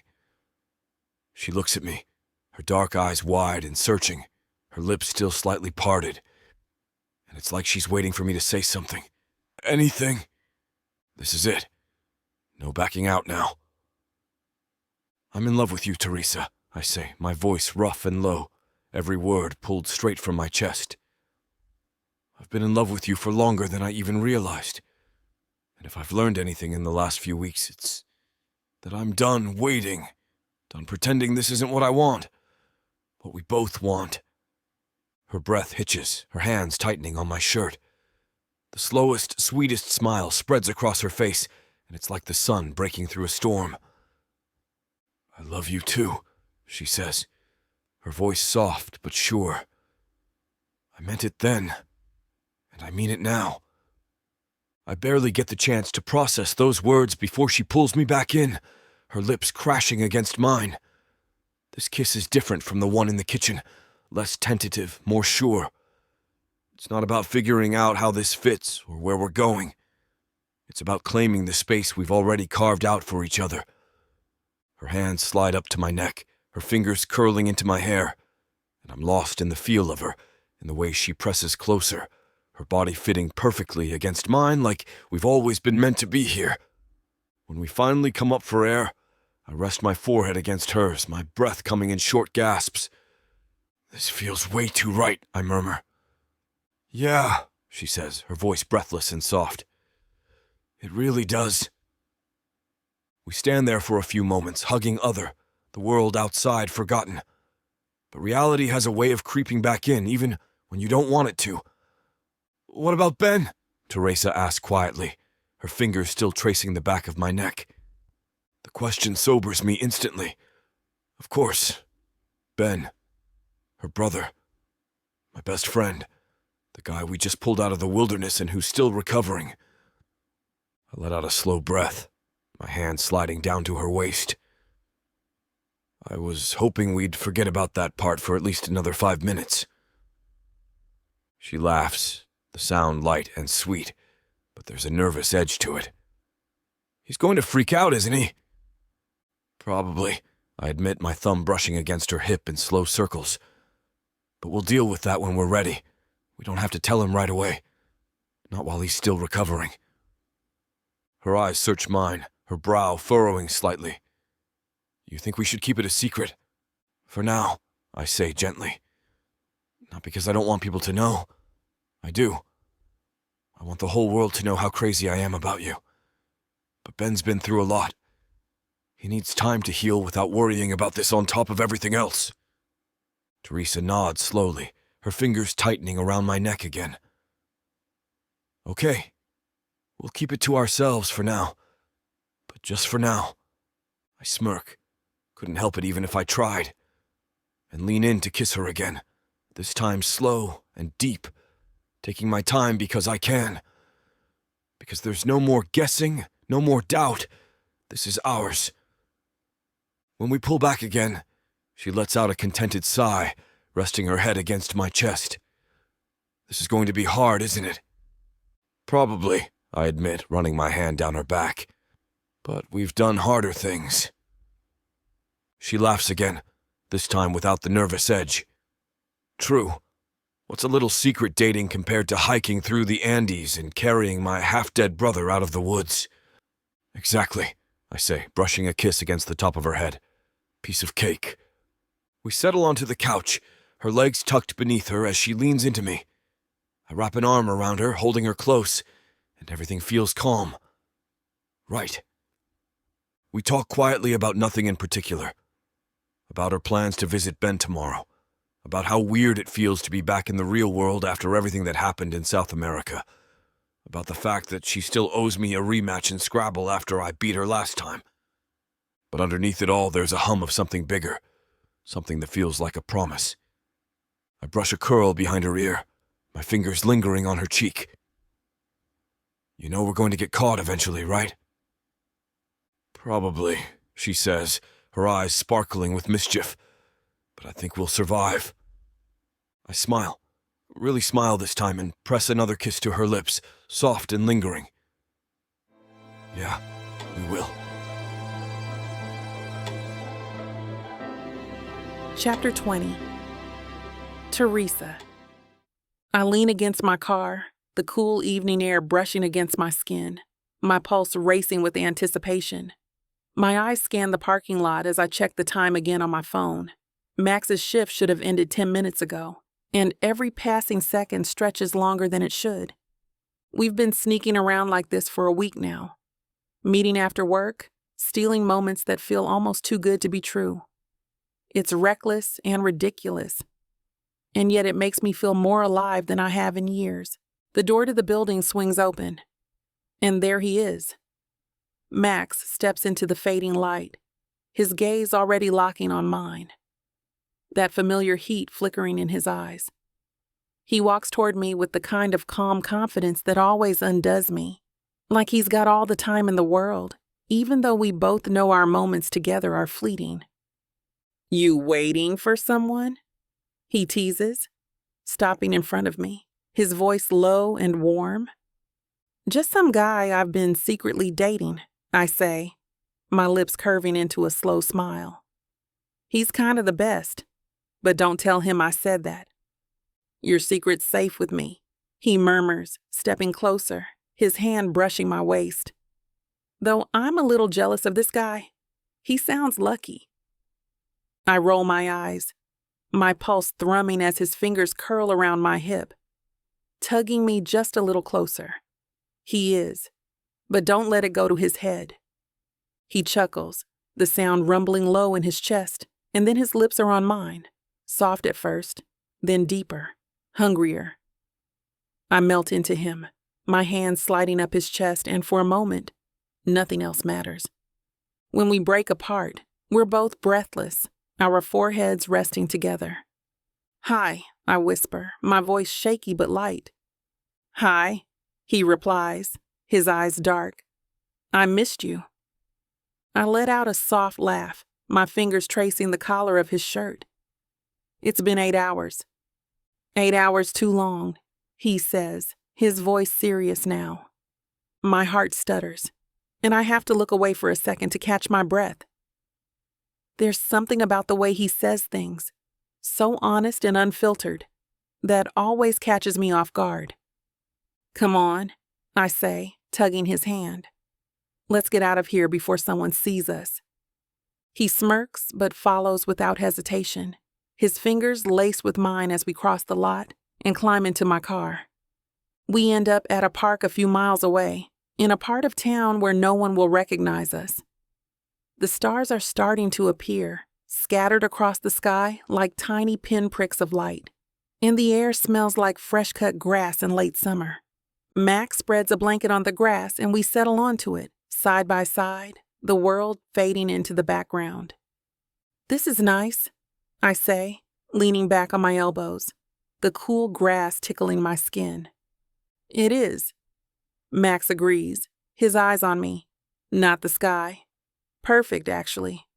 She looks at me, her dark eyes wide and searching, her lips still slightly parted. And it's like she's waiting for me to say something. Anything. This is it. No backing out now. I'm in love with you, Teresa, I say, my voice rough and low, every word pulled straight from my chest. I've been in love with you for longer than I even realized. And if I've learned anything in the last few weeks, it's that I'm done waiting, done pretending this isn't what I want, what we both want. Her breath hitches, her hands tightening on my shirt. The slowest, sweetest smile spreads across her face, and it's like the sun breaking through a storm. I love you too, she says, her voice soft but sure. I meant it then, and I mean it now. I barely get the chance to process those words before she pulls me back in, her lips crashing against mine. This kiss is different from the one in the kitchen, less tentative, more sure. It's not about figuring out how this fits or where we're going. It's about claiming the space we've already carved out for each other. Her hands slide up to my neck, her fingers curling into my hair, and I'm lost in the feel of her, in the way she presses closer, her body fitting perfectly against mine like we've always been meant to be here. When we finally come up for air, I rest my forehead against hers, my breath coming in short gasps. This feels way too right, I murmur. Yeah, she says, her voice breathless and soft. It really does. We stand there for a few moments, hugging the world outside forgotten. But reality has a way of creeping back in, even when you don't want it to. What about Ben? Teresa asked quietly, her fingers still tracing the back of my neck. The question sobers me instantly. Of course, Ben, her brother, my best friend, the guy we just pulled out of the wilderness and who's still recovering. I let out a slow breath, my hand sliding down to her waist. I was hoping we'd forget about that part for at least another 5 minutes. She laughs, the sound light and sweet, but there's a nervous edge to it. He's going to freak out, isn't he? Probably, I admit, my thumb brushing against her hip in slow circles. But we'll deal with that when we're ready. We don't have to tell him right away. Not while he's still recovering. Her eyes search mine, her brow furrowing slightly. You think we should keep it a secret? For now, I say gently. Not because I don't want people to know. I do. I want the whole world to know how crazy I am about you. But Ben's been through a lot. He needs time to heal without worrying about this on top of everything else. Teresa nods slowly, her fingers tightening around my neck again. Okay. We'll keep it to ourselves for now. But just for now. I smirk. Couldn't help it even if I tried. And lean in to kiss her again. This time slow and deep. Taking my time because I can. Because there's no more guessing, no more doubt. This is ours. When we pull back again, she lets out a contented sigh, resting her head against my chest. This is going to be hard, isn't it? Probably, I admit, running my hand down her back. But we've done harder things. She laughs again, this time without the nervous edge. True. What's a little secret dating compared to hiking through the Andes and carrying my half-dead brother out of the woods? Exactly, I say, brushing a kiss against the top of her head. Piece of cake. We settle onto the couch, her legs tucked beneath her as she leans into me. I wrap an arm around her, holding her close, and everything feels calm. Right. We talk quietly about nothing in particular. About her plans to visit Ben tomorrow. About how weird it feels to be back in the real world after everything that happened in South America. About the fact that she still owes me a rematch in Scrabble after I beat her last time. But underneath it all, there's a hum of something bigger. Something that feels like a promise. I brush a curl behind her ear, my fingers lingering on her cheek. You know we're going to get caught eventually, right? Probably, she says, her eyes sparkling with mischief. But I think we'll survive. I smile, really smile this time, and press another kiss to her lips, soft and lingering. Yeah, we will. Chapter 20. Teresa. I lean against my car, the cool evening air brushing against my skin, my pulse racing with anticipation. My eyes scan the parking lot as I check the time again on my phone. Max's shift should have ended 10 minutes ago, and every passing second stretches longer than it should. We've been sneaking around like this for a week now. Meeting after work, stealing moments that feel almost too good to be true. It's reckless and ridiculous. And yet it makes me feel more alive than I have in years. The door to the building swings open. And there he is. Max steps into the fading light, his gaze already locking on mine. That familiar heat flickering in his eyes. He walks toward me with the kind of calm confidence that always undoes me. Like he's got all the time in the world, even though we both know our moments together are fleeting. You waiting for someone? He teases, stopping in front of me, his voice low and warm. Just some guy I've been secretly dating, I say, my lips curving into a slow smile. He's kind of the best, but don't tell him I said that. Your secret's safe with me, he murmurs, stepping closer, his hand brushing my waist. Though I'm a little jealous of this guy, he sounds lucky. I roll my eyes, my pulse thrumming as his fingers curl around my hip, tugging me just a little closer. He is, but don't let it go to his head. He chuckles, the sound rumbling low in his chest, and then his lips are on mine, soft at first, then deeper, hungrier. I melt into him, my hands sliding up his chest, and for a moment, nothing else matters. When we break apart, we're both breathless, our foreheads resting together. Hi, I whisper, my voice shaky but light. Hi, he replies, his eyes dark. I missed you. I let out a soft laugh, my fingers tracing the collar of his shirt. It's been 8 hours. 8 hours too long, he says, his voice serious now. My heart stutters, and I have to look away for a second to catch my breath. There's something about the way he says things, so honest and unfiltered, that always catches me off guard. Come on, I say, tugging his hand. Let's get out of here before someone sees us. He smirks, but follows without hesitation, his fingers laced with mine as we cross the lot and climb into my car. We end up at a park a few miles away, in a part of town where no one will recognize us. The stars are starting to appear, scattered across the sky like tiny pinpricks of light, and the air smells like fresh-cut grass in late summer. Max spreads a blanket on the grass and we settle onto it, side by side, the world fading into the background. This is nice, I say, leaning back on my elbows, the cool grass tickling my skin. It is. Max agrees, his eyes on me, not the sky. Perfect, actually.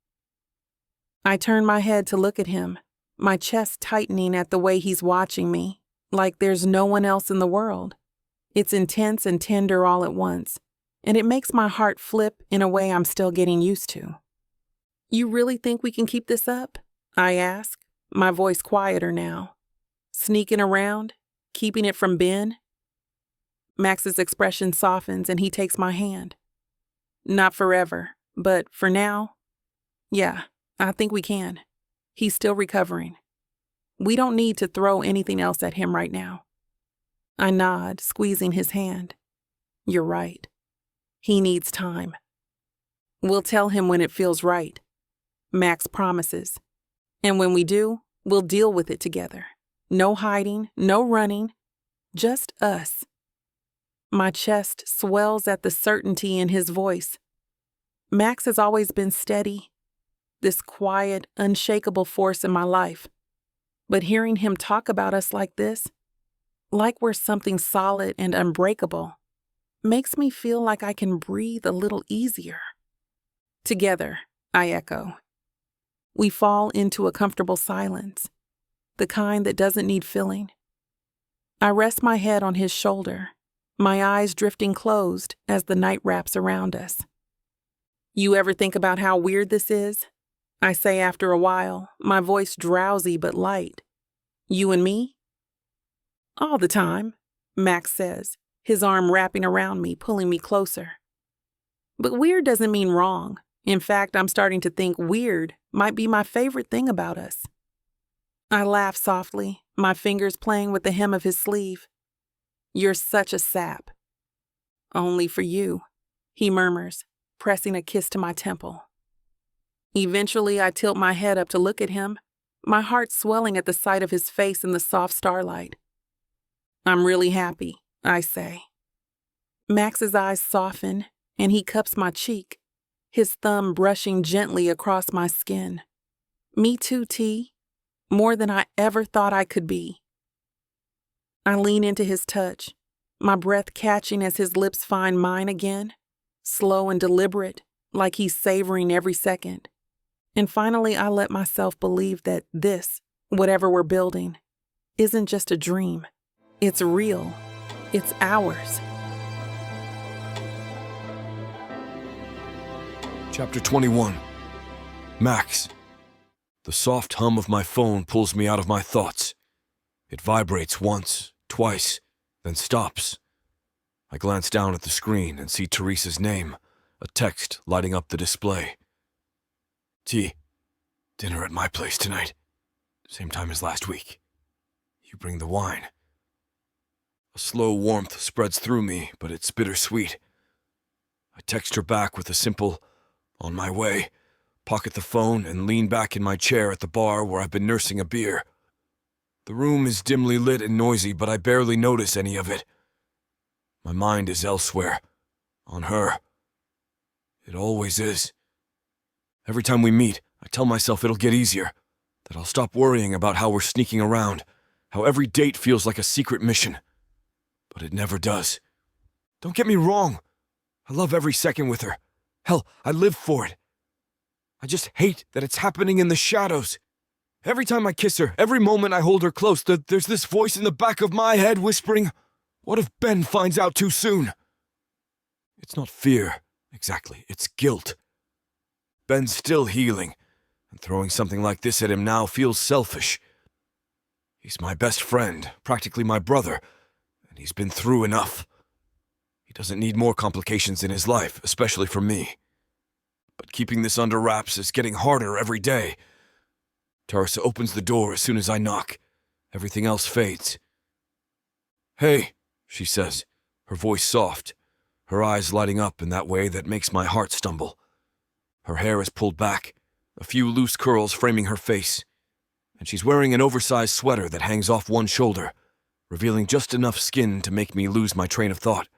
I turn my head to look at him, my chest tightening at the way he's watching me, like there's no one else in the world. It's intense and tender all at once, and it makes my heart flip in a way I'm still getting used to. You really think we can keep this up? I ask, my voice quieter now. Sneaking around, keeping it from Ben? Max's expression softens and he takes my hand. Not forever, but for now, yeah, I think we can. He's still recovering. We don't need to throw anything else at him right now. I nod, squeezing his hand. You're right. He needs time. We'll tell him when it feels right, Max promises. And when we do, we'll deal with it together. No hiding, no running, just us. My chest swells at the certainty in his voice. Max has always been steady, this quiet, unshakable force in my life. But hearing him talk about us like this, like we're something solid and unbreakable, makes me feel like I can breathe a little easier. Together, I echo. We fall into a comfortable silence, the kind that doesn't need filling. I rest my head on his shoulder, my eyes drifting closed as the night wraps around us. You ever think about how weird this is? I say after a while, my voice drowsy but light. You and me? All the time, Max says, his arm wrapping around me, pulling me closer. But weird doesn't mean wrong. In fact, I'm starting to think weird might be my favorite thing about us. I laugh softly, my fingers playing with the hem of his sleeve. You're such a sap. Only for you, he murmurs, pressing a kiss to my temple. Eventually, I tilt my head up to look at him, my heart swelling at the sight of his face in the soft starlight. I'm really happy, I say. Max's eyes soften, and he cups my cheek, his thumb brushing gently across my skin. Me too, T. More than I ever thought I could be. I lean into his touch, my breath catching as his lips find mine again, slow and deliberate, like he's savoring every second. And finally, I let myself believe that this, whatever we're building, isn't just a dream. It's real. It's ours. Chapter 21. Max. The soft hum of my phone pulls me out of my thoughts. It vibrates once, twice, then stops. I glance down at the screen and see Teresa's name, a text lighting up the display. T, dinner at my place tonight. Same time as last week. You bring the wine. A slow warmth spreads through me, but it's bittersweet. I text her back with a simple, on my way, pocket the phone and lean back in my chair at the bar where I've been nursing a beer. The room is dimly lit and noisy, but I barely notice any of it. My mind is elsewhere, on her. It always is. Every time we meet, I tell myself it'll get easier, that I'll stop worrying about how we're sneaking around, how every date feels like a secret mission. But it never does. Don't get me wrong. I love every second with her. Hell, I live for it. I just hate that it's happening in the shadows. Every time I kiss her, every moment I hold her close, there's this voice in the back of my head whispering, what if Ben finds out too soon? It's not fear, exactly. It's guilt. Ben's still healing, and throwing something like this at him now feels selfish. He's my best friend, practically my brother, and he's been through enough. He doesn't need more complications in his life, especially for me. But keeping this under wraps is getting harder every day. Teresa opens the door as soon as I knock. Everything else fades. Hey, she says, her voice soft, her eyes lighting up in that way that makes my heart stumble. Her hair is pulled back, a few loose curls framing her face, and she's wearing an oversized sweater that hangs off one shoulder, revealing just enough skin to make me lose my train of thought.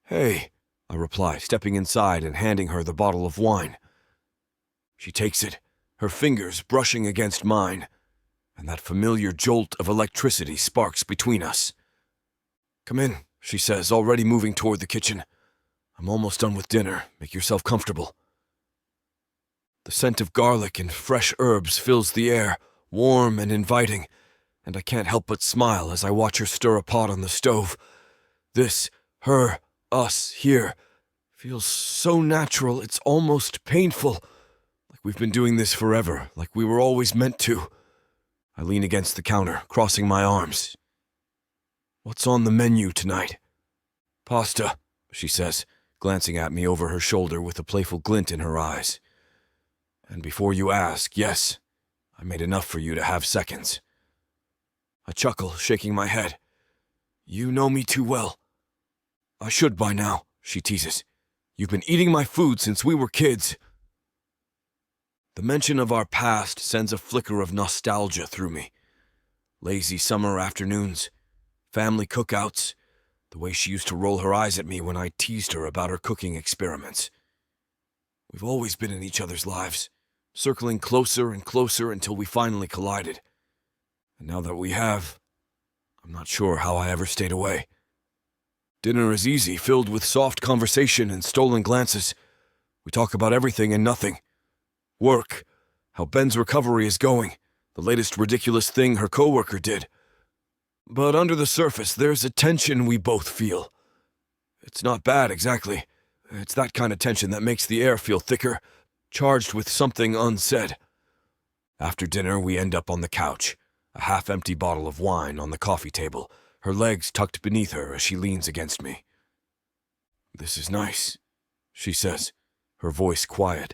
Hey, I reply, stepping inside and handing her the bottle of wine. She takes it, her fingers brushing against mine, and that familiar jolt of electricity sparks between us. Come in, she says, already moving toward the kitchen. I'm almost done with dinner. Make yourself comfortable. The scent of garlic and fresh herbs fills the air, warm and inviting, and I can't help but smile as I watch her stir a pot on the stove. This, her, us, here, feels so natural it's almost painful. Like we've been doing this forever, like we were always meant to. I lean against the counter, crossing my arms. What's on the menu tonight? Pasta, she says, glancing at me over her shoulder with a playful glint in her eyes. And before you ask, yes, I made enough for you to have seconds. I chuckle, shaking my head. You know me too well. I should by now, she teases. You've been eating my food since we were kids. The mention of our past sends a flicker of nostalgia through me. Lazy summer afternoons, family cookouts, the way she used to roll her eyes at me when I teased her about her cooking experiments. We've always been in each other's lives, circling closer and closer until we finally collided. And now that we have, I'm not sure how I ever stayed away. Dinner is easy, filled with soft conversation and stolen glances. We talk about everything and nothing. Work, how Ben's recovery is going, the latest ridiculous thing her coworker did. But under the surface, there's a tension we both feel. It's not bad, exactly. It's that kind of tension that makes the air feel thicker, charged with something unsaid. After dinner, we end up on the couch, a half-empty bottle of wine on the coffee table, her legs tucked beneath her as she leans against me. "This is nice," she says, her voice quiet,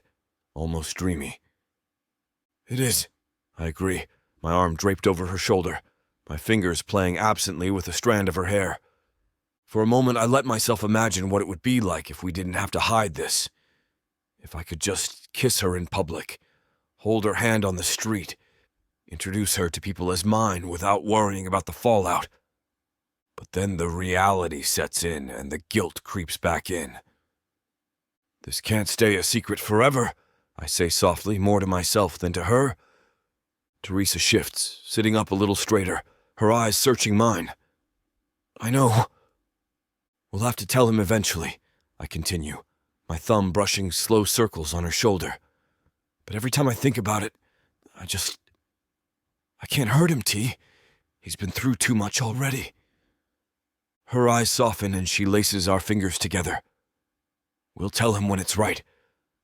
almost dreamy. "It is," I agree, my arm draped over her shoulder, my fingers playing absently with a strand of her hair. For a moment, I let myself imagine what it would be like if we didn't have to hide this. If I could just kiss her in public, hold her hand on the street, introduce her to people as mine without worrying about the fallout. But then the reality sets in and the guilt creeps back in. "This can't stay a secret forever," I say softly, more to myself than to her. Teresa shifts, sitting up a little straighter, her eyes searching mine. "I know. We'll have to tell him eventually," I continue, my thumb brushing slow circles on her shoulder. "But every time I think about it, I can't hurt him, T. He's been through too much already." Her eyes soften and she laces our fingers together. "We'll tell him when it's right.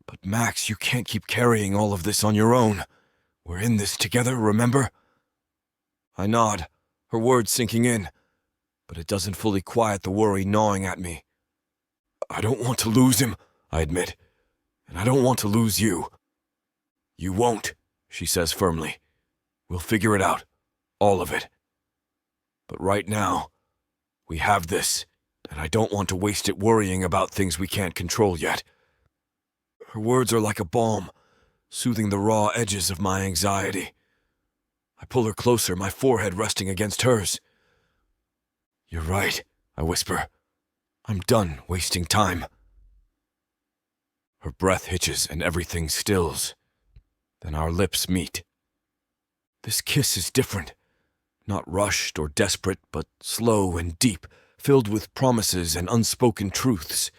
But Max, you can't keep carrying all of this on your own. We're in this together, remember?" I nod, her words sinking in, but it doesn't fully quiet the worry gnawing at me. "I don't want to lose him," I admit, "and I don't want to lose you." "You won't," she says firmly. "We'll figure it out, all of it. But right now, we have this, and I don't want to waste it worrying about things we can't control yet." Her words are like a balm, soothing the raw edges of my anxiety. I pull her closer, my forehead resting against hers. "You're right," I whisper. "I'm done wasting time." Her breath hitches and everything stills. Then our lips meet. This kiss is different. Not rushed or desperate, but slow and deep, filled with promises and unspoken truths.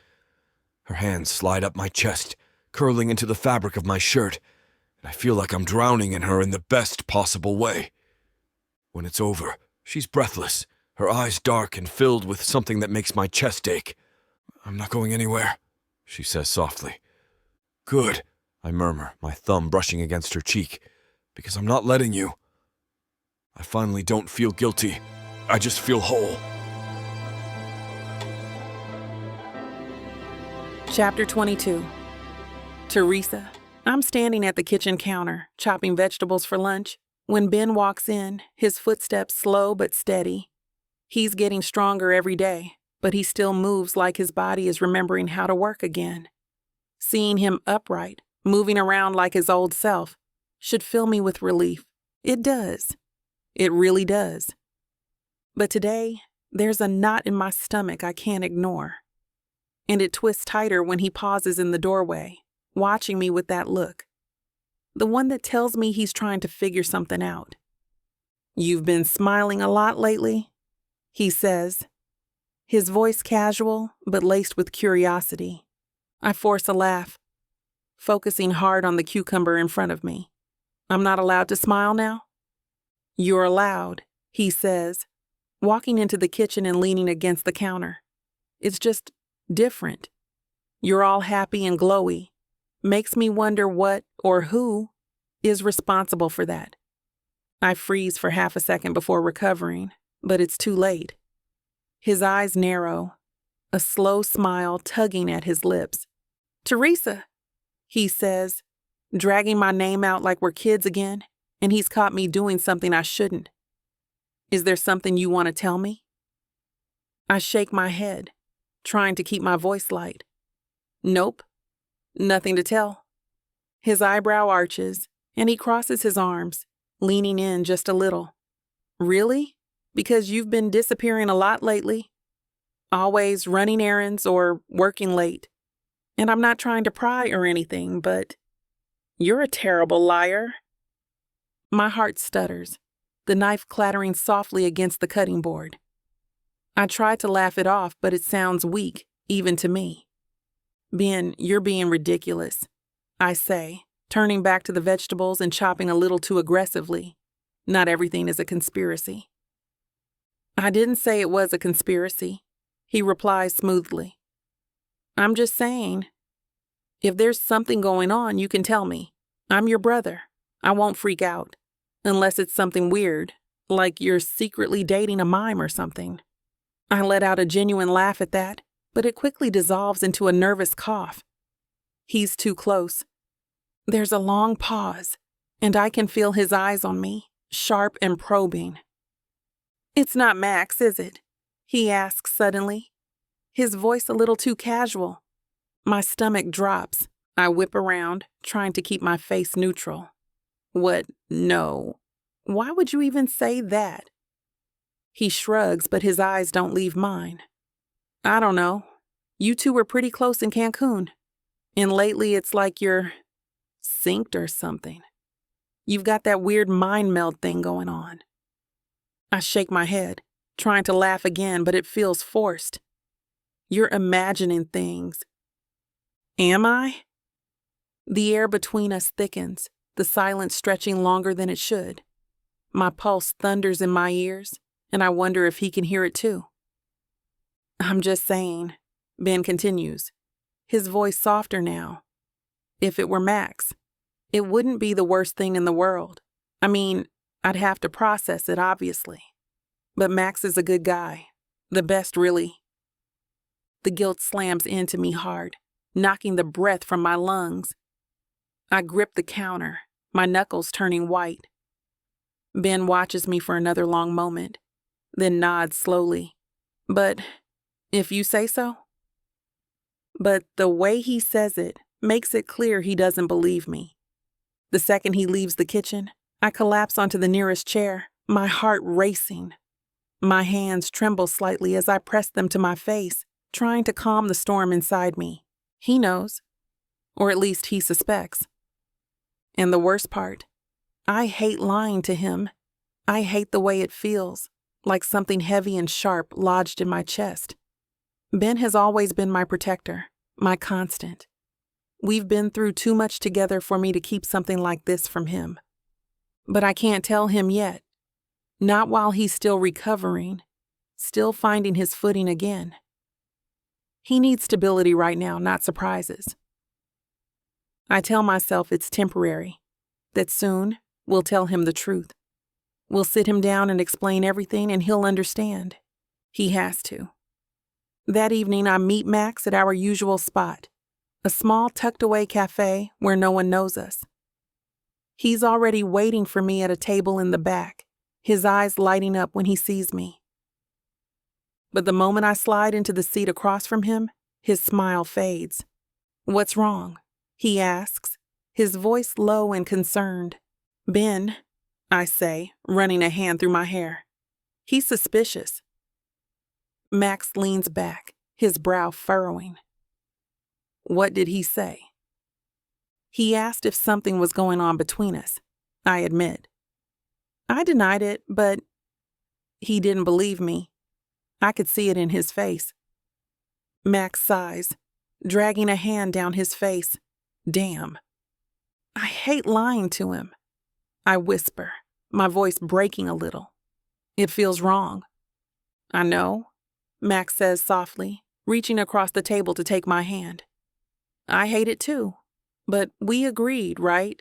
Her hands slide up my chest, curling into the fabric of my shirt, and I feel like I'm drowning in her in the best possible way. When it's over, she's breathless, her eyes dark and filled with something that makes my chest ache. "I'm not going anywhere," she says softly. "Good," I murmur, my thumb brushing against her cheek, "because I'm not letting you." I finally don't feel guilty. I just feel whole. Chapter 22. Teresa. I'm standing at the kitchen counter, chopping vegetables for lunch, when Ben walks in, his footsteps slow but steady. He's getting stronger every day, but he still moves like his body is remembering how to work again. Seeing him upright, moving around like his old self, should fill me with relief. It does. It really does. But today, there's a knot in my stomach I can't ignore. And it twists tighter when he pauses in the doorway, watching me with that look. The one that tells me he's trying to figure something out. "You've been smiling a lot lately," he says, his voice casual but laced with curiosity. I force a laugh, focusing hard on the cucumber in front of me. "I'm not allowed to smile now?" "You're allowed," he says, walking into the kitchen and leaning against the counter. "It's just different. You're all happy and glowy. Makes me wonder what or who is responsible for that." I freeze for half a second before recovering, but it's too late. His eyes narrow, a slow smile tugging at his lips. "Teresa," he says, dragging my name out like we're kids again, and he's caught me doing something I shouldn't. "Is there something you want to tell me?" I shake my head, trying to keep my voice light. Nope. Nothing to tell. His eyebrow arches, and he crosses his arms, leaning in just a little. Really? Because you've been disappearing a lot lately? Always running errands or working late. And I'm not trying to pry or anything, but you're a terrible liar. My heart stutters, the knife clattering softly against the cutting board. I try to laugh it off, but it sounds weak, even to me. Ben, you're being ridiculous, I say, turning back to the vegetables and chopping a little too aggressively. Not everything is a conspiracy. I didn't say it was a conspiracy, he replies smoothly. I'm just saying, if there's something going on, you can tell me. I'm your brother. I won't freak out. Unless it's something weird, like you're secretly dating a mime or something. I let out a genuine laugh at that, but it quickly dissolves into a nervous cough. He's too close. There's a long pause, and I can feel his eyes on me, sharp and probing. It's not Max, is it? He asks suddenly, his voice a little too casual. My stomach drops. I whip around, trying to keep my face neutral. What? No. Why would you even say that? He shrugs, but his eyes don't leave mine. I don't know. You two were pretty close in Cancun. And lately it's like you're synced or something. You've got that weird mind meld thing going on. I shake my head, trying to laugh again, but it feels forced. You're imagining things. Am I? The air between us thickens, the silence stretching longer than it should. My pulse thunders in my ears, and I wonder if he can hear it too. I'm just saying, Ben continues, his voice softer now. If it were Max, it wouldn't be the worst thing in the world. I mean, I'd have to process it, obviously. But Max is a good guy. The best, really. The guilt slams into me hard, knocking the breath from my lungs. I grip the counter, my knuckles turning white. Ben watches me for another long moment, then nods slowly. But if you say so? But the way he says it makes it clear he doesn't believe me. The second he leaves the kitchen, I collapse onto the nearest chair, my heart racing. My hands tremble slightly as I press them to my face, trying to calm the storm inside me. He knows, or at least he suspects. And the worst part, I hate lying to him. I hate the way it feels, like something heavy and sharp lodged in my chest. Ben has always been my protector, my constant. We've been through too much together for me to keep something like this from him. But I can't tell him yet. Not while he's still recovering, still finding his footing again. He needs stability right now, not surprises. I tell myself it's temporary, that soon we'll tell him the truth. We'll sit him down and explain everything and he'll understand. He has to. That evening I meet Max at our usual spot, a small tucked-away cafe where no one knows us. He's already waiting for me at a table in the back, his eyes lighting up when he sees me. But the moment I slide into the seat across from him, his smile fades. What's wrong? He asks, his voice low and concerned. Ben, I say, running a hand through my hair. He's suspicious. Max leans back, his brow furrowing. What did he say? He asked if something was going on between us, I admit. I denied it, but he didn't believe me. I could see it in his face. Max sighs, dragging a hand down his face. Damn. I hate lying to him. I whisper, my voice breaking a little. It feels wrong. I know, Max says softly, reaching across the table to take my hand. I hate it too, but we agreed, right?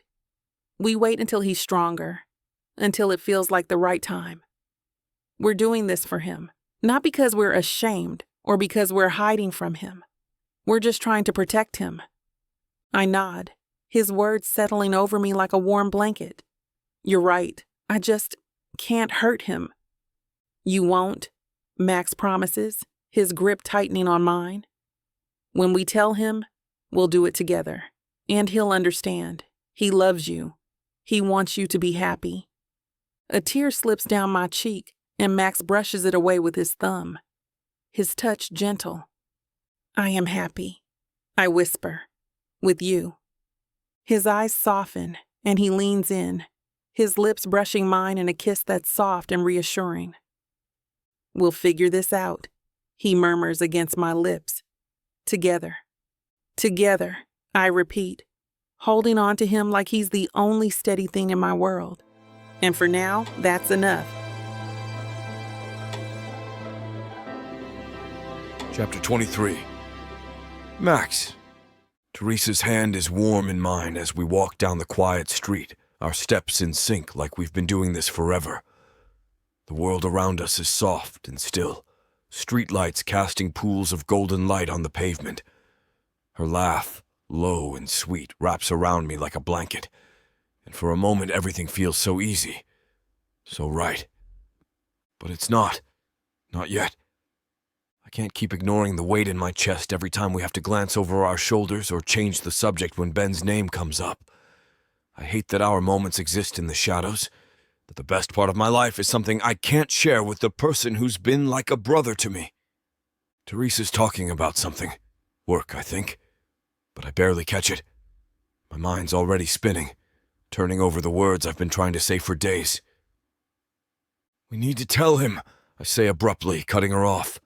We wait until he's stronger, until it feels like the right time. We're doing this for him, not because we're ashamed or because we're hiding from him. We're just trying to protect him. I nod, his words settling over me like a warm blanket. You're right, I just can't hurt him. You won't, Max promises, his grip tightening on mine. When we tell him, We'll do it together. And he'll understand. He loves you. He wants you to be happy. A tear slips down my cheek, and Max brushes it away with his thumb. His touch gentle. I am happy, I whisper, with you. His eyes soften, and he leans in, his lips brushing mine in a kiss that's soft and reassuring. We'll figure this out, he murmurs against my lips. Together. Together, I repeat, holding on to him like he's the only steady thing in my world. And for now, that's enough. Chapter 23. Max. Teresa's hand is warm in mine as we walk down the quiet street, our steps in sync like we've been doing this forever. The world around us is soft and still, streetlights casting pools of golden light on the pavement. Her laugh, low and sweet, wraps around me like a blanket, and for a moment everything feels so easy, so right. But it's not yet. I can't keep ignoring the weight in my chest every time we have to glance over our shoulders or change the subject when Ben's name comes up. I hate that our moments exist in the shadows, that the best part of my life is something I can't share with the person who's been like a brother to me. Teresa's talking about something. Work, I think. But I barely catch it. My mind's already spinning, turning over the words I've been trying to say for days. We need to tell him, I say abruptly, cutting her off.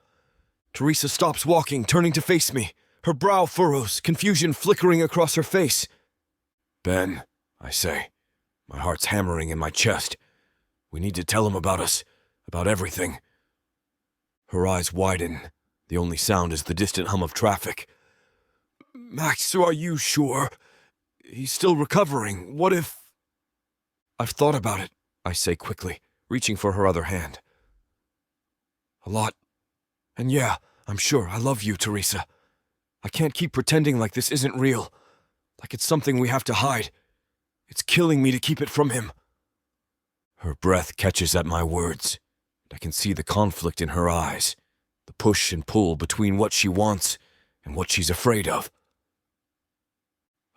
Teresa stops walking, turning to face me, her brow furrows, confusion flickering across her face. Ben, I say, my heart's hammering in my chest. We need to tell him about us, about everything. Her eyes widen. The only sound is the distant hum of traffic. Max, are you sure? He's still recovering. What if... I've thought about it, I say quickly, reaching for her other hand. A lot. And yeah, I'm sure I love you, Teresa. I can't keep pretending like this isn't real, like it's something we have to hide. It's killing me to keep it from him. Her breath catches at my words, and I can see the conflict in her eyes, the push and pull between what she wants and what she's afraid of.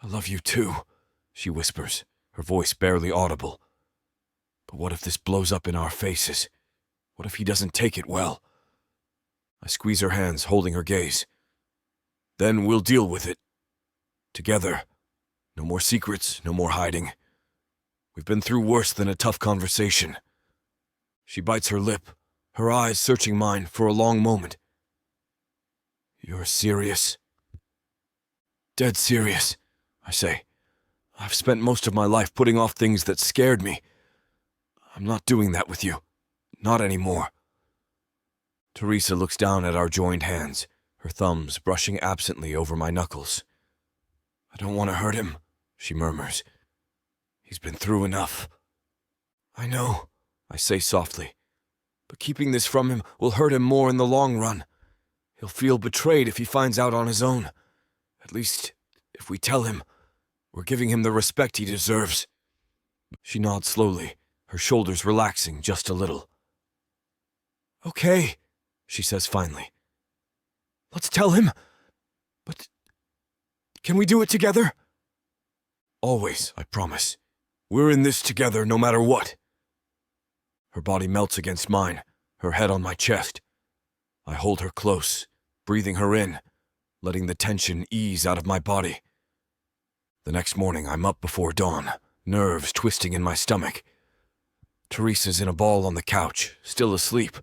I love you too, she whispers, her voice barely audible. But what if this blows up in our faces? What if he doesn't take it well? I squeeze her hands, holding her gaze. Then we'll deal with it. Together. No more secrets, no more hiding. We've been through worse than a tough conversation. She bites her lip, her eyes searching mine for a long moment. You're serious? Dead serious, I say. I've spent most of my life putting off things that scared me. I'm not doing that with you. Not anymore. Teresa looks down at our joined hands, her thumbs brushing absently over my knuckles. I don't want to hurt him, she murmurs. He's been through enough. I know, I say softly, but keeping this from him will hurt him more in the long run. He'll feel betrayed if he finds out on his own. At least, if we tell him, we're giving him the respect he deserves. She nods slowly, her shoulders relaxing just a little. Okay, she says finally. Let's tell him. But can we do it together? Always, I promise. We're in this together no matter what. Her body melts against mine, her head on my chest. I hold her close, breathing her in, letting the tension ease out of my body. The next morning, I'm up before dawn, nerves twisting in my stomach. Teresa's in a ball on the couch, still asleep,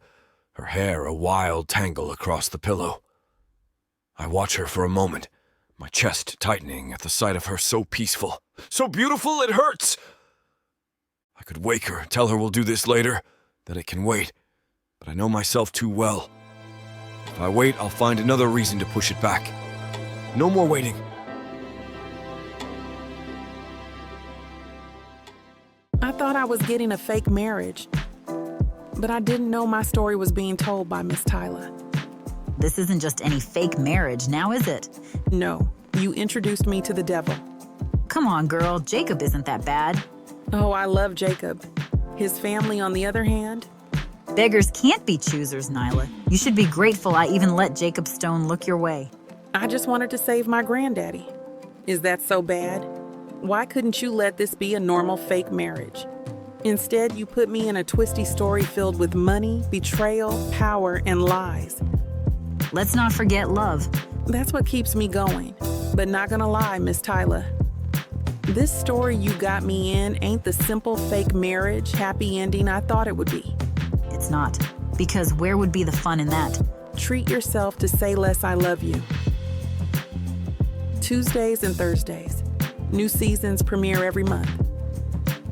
her hair a wild tangle across the pillow. I watch her for a moment, my chest tightening at the sight of her so peaceful, so beautiful it hurts. I could wake her, tell her we'll do this later, that it can wait, but I know myself too well. If I wait, I'll find another reason to push it back. No more waiting. I thought I was getting a fake marriage, but I didn't know my story was being told by Miss Tyla. This isn't just any fake marriage, now is it? No, you introduced me to the devil. Come on, girl, Jacob isn't that bad. Oh, I love Jacob. His family, on the other hand? Beggars can't be choosers, Nyla. You should be grateful I even let Jacob Stone look your way. I just wanted to save my granddaddy. Is that so bad? Why couldn't you let this be a normal fake marriage? Instead, you put me in a twisty story filled with money, betrayal, power, and lies. Let's not forget love. That's what keeps me going. But not gonna lie, Miss Tyla. This story you got me in ain't the simple fake marriage, happy ending I thought it would be. It's not. Because where would be the fun in that? Treat yourself to Say Less I Love You. Tuesdays and Thursdays. New seasons premiere every month.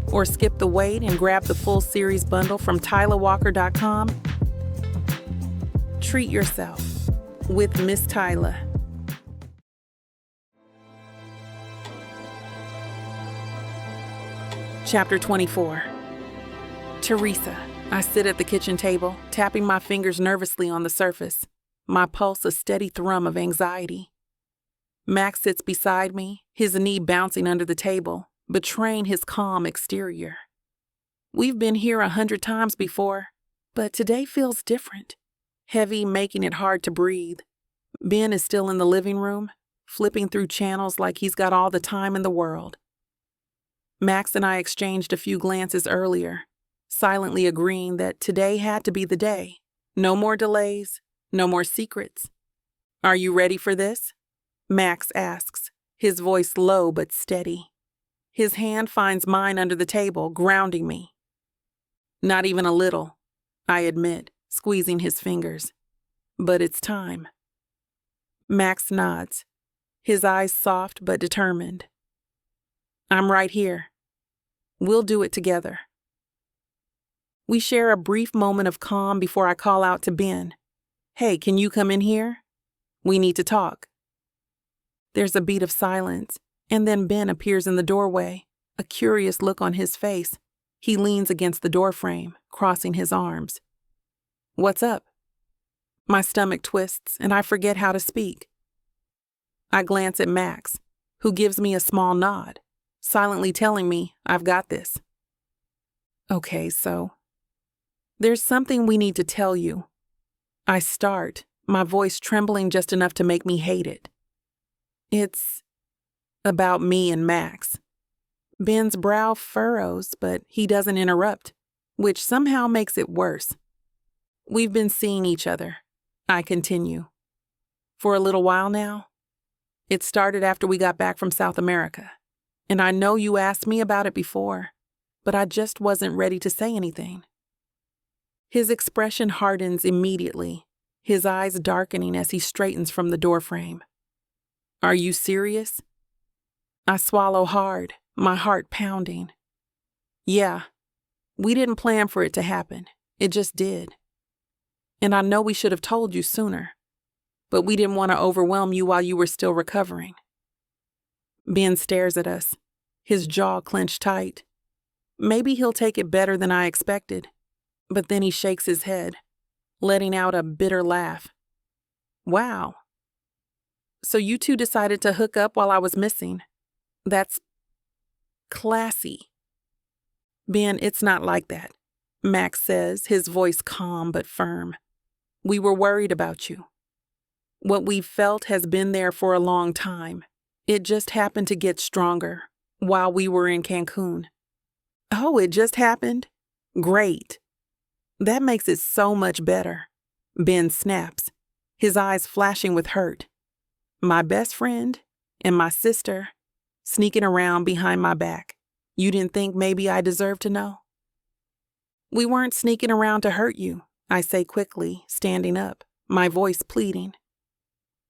Or skip the wait and grab the full series bundle from TylaWalker.com. Treat yourself with Miss Tyla. Chapter 24. Teresa. I sit at the kitchen table, tapping my fingers nervously on the surface, my pulse a steady thrum of anxiety. Max sits beside me, his knee bouncing under the table, betraying his calm exterior. We've been here 100 times before, but today feels different, heavy, making it hard to breathe. Ben is still in the living room, flipping through channels like he's got all the time in the world. Max and I exchanged a few glances earlier, silently agreeing that today had to be the day. No more delays, no more secrets. Are you ready for this? Max asks, his voice low but steady. His hand finds mine under the table, grounding me. Not even a little, I admit, squeezing his fingers. But it's time. Max nods, his eyes soft but determined. I'm right here. We'll do it together. We share a brief moment of calm before I call out to Ben. Hey, can you come in here? We need to talk. There's a beat of silence, and then Ben appears in the doorway, a curious look on his face. He leans against the doorframe, crossing his arms. What's up? My stomach twists, and I forget how to speak. I glance at Max, who gives me a small nod, silently telling me I've got this. Okay, so there's something we need to tell you. I start, my voice trembling just enough to make me hate it. It's about me and Max. Ben's brow furrows, but he doesn't interrupt, which somehow makes it worse. We've been seeing each other, I continue, for a little while now. It started after we got back from South America, and I know you asked me about it before, but I just wasn't ready to say anything. His expression hardens immediately, his eyes darkening as he straightens from the doorframe. Are you serious? I swallow hard, my heart pounding. Yeah, we didn't plan for it to happen. It just did. And I know we should have told you sooner, but we didn't want to overwhelm you while you were still recovering. Ben stares at us, his jaw clenched tight. Maybe he'll take it better than I expected, but then he shakes his head, letting out a bitter laugh. Wow. So you two decided to hook up while I was missing. That's classy. Ben, it's not like that, Max says, his voice calm but firm. We were worried about you. What we've felt has been there for a long time. It just happened to get stronger while we were in Cancun. Oh, it just happened? Great. That makes it so much better. Ben snaps, his eyes flashing with hurt. My best friend and my sister sneaking around behind my back. You didn't think maybe I deserved to know? We weren't sneaking around to hurt you, I say quickly, standing up, my voice pleading.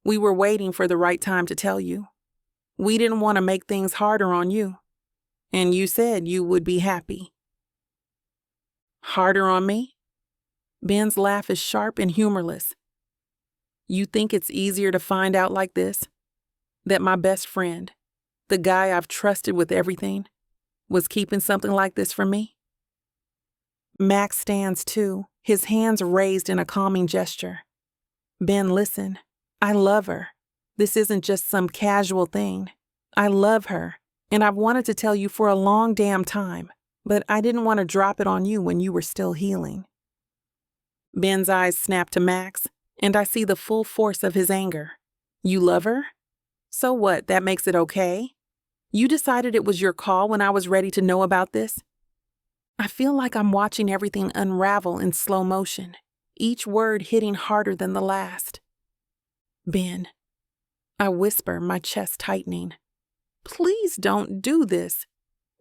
We were waiting for the right time to tell you. We didn't want to make things harder on you. And you said you would be happy. Harder on me? Ben's laugh is sharp and humorless. You think it's easier to find out like this? That my best friend, the guy I've trusted with everything, was keeping something like this from me? Max stands too, his hands raised in a calming gesture. Ben, listen. I love her. This isn't just some casual thing. I love her, and I've wanted to tell you for a long damn time, but I didn't want to drop it on you when you were still healing. Ben's eyes snap to Max, and I see the full force of his anger. You love her? So what, that makes it okay? You decided it was your call when I was ready to know about this? I feel like I'm watching everything unravel in slow motion, each word hitting harder than the last. Ben, I whisper, my chest tightening. Please don't do this.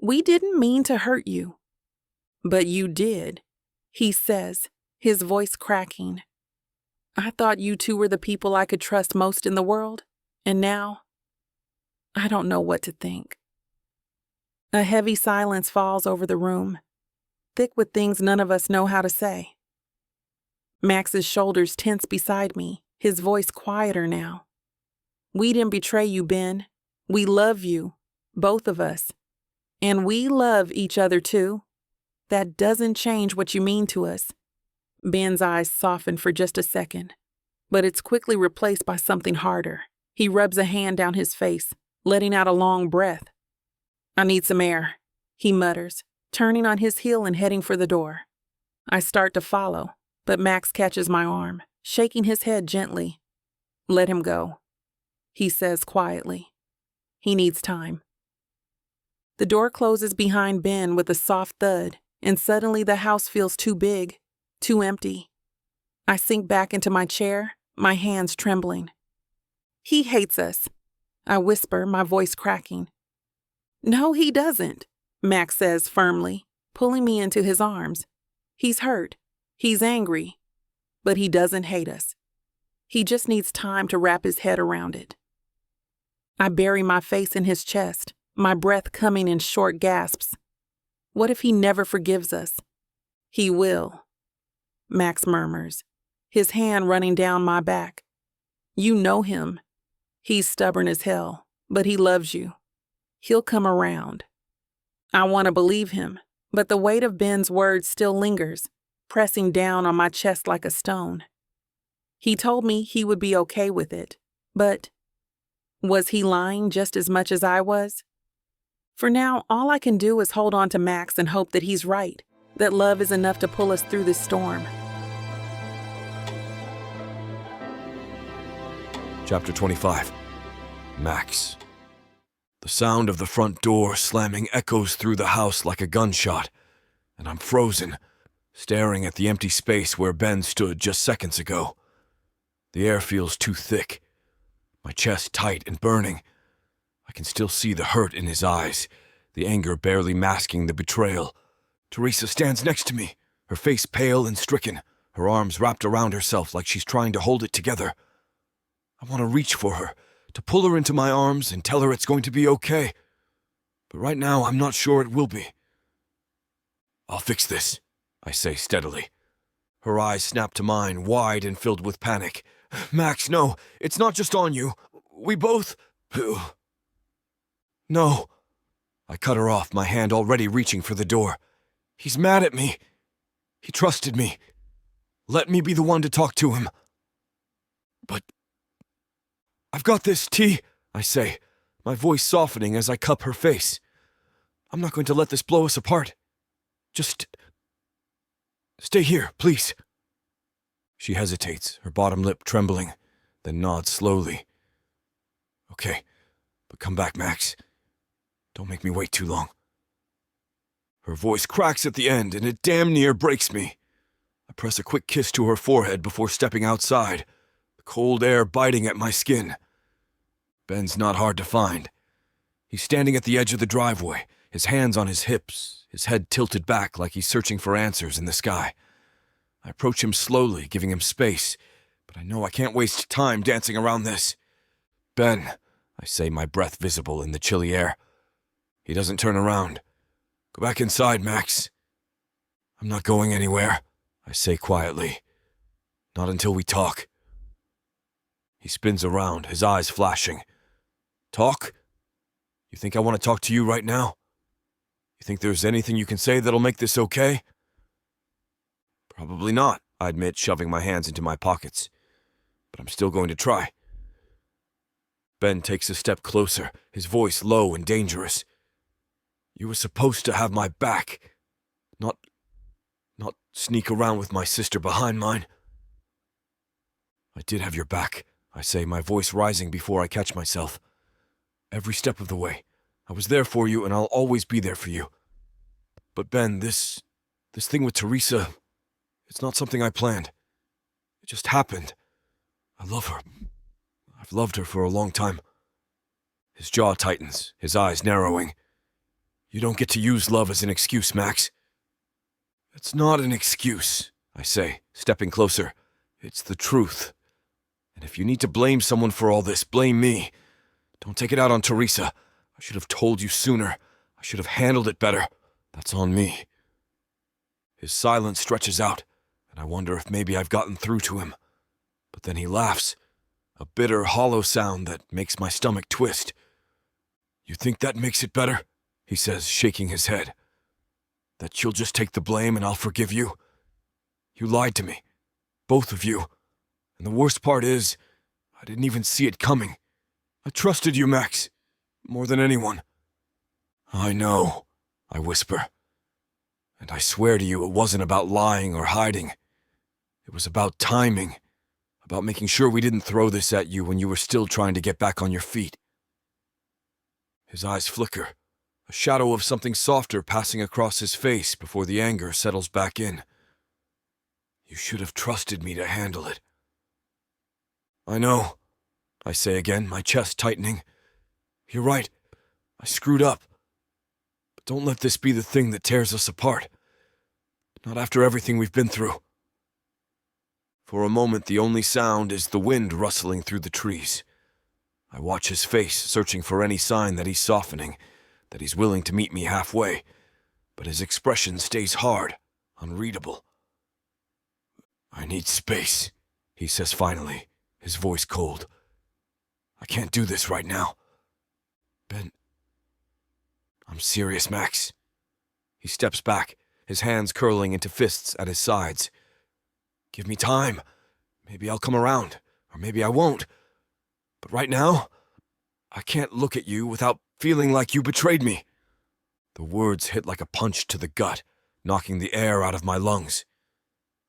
We didn't mean to hurt you. But you did, he says, his voice cracking. I thought you two were the people I could trust most in the world, and now I don't know what to think. A heavy silence falls over the room, thick with things none of us know how to say. Max's shoulders tense beside me, his voice quieter now. We didn't betray you, Ben. We love you, both of us. And we love each other too. That doesn't change what you mean to us. Ben's eyes soften for just a second, but it's quickly replaced by something harder. He rubs a hand down his face, letting out a long breath. I need some air, he mutters, turning on his heel and heading for the door. I start to follow, but Max catches my arm, shaking his head gently. Let him go, he says quietly. He needs time. The door closes behind Ben with a soft thud, and suddenly the house feels too big, too empty. I sink back into my chair, my hands trembling. He hates us, I whisper, my voice cracking. No, he doesn't, Max says firmly, pulling me into his arms. He's hurt. He's angry. But he doesn't hate us. He just needs time to wrap his head around it. I bury my face in his chest, my breath coming in short gasps. What if he never forgives us? He will, Max murmurs, his hand running down my back. You know him. He's stubborn as hell, but he loves you. He'll come around. I want to believe him, but the weight of Ben's words still lingers, pressing down on my chest like a stone. He told me he would be okay with it, but was he lying just as much as I was? For now, all I can do is hold on to Max and hope that he's right, that love is enough to pull us through this storm. Chapter 25. Max. The sound of the front door slamming echoes through the house like a gunshot, and I'm frozen, staring at the empty space where Ben stood just seconds ago. The air feels too thick, my chest tight and burning. I can still see the hurt in his eyes, the anger barely masking the betrayal. Teresa stands next to me, her face pale and stricken, her arms wrapped around herself like she's trying to hold it together. I want to reach for her, to pull her into my arms and tell her it's going to be okay. But right now, I'm not sure it will be. I'll fix this, I say steadily. Her eyes snap to mine, wide and filled with panic. Max, no, it's not just on you. We both... No. I cut her off, my hand already reaching for the door. He's mad at me. He trusted me. Let me be the one to talk to him. But... I've got this, T, I say, my voice softening as I cup her face. I'm not going to let this blow us apart. Just... stay here, please. She hesitates, her bottom lip trembling, then nods slowly. Okay, but come back, Max. Don't make me wait too long. Her voice cracks at the end, and it damn near breaks me. I press a quick kiss to her forehead before stepping outside, the cold air biting at my skin. Ben's not hard to find. He's standing at the edge of the driveway, his hands on his hips, his head tilted back like he's searching for answers in the sky. I approach him slowly, giving him space, but I know I can't waste time dancing around this. Ben, I say, my breath visible in the chilly air. He doesn't turn around. Go back inside, Max. I'm not going anywhere, I say quietly. Not until we talk. He spins around, his eyes flashing. Talk? You think I want to talk to you right now? You think there's anything you can say that'll make this okay? Probably not, I admit, shoving my hands into my pockets. But I'm still going to try. Ben takes a step closer, his voice low and dangerous. You were supposed to have my back. Not sneak around with my sister behind mine. I did have your back, I say, my voice rising before I catch myself. Every step of the way. I was there for you, and I'll always be there for you. But Ben, this thing with Teresa, it's not something I planned. It just happened. I love her. I've loved her for a long time. His jaw tightens, his eyes narrowing. You don't get to use love as an excuse, Max. It's not an excuse, I say, stepping closer. It's the truth. And if you need to blame someone for all this, blame me. Don't take it out on Teresa. I should have told you sooner. I should have handled it better. That's on me. His silence stretches out, and I wonder if maybe I've gotten through to him. But then he laughs, a bitter, hollow sound that makes my stomach twist. You think that makes it better? He says, shaking his head. That you'll just take the blame and I'll forgive you? You lied to me. Both of you. And the worst part is, I didn't even see it coming. I trusted you, Max. More than anyone. I know, I whisper. And I swear to you it wasn't about lying or hiding. It was about timing. About making sure we didn't throw this at you when you were still trying to get back on your feet. His eyes flicker, a shadow of something softer passing across his face before the anger settles back in. You should have trusted me to handle it. I know, I say again, my chest tightening. You're right, I screwed up. But don't let this be the thing that tears us apart. Not after everything we've been through. For a moment, the only sound is the wind rustling through the trees. I watch his face, searching for any sign that he's softening, that he's willing to meet me halfway, but his expression stays hard, unreadable. I need space, he says finally, his voice cold. I can't do this right now. Ben, I'm serious, Max. He steps back, his hands curling into fists at his sides. Give me time. Maybe I'll come around, or maybe I won't. But right now, I can't look at you without feeling like you betrayed me. The words hit like a punch to the gut, knocking the air out of my lungs.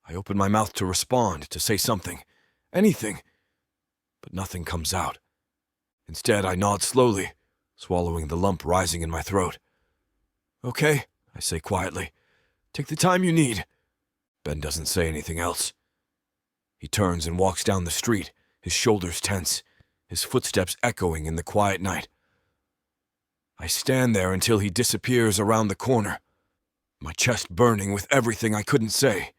I open my mouth to respond, to say something, anything, but nothing comes out. Instead, I nod slowly, swallowing the lump rising in my throat. Okay, I say quietly. Take the time you need. Ben doesn't say anything else. He turns and walks down the street, his shoulders tense, his footsteps echoing in the quiet night. I stand there until he disappears around the corner, my chest burning with everything I couldn't say.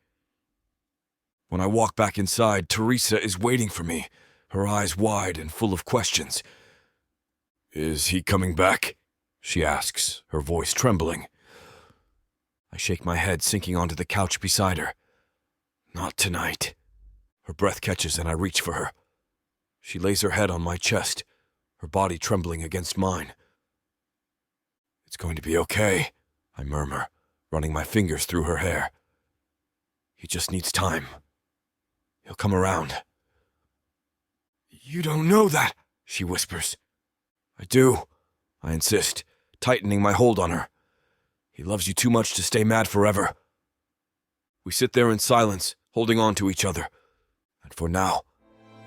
When I walk back inside, Teresa is waiting for me, her eyes wide and full of questions. Is he coming back? She asks, her voice trembling. I shake my head, sinking onto the couch beside her. Not tonight. Her breath catches and I reach for her. She lays her head on my chest, her body trembling against mine. It's going to be okay, I murmur, running my fingers through her hair. He just needs time. He'll come around. You don't know that, she whispers. I do, I insist, tightening my hold on her. He loves you too much to stay mad forever. We sit there in silence, holding on to each other. And for now,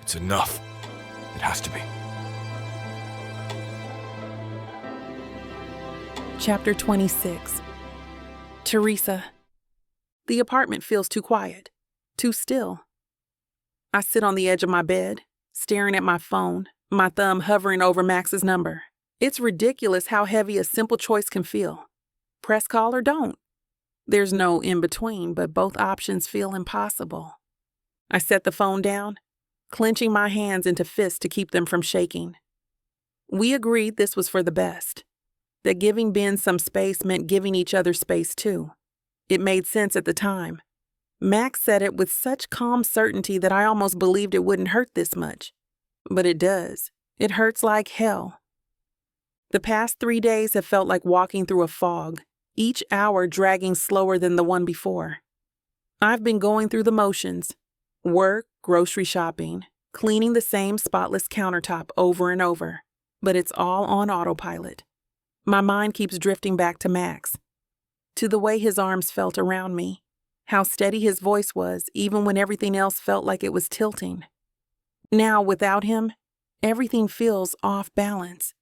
it's enough. It has to be. Chapter 26. Teresa. The apartment feels too quiet, too still. I sit on the edge of my bed, staring at my phone, my thumb hovering over Max's number. It's ridiculous how heavy a simple choice can feel. Press call or don't. There's no in-between, but both options feel impossible. I set the phone down, clenching my hands into fists to keep them from shaking. We agreed this was for the best, that giving Ben some space meant giving each other space too. It made sense at the time. Max said it with such calm certainty that I almost believed it wouldn't hurt this much. But it does. It hurts like hell. The past 3 days have felt like walking through a fog, each hour dragging slower than the one before. I've been going through the motions. Work, grocery shopping, cleaning the same spotless countertop over and over. But it's all on autopilot. My mind keeps drifting back to Max, to the way his arms felt around me, how steady his voice was even when everything else felt like it was tilting. Now, without him, everything feels off balance.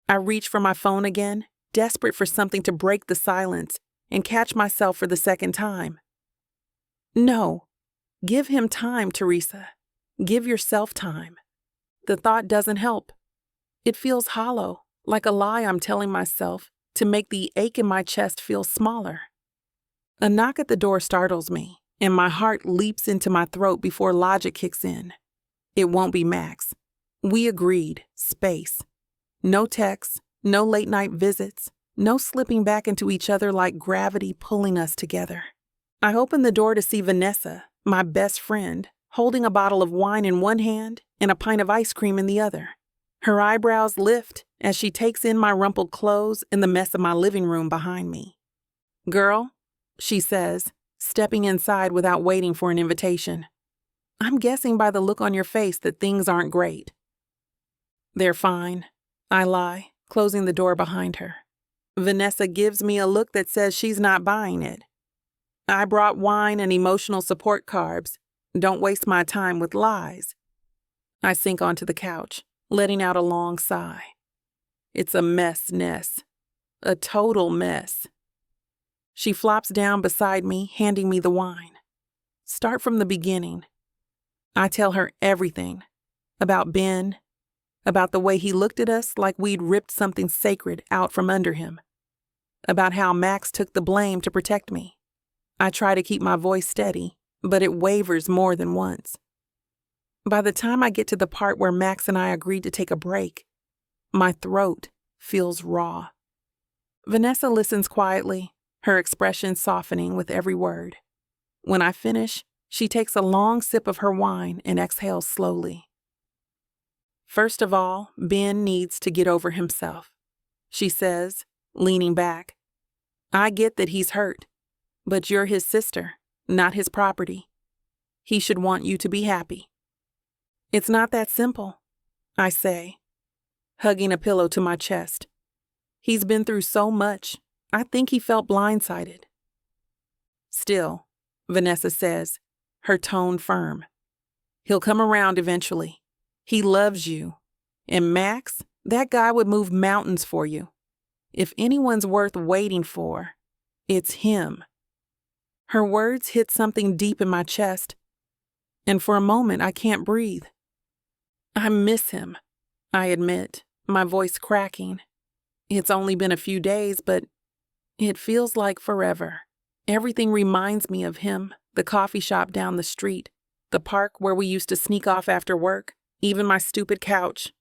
I reach for my phone again, desperate for something to break the silence, and catch myself for the second time. No, give him time, Teresa. Give yourself time. The thought doesn't help. It feels hollow, like a lie I'm telling myself to make the ache in my chest feel smaller. A knock at the door startles me, and my heart leaps into my throat before logic kicks in. It won't be Max. We agreed, space. No texts, no late-night visits, no slipping back into each other like gravity pulling us together. I open the door to see Vanessa, my best friend, holding a bottle of wine in one hand and a pint of ice cream in the other. Her eyebrows lift as she takes in my rumpled clothes and the mess of my living room behind me. "Girl," she says, stepping inside without waiting for an invitation. "I'm guessing by the look on your face that things aren't great." "They're fine," I lie, closing the door behind her. Vanessa gives me a look that says she's not buying it. "I brought wine and emotional support carbs. Don't waste my time with lies." I sink onto the couch, letting out a long sigh. It's a mess, Ness. A total mess. She flops down beside me, handing me the wine. Start from the beginning. I tell her everything. About Ben. About the way he looked at us like we'd ripped something sacred out from under him. About how Max took the blame to protect me. I try to keep my voice steady, but it wavers more than once. By the time I get to the part where Max and I agreed to take a break, my throat feels raw. Vanessa listens quietly, her expression softening with every word. When I finish, she takes a long sip of her wine and exhales slowly. "First of all, Ben needs to get over himself," she says, leaning back. "I get that he's hurt, but you're his sister, not his property. He should want you to be happy." "It's not that simple," I say, hugging a pillow to my chest. "He's been through so much, I think he felt blindsided." "Still," Vanessa says, her tone firm, "he'll come around eventually. He loves you. And Max, that guy would move mountains for you. If anyone's worth waiting for, it's him." Her words hit something deep in my chest, and for a moment I can't breathe. "I miss him," I admit, my voice cracking. "It's only been a few days, but it feels like forever. Everything reminds me of him, the coffee shop down the street, the park where we used to sneak off after work, even my stupid couch."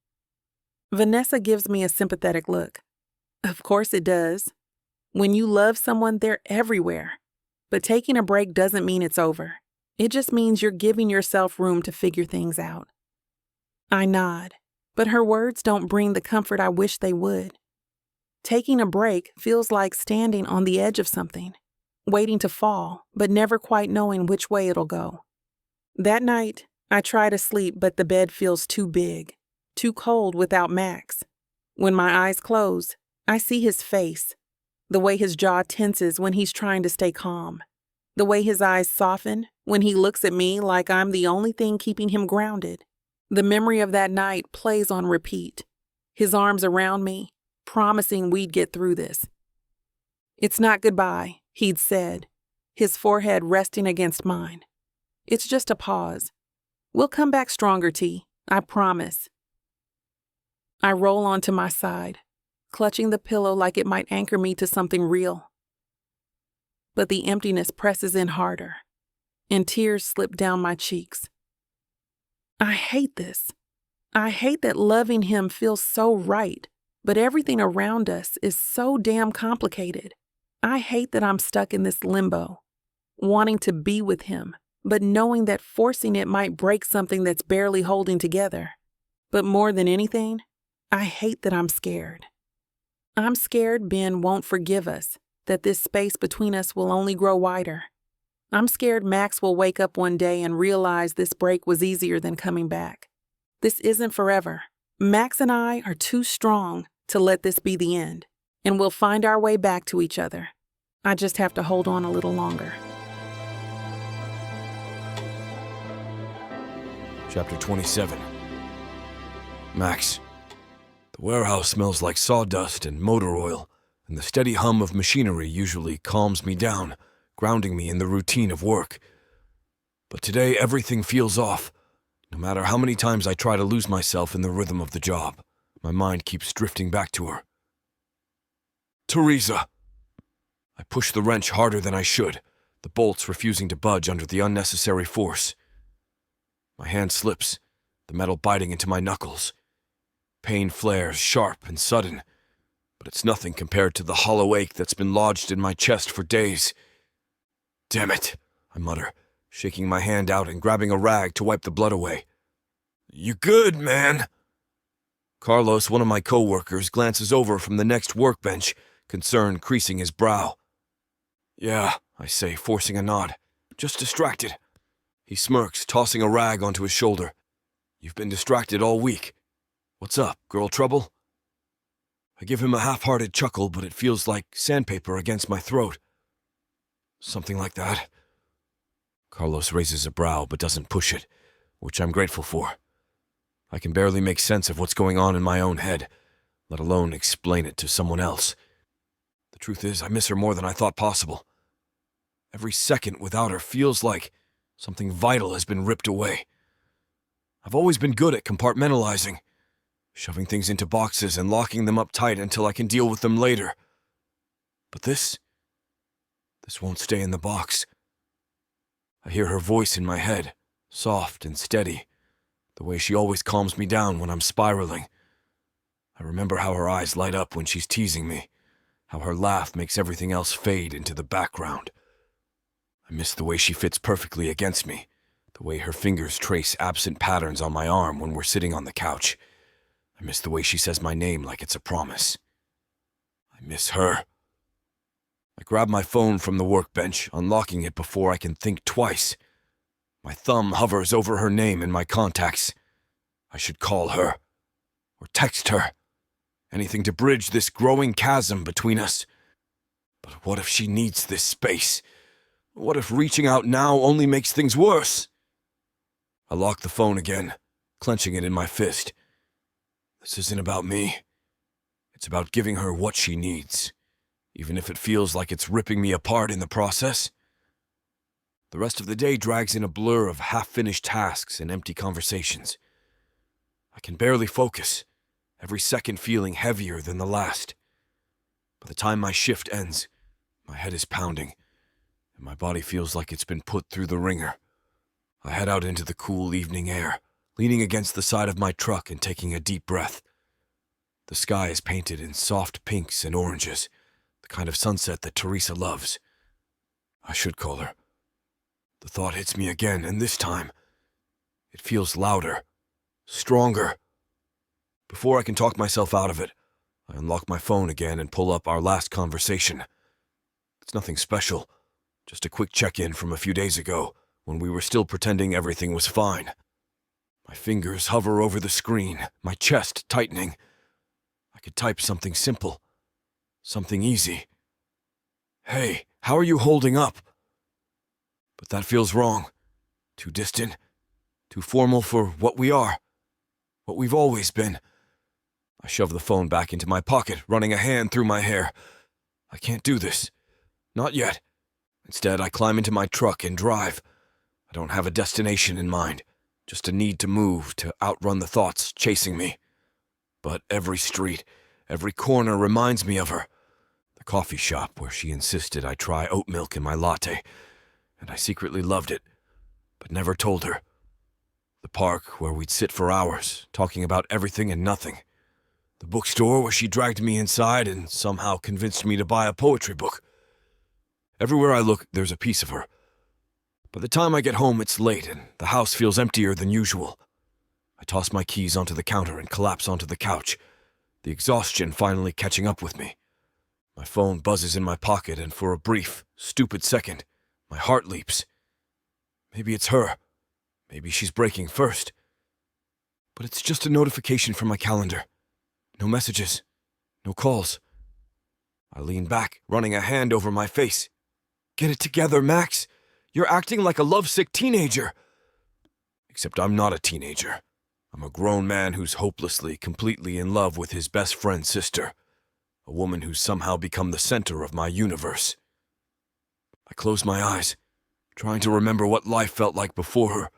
Vanessa gives me a sympathetic look. "Of course it does. When you love someone, they're everywhere. But taking a break doesn't mean it's over. It just means you're giving yourself room to figure things out." I nod, but her words don't bring the comfort I wish they would. Taking a break feels like standing on the edge of something, waiting to fall, but never quite knowing which way it'll go. That night, I try to sleep, but the bed feels too big, too cold without Max. When my eyes close, I see his face, the way his jaw tenses when he's trying to stay calm, the way his eyes soften when he looks at me like I'm the only thing keeping him grounded. The memory of that night plays on repeat, his arms around me, promising we'd get through this. "It's not goodbye," he'd said, his forehead resting against mine. "It's just a pause. We'll come back stronger, T. I promise." I roll onto my side, clutching the pillow like it might anchor me to something real. But the emptiness presses in harder, and tears slip down my cheeks. I hate this. I hate that loving him feels so right, but everything around us is so damn complicated. I hate that I'm stuck in this limbo, wanting to be with him, but knowing that forcing it might break something that's barely holding together. But more than anything, I hate that I'm scared. I'm scared Ben won't forgive us, that this space between us will only grow wider. I'm scared Max will wake up one day and realize this break was easier than coming back. This isn't forever. Max and I are too strong to let this be the end, and we'll find our way back to each other. I just have to hold on a little longer. Chapter 27. Max. The warehouse smells like sawdust and motor oil, and the steady hum of machinery usually calms me down, grounding me in the routine of work. But today everything feels off. No matter how many times I try to lose myself in the rhythm of the job, my mind keeps drifting back to her. Theresa! I push the wrench harder than I should, the bolts refusing to budge under the unnecessary force. My hand slips, the metal biting into my knuckles. Pain flares, sharp and sudden, but it's nothing compared to the hollow ache that's been lodged in my chest for days. Damn it, I mutter, shaking my hand out and grabbing a rag to wipe the blood away. You good, man? Carlos, one of my co-workers, glances over from the next workbench, concern creasing his brow. Yeah, I say, forcing a nod. Just distracted. He smirks, tossing a rag onto his shoulder. You've been distracted all week. What's up, girl trouble? I give him a half-hearted chuckle, but it feels like sandpaper against my throat. Something like that. Carlos raises a brow, but doesn't push it, which I'm grateful for. I can barely make sense of what's going on in my own head, let alone explain it to someone else. The truth is, I miss her more than I thought possible. Every second without her feels like something vital has been ripped away. I've always been good at compartmentalizing, shoving things into boxes and locking them up tight until I can deal with them later. But this won't stay in the box. I hear her voice in my head, soft and steady, the way she always calms me down when I'm spiraling. I remember how her eyes light up when she's teasing me, how her laugh makes everything else fade into the background. I miss the way she fits perfectly against me, the way her fingers trace absent patterns on my arm when we're sitting on the couch. I miss the way she says my name like it's a promise. I miss her. I grab my phone from the workbench, unlocking it before I can think twice. My thumb hovers over her name in my contacts. I should call her, or text her. Anything to bridge this growing chasm between us. But what if she needs this space? What if reaching out now only makes things worse? I lock the phone again, clenching it in my fist. This isn't about me. It's about giving her what she needs, even if it feels like it's ripping me apart in the process. The rest of the day drags in a blur of half-finished tasks and empty conversations. I can barely focus, every second feeling heavier than the last. By the time my shift ends, my head is pounding, and my body feels like it's been put through the ringer. I head out into the cool evening air, leaning against the side of my truck and taking a deep breath. The sky is painted in soft pinks and oranges, the kind of sunset that Teresa loves. I should call her. The thought hits me again, and this time, it feels louder, stronger. Before I can talk myself out of it, I unlock my phone again and pull up our last conversation. It's nothing special, just a quick check-in from a few days ago, when we were still pretending everything was fine. My fingers hover over the screen, my chest tightening. I could type something simple, something easy. Hey, how are you holding up? But that feels wrong. Too distant, too formal for what we are, what we've always been. I shove the phone back into my pocket, running a hand through my hair. I can't do this. Not yet. Instead, I climb into my truck and drive. I don't have a destination in mind, just a need to move, to outrun the thoughts chasing me. But every street, every corner reminds me of her. The coffee shop where she insisted I try oat milk in my latte, and I secretly loved it, but never told her. The park where we'd sit for hours, talking about everything and nothing. The bookstore where she dragged me inside and somehow convinced me to buy a poetry book. Everywhere I look, there's a piece of her. By the time I get home, it's late, and the house feels emptier than usual. I toss my keys onto the counter and collapse onto the couch, the exhaustion finally catching up with me. My phone buzzes in my pocket, and for a brief, stupid second, my heart leaps. Maybe it's her. Maybe she's breaking first. But it's just a notification from my calendar. No messages. No calls. I lean back, running a hand over my face. Get it together, Max. You're acting like a lovesick teenager. Except I'm not a teenager. I'm a grown man who's hopelessly, completely in love with his best friend's sister. A woman who's somehow become the center of my universe. I close my eyes, trying to remember what life felt like before her,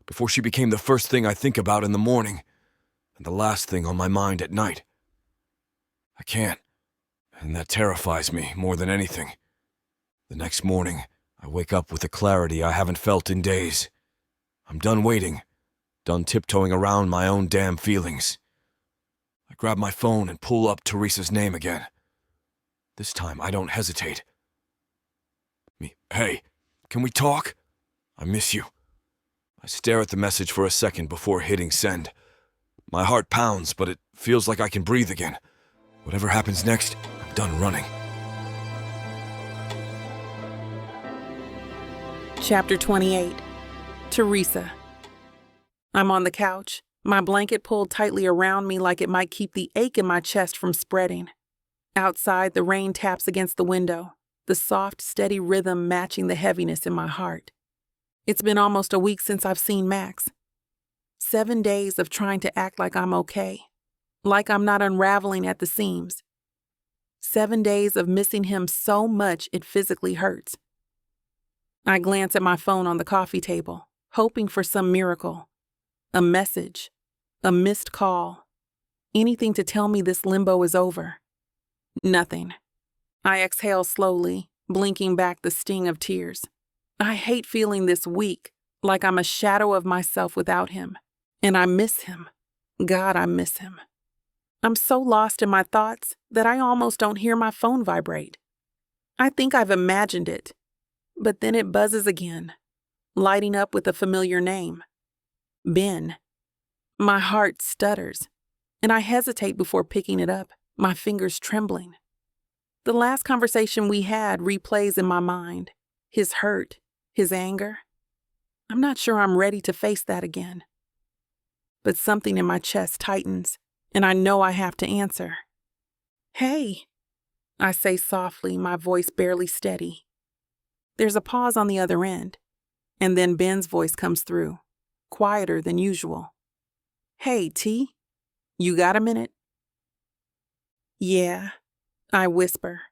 before she became the first thing I think about in the morning, and the last thing on my mind at night. I can't, and that terrifies me more than anything. The next morning, I wake up with a clarity I haven't felt in days. I'm done waiting, done tiptoeing around my own damn feelings. I grab my phone and pull up Teresa's name again. This time, I don't hesitate. Hey, can we talk? I miss you. I stare at the message for a second before hitting send. My heart pounds, but it feels like I can breathe again. Whatever happens next, I'm done running. Chapter 28. Teresa. I'm on the couch, my blanket pulled tightly around me like it might keep the ache in my chest from spreading. Outside, the rain taps against the window, the soft, steady rhythm matching the heaviness in my heart. It's been almost a week since I've seen Max. 7 days of trying to act like I'm okay, like I'm not unraveling at the seams. 7 days of missing him so much it physically hurts. I glance at my phone on the coffee table, hoping for some miracle. A message, a missed call, anything to tell me this limbo is over. Nothing. I exhale slowly, blinking back the sting of tears. I hate feeling this weak, like I'm a shadow of myself without him. And I miss him. God, I miss him. I'm so lost in my thoughts that I almost don't hear my phone vibrate. I think I've imagined it, but then it buzzes again, lighting up with a familiar name. Ben. My heart stutters, and I hesitate before picking it up, my fingers trembling. The last conversation we had replays in my mind. His hurt, his anger. I'm not sure I'm ready to face that again. But something in my chest tightens, and I know I have to answer. Hey, I say softly, my voice barely steady. There's a pause on the other end, and then Ben's voice comes through, quieter than usual. Hey, T, you got a minute? Yeah, I whisper,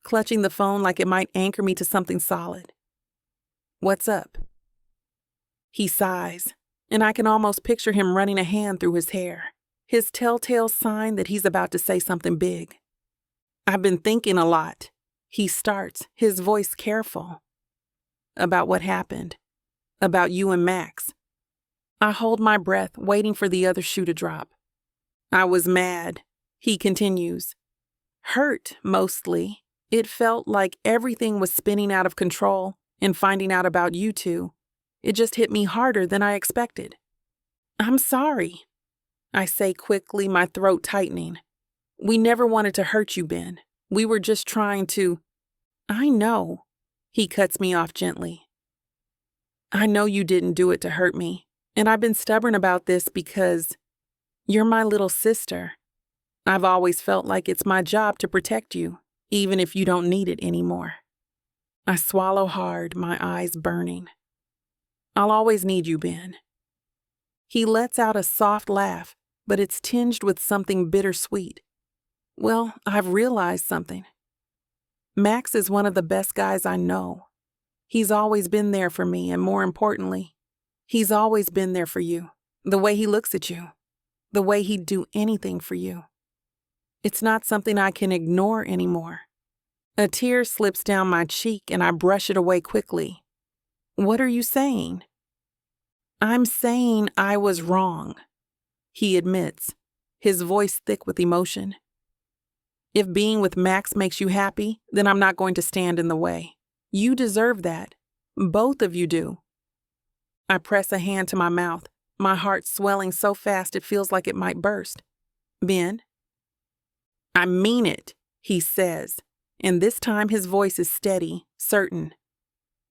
clutching the phone like it might anchor me to something solid. What's up? He sighs, and I can almost picture him running a hand through his hair, his telltale sign that he's about to say something big. I've been thinking a lot, he starts, his voice careful. About what happened, about you and Max. I hold my breath, waiting for the other shoe to drop. I was mad, he continues. Hurt, mostly. It felt like everything was spinning out of control, and finding out about you two, it just hit me harder than I expected. I'm sorry, I say quickly, my throat tightening. We never wanted to hurt you, Ben. We were just trying to... I know, he cuts me off gently. I know you didn't do it to hurt me, and I've been stubborn about this because you're my little sister. I've always felt like it's my job to protect you, even if you don't need it anymore. I swallow hard, my eyes burning. I'll always need you, Ben. He lets out a soft laugh, but it's tinged with something bittersweet. Well, I've realized something. Max is one of the best guys I know. He's always been there for me, and more importantly, he's always been there for you. The way he looks at you, the way he'd do anything for you. It's not something I can ignore anymore. A tear slips down my cheek and I brush it away quickly. What are you saying? I'm saying I was wrong, he admits, his voice thick with emotion. If being with Max makes you happy, then I'm not going to stand in the way. You deserve that. Both of you do. I press a hand to my mouth, my heart swelling so fast it feels like it might burst. Ben? I mean it, he says, and this time his voice is steady, certain.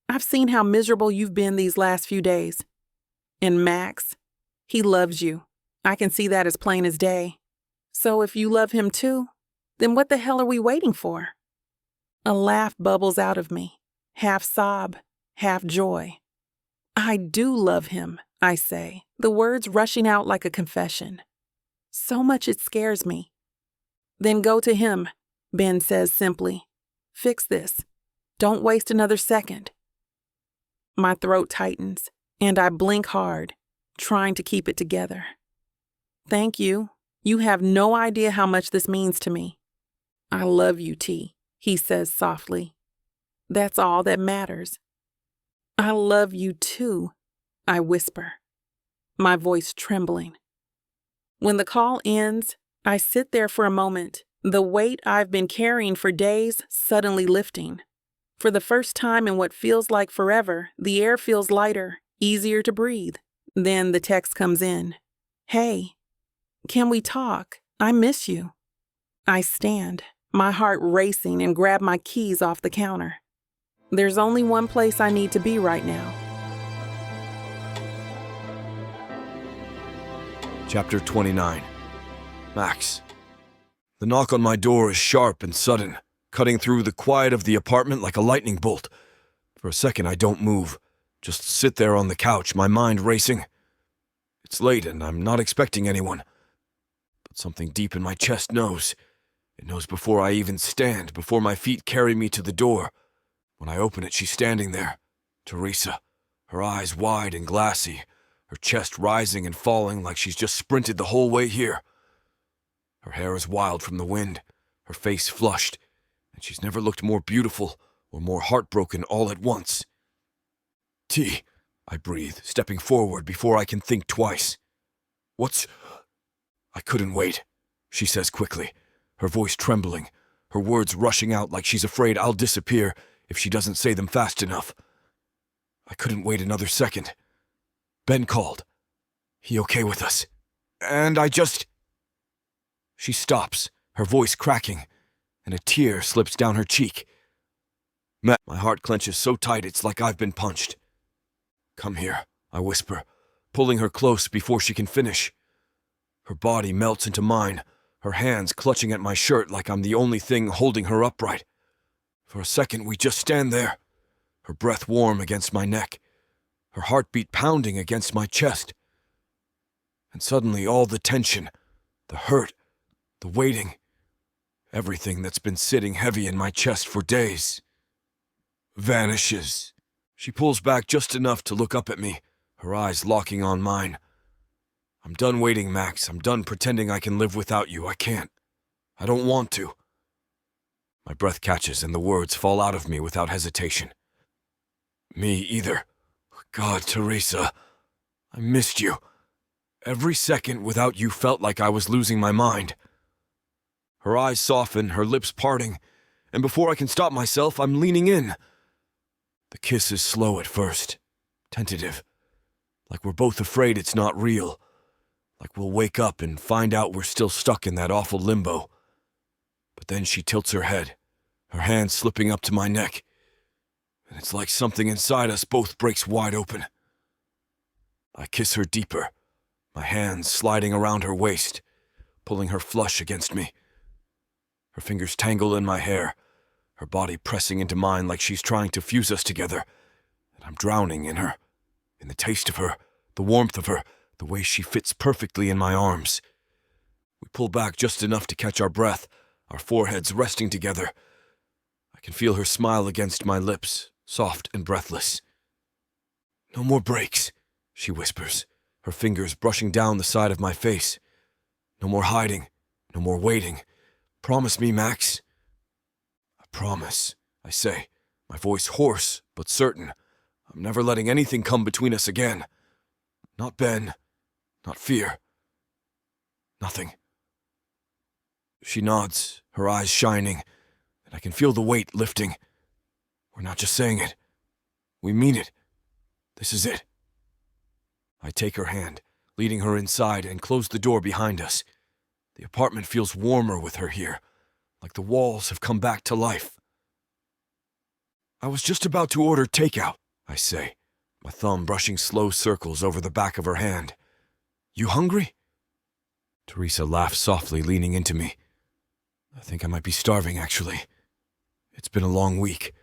I've seen how miserable you've been these last few days. And Max, he loves you. I can see that as plain as day. So if you love him too, then what the hell are we waiting for? A laugh bubbles out of me, half sob, half joy. I do love him, I say, the words rushing out like a confession. So much it scares me. Then go to him, Ben says simply. Fix this. Don't waste another second. My throat tightens, and I blink hard, trying to keep it together. Thank you. You have no idea how much this means to me. I love you, T, he says softly. That's all that matters. I love you too, I whisper, my voice trembling. When the call ends, I sit there for a moment, the weight I've been carrying for days suddenly lifting. For the first time in what feels like forever, the air feels lighter, easier to breathe. Then the text comes in. Hey, can we talk? I miss you. I stand, my heart racing, and grab my keys off the counter. There's only one place I need to be right now. Chapter 29. Max. The knock on my door is sharp and sudden, cutting through the quiet of the apartment like a lightning bolt. For a second, I don't move, just sit there on the couch, my mind racing. It's late and I'm not expecting anyone. But something deep in my chest knows. It knows before I even stand, before my feet carry me to the door. When I open it, she's standing there, Teresa, her eyes wide and glassy, her chest rising and falling like she's just sprinted the whole way here. Her hair is wild from the wind, her face flushed, and she's never looked more beautiful or more heartbroken all at once. T, I breathe, stepping forward before I can think twice. What's... I couldn't wait, she says quickly, her voice trembling, her words rushing out like she's afraid I'll disappear if she doesn't say them fast enough. I couldn't wait another second. Ben called. He okay with us? And I just... She stops, her voice cracking, and a tear slips down her cheek. My heart clenches so tight it's like I've been punched. Come here, I whisper, pulling her close before she can finish. Her body melts into mine, her hands clutching at my shirt like I'm the only thing holding her upright. For a second, we just stand there, her breath warm against my neck, her heartbeat pounding against my chest. And suddenly all the tension, the hurt, the waiting, everything that's been sitting heavy in my chest for days, vanishes. She pulls back just enough to look up at me, her eyes locking on mine. I'm done waiting, Max. I'm done pretending I can live without you. I can't. I don't want to. My breath catches and the words fall out of me without hesitation. Me either. God, Teresa, I missed you. Every second without you felt like I was losing my mind. Her eyes soften, her lips parting, and before I can stop myself, I'm leaning in. The kiss is slow at first, tentative, like we're both afraid it's not real, like we'll wake up and find out we're still stuck in that awful limbo. But then she tilts her head, her hand slipping up to my neck, and it's like something inside us both breaks wide open. I kiss her deeper, my hands sliding around her waist, pulling her flush against me. Her fingers tangle in my hair, her body pressing into mine like she's trying to fuse us together, and I'm drowning in her, in the taste of her, the warmth of her, the way she fits perfectly in my arms. We pull back just enough to catch our breath, our foreheads resting together. I can feel her smile against my lips, soft and breathless. No more breaks, she whispers, her fingers brushing down the side of my face. No more hiding, no more waiting. Promise me, Max. I promise, I say, my voice hoarse but certain. I'm never letting anything come between us again. Not Ben, not fear, nothing. She nods, her eyes shining, and I can feel the weight lifting. We're not just saying it. We mean it. This is it. I take her hand, leading her inside, and close the door behind us. The apartment feels warmer with her here, like the walls have come back to life. I was just about to order takeout, I say, my thumb brushing slow circles over the back of her hand. You hungry? Teresa laughs softly, leaning into me. I think I might be starving, actually. It's been a long week.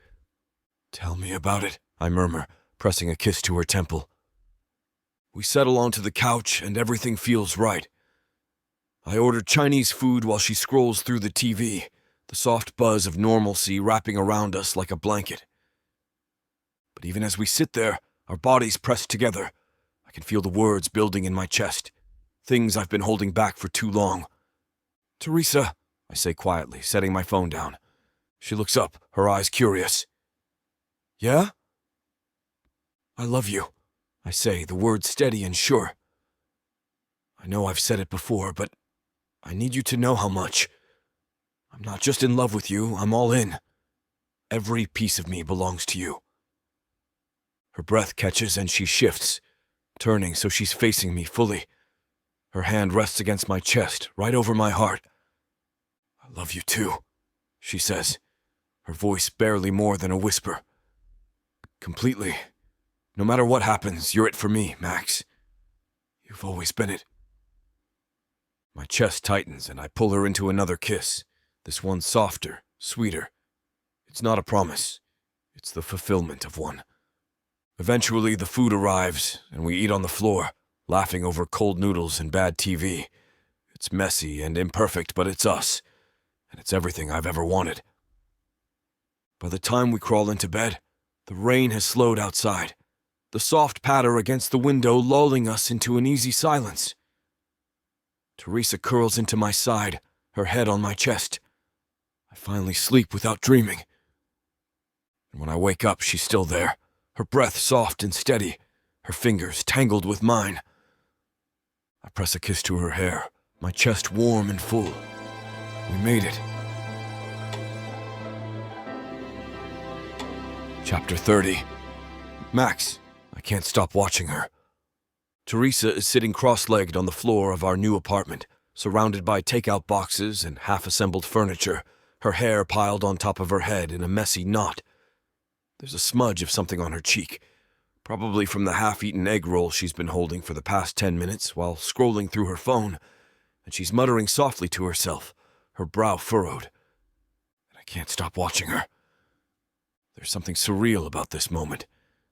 Tell me about it, I murmur, pressing a kiss to her temple. We settle onto the couch and everything feels right. I order Chinese food while she scrolls through the TV, the soft buzz of normalcy wrapping around us like a blanket. But even as we sit there, our bodies pressed together, I can feel the words building in my chest, things I've been holding back for too long. "Teresa," I say quietly, setting my phone down. She looks up, her eyes curious. "Yeah?" "I love you," I say, the words steady and sure. I know I've said it before, but I need you to know how much. I'm not just in love with you, I'm all in. Every piece of me belongs to you. Her breath catches and she shifts, turning so she's facing me fully. Her hand rests against my chest, right over my heart. "I love you too," she says, her voice barely more than a whisper. "Completely. No matter what happens, you're it for me, Max. You've always been it." My chest tightens and I pull her into another kiss, this one softer, sweeter. It's not a promise. It's the fulfillment of one. Eventually, the food arrives, and we eat on the floor, laughing over cold noodles and bad TV. It's messy and imperfect, but it's us, and it's everything I've ever wanted. By the time we crawl into bed, the rain has slowed outside, the soft patter against the window lulling us into an easy silence. Teresa curls into my side, her head on my chest. I finally sleep without dreaming. And when I wake up, she's still there, her breath soft and steady, her fingers tangled with mine. I press a kiss to her hair, my chest warm and full. We made it. Chapter 30. Max. I can't stop watching her. Teresa is sitting cross-legged on the floor of our new apartment, surrounded by takeout boxes and half-assembled furniture, her hair piled on top of her head in a messy knot. There's a smudge of something on her cheek, probably from the half-eaten egg roll she's been holding for the past 10 minutes while scrolling through her phone, and she's muttering softly to herself, her brow furrowed. And I can't stop watching her. There's something surreal about this moment.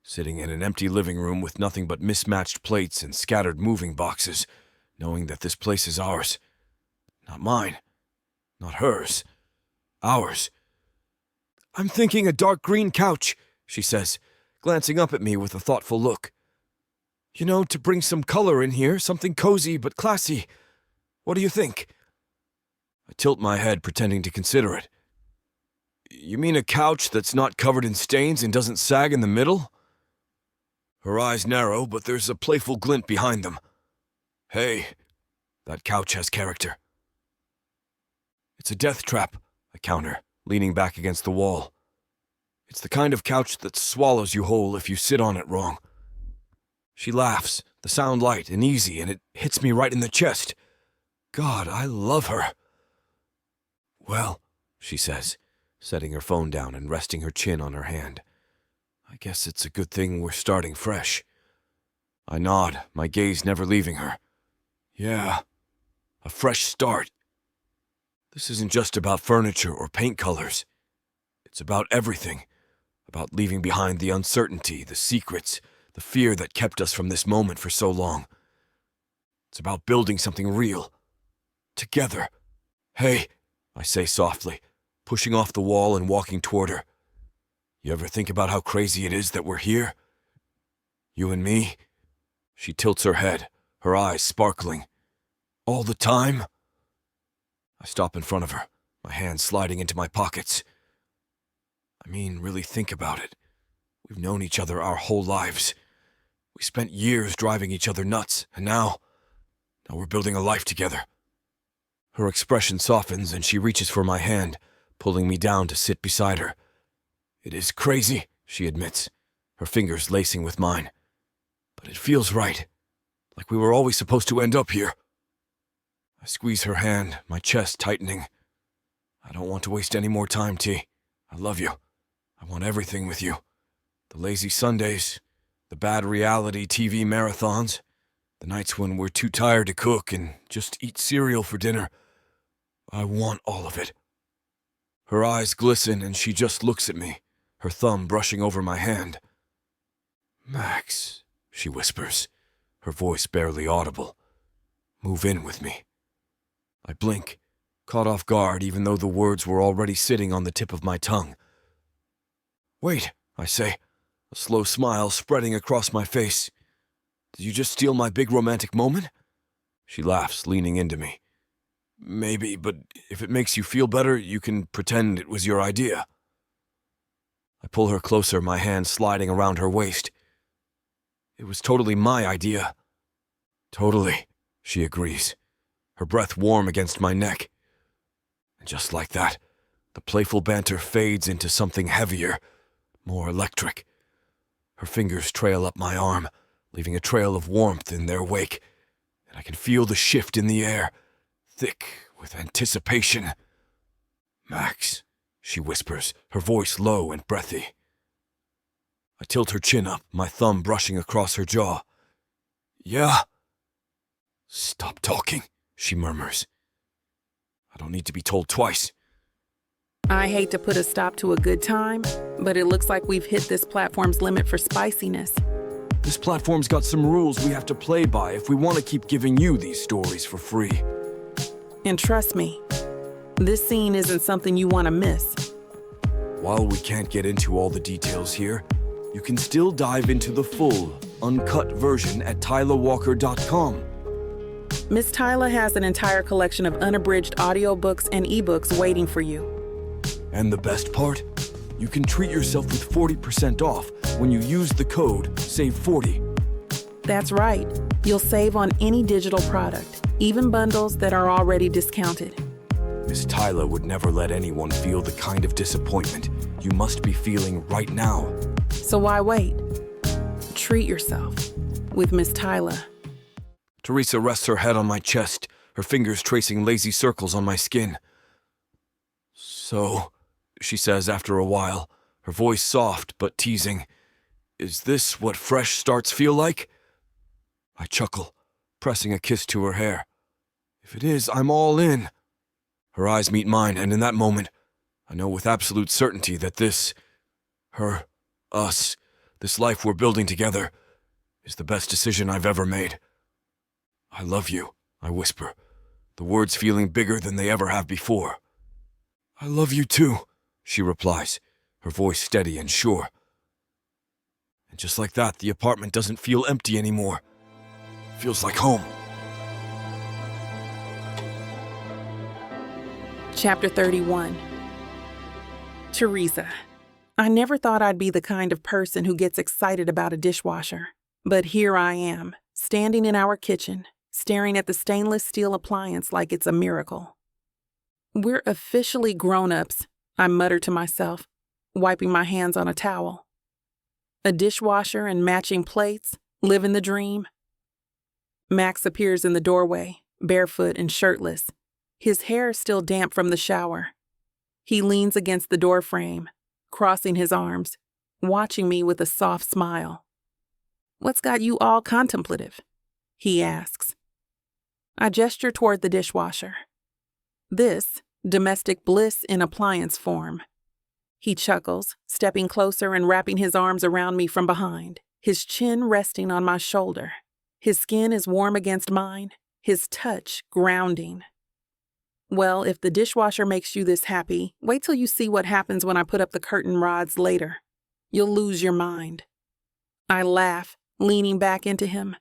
Sitting in an empty living room with nothing but mismatched plates and scattered moving boxes, knowing that this place is ours. Not mine. Not hers. Ours. "I'm thinking a dark green couch," she says, glancing up at me with a thoughtful look. "You know, to bring some color in here, something cozy but classy. What do you think?" I tilt my head, pretending to consider it. "You mean a couch that's not covered in stains and doesn't sag in the middle?" Her eyes narrow, but there's a playful glint behind them. "Hey, that couch has character." "It's a death trap," I counter, leaning back against the wall. "It's the kind of couch that swallows you whole if you sit on it wrong." She laughs, the sound light and easy, and it hits me right in the chest. God, I love her. "Well," she says, setting her phone down and resting her chin on her hand. "I guess it's a good thing we're starting fresh." I nod, my gaze never leaving her. Yeah, a fresh start. This isn't just about furniture or paint colors. It's about everything. About leaving behind the uncertainty, the secrets, the fear that kept us from this moment for so long. It's about building something real. Together. "Hey," I say softly, pushing off the wall and walking toward her. "You ever think about how crazy it is that we're here? You and me?" She tilts her head, her eyes sparkling. "All the time?" I stop in front of her, my hands sliding into my pockets. I mean, really think about it. We've known each other our whole lives. We spent years driving each other nuts, and now we're building a life together. Her expression softens and she reaches for my hand, pulling me down to sit beside her. "It is crazy," she admits, her fingers lacing with mine. "But it feels right, like we were always supposed to end up here." I squeeze her hand, my chest tightening. "I don't want to waste any more time, T. I love you. I want everything with you. The lazy Sundays, the bad reality TV marathons, the nights when we're too tired to cook and just eat cereal for dinner. I want all of it." Her eyes glisten and she just looks at me, her thumb brushing over my hand. Max, she whispers, her voice barely audible. Move in with me. I blink, caught off guard even though the words were already sitting on the tip of my tongue. Wait, I say, a slow smile spreading across my face. Did you just steal my big romantic moment? She laughs, leaning into me. Maybe, but if it makes you feel better, you can pretend it was your idea. I pull her closer, my hand sliding around her waist. It was totally my idea. Totally, she agrees, her breath warm against my neck. And just like that, the playful banter fades into something heavier, more electric. Her fingers trail up my arm, leaving a trail of warmth in their wake, and I can feel the shift in the air, thick with anticipation. Max, she whispers, her voice low and breathy. I tilt her chin up, my thumb brushing across her jaw. Yeah? Stop talking, she murmurs. I don't need to be told twice. I hate to put a stop to a good time, but it looks like we've hit this platform's limit for spiciness. This platform's got some rules we have to play by if we want to keep giving you these stories for free. And trust me, this scene isn't something you want to miss. While we can't get into all the details here, you can still dive into the full, uncut version at tylawalker.com. Miss Tyla has an entire collection of unabridged audiobooks and ebooks waiting for you. And the best part? You can treat yourself with 40% off when you use the code SAVE40. That's right. You'll save on any digital product, even bundles that are already discounted. Miss Tyla would never let anyone feel the kind of disappointment you must be feeling right now. So why wait? Treat yourself with Miss Tyla. Teresa rests her head on my chest, her fingers tracing lazy circles on my skin. So, she says after a while, her voice soft but teasing, is this what fresh starts feel like? I chuckle, pressing a kiss to her hair. If it is, I'm all in. Her eyes meet mine, and in that moment, I know with absolute certainty that this, her, us, this life we're building together, is the best decision I've ever made. I love you, I whisper, the words feeling bigger than they ever have before. I love you too, she replies, her voice steady and sure. And just like that, the apartment doesn't feel empty anymore. It feels like home. Chapter 31. Teresa. I never thought I'd be the kind of person who gets excited about a dishwasher. But here I am, standing in our kitchen, staring at the stainless steel appliance like it's a miracle. We're officially grown-ups, I mutter to myself, wiping my hands on a towel. A dishwasher and matching plates, living the dream. Max appears in the doorway, barefoot and shirtless, his hair still damp from the shower. He leans against the doorframe, crossing his arms, watching me with a soft smile. "What's got you all contemplative?" he asks. I gesture toward the dishwasher. This, domestic bliss in appliance form. He chuckles, stepping closer and wrapping his arms around me from behind, his chin resting on my shoulder. His skin is warm against mine, his touch grounding. Well, if the dishwasher makes you this happy, wait till you see what happens when I put up the curtain rods later. You'll lose your mind. I laugh, leaning back into him.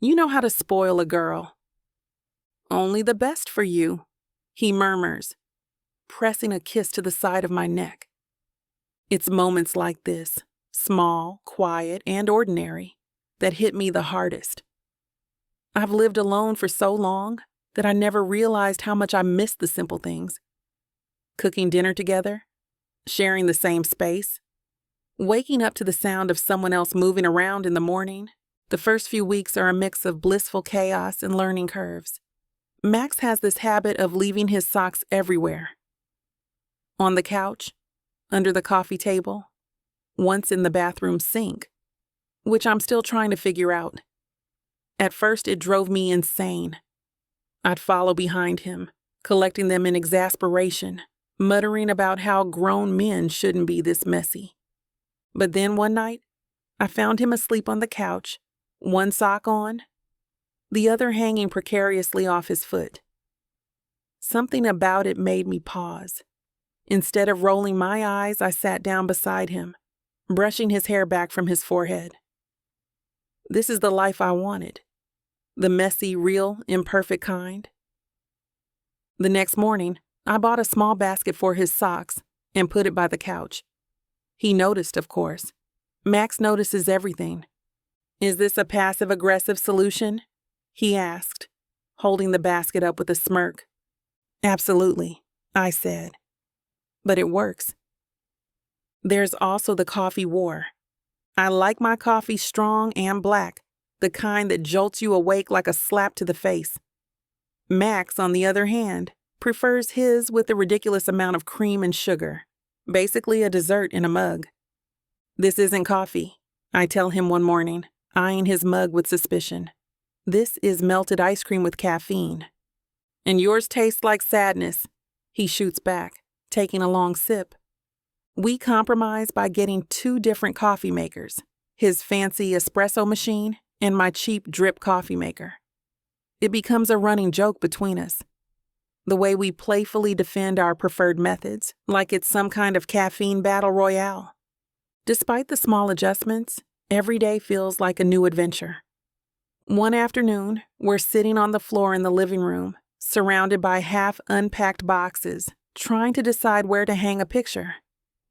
You know how to spoil a girl. Only the best for you, he murmurs, pressing a kiss to the side of my neck. It's moments like this, small, quiet, and ordinary, that hit me the hardest. I've lived alone for so long that I never realized how much I missed the simple things. Cooking dinner together, sharing the same space, waking up to the sound of someone else moving around in the morning. The first few weeks are a mix of blissful chaos and learning curves. Max has this habit of leaving his socks everywhere. On the couch, under the coffee table, once in the bathroom sink, which I'm still trying to figure out. At first, it drove me insane. I'd follow behind him, collecting them in exasperation, muttering about how grown men shouldn't be this messy. But then one night, I found him asleep on the couch, one sock on, the other hanging precariously off his foot. Something about it made me pause. Instead of rolling my eyes, I sat down beside him, brushing his hair back from his forehead. This is the life I wanted. The messy, real, imperfect kind. The next morning, I bought a small basket for his socks and put it by the couch. He noticed, of course. Max notices everything. "Is this a passive-aggressive solution?" he asked, holding the basket up with a smirk. "Absolutely," I said. "But it works." There's also the coffee war. I like my coffee strong and black, the kind that jolts you awake like a slap to the face. Max, on the other hand, prefers his with a ridiculous amount of cream and sugar, basically a dessert in a mug. "This isn't coffee," I tell him one morning, eyeing his mug with suspicion. "This is melted ice cream with caffeine." "And yours tastes like sadness," he shoots back, taking a long sip. We compromise by getting 2 different coffee makers, his fancy espresso machine and my cheap drip coffee maker. It becomes a running joke between us. The way we playfully defend our preferred methods, like it's some kind of caffeine battle royale. Despite the small adjustments, every day feels like a new adventure. One afternoon, we're sitting on the floor in the living room, surrounded by half-unpacked boxes, trying to decide where to hang a picture.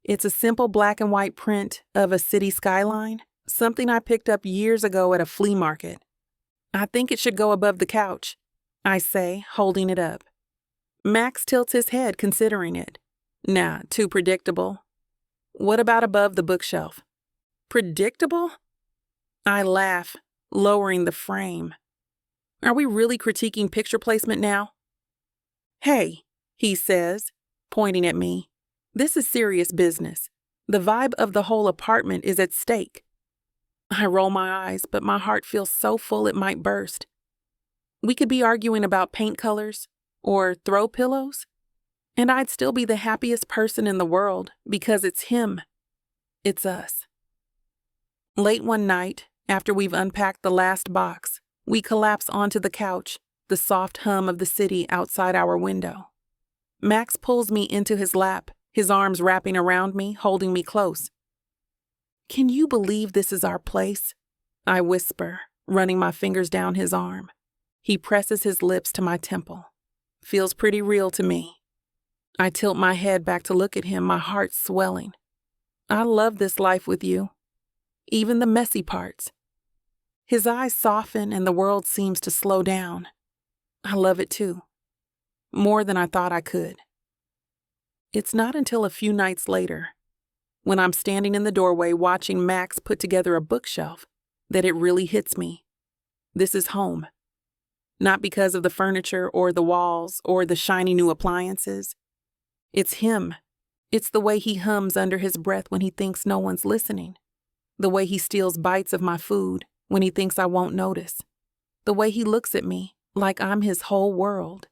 It's a simple black and white print of a city skyline, something I picked up years ago at a flea market. "I think it should go above the couch," I say, holding it up. Max tilts his head, considering it. "Nah, too predictable." "What about above the bookshelf?" "Predictable?" I laugh, lowering the frame. Are we really critiquing picture placement now? "Hey," he says, pointing at me. "This is serious business. The vibe of the whole apartment is at stake." I roll my eyes, but my heart feels so full it might burst. We could be arguing about paint colors or throw pillows, and I'd still be the happiest person in the world because it's him. It's us. Late one night, after we've unpacked the last box, we collapse onto the couch, the soft hum of the city outside our window. Max pulls me into his lap, his arms wrapping around me, holding me close. "Can you believe this is our place?" I whisper, running my fingers down his arm. He presses his lips to my temple. Feels pretty real to me. I tilt my head back to look at him, my heart swelling. I love this life with you, even the messy parts. His eyes soften and the world seems to slow down. I love it too, more than I thought I could. It's not until a few nights later, when I'm standing in the doorway watching Max put together a bookshelf, that it really hits me. This is home. Not because of the furniture or the walls or the shiny new appliances. It's him. It's the way he hums under his breath when he thinks no one's listening. The way he steals bites of my food when he thinks I won't notice. The way he looks at me like I'm his whole world.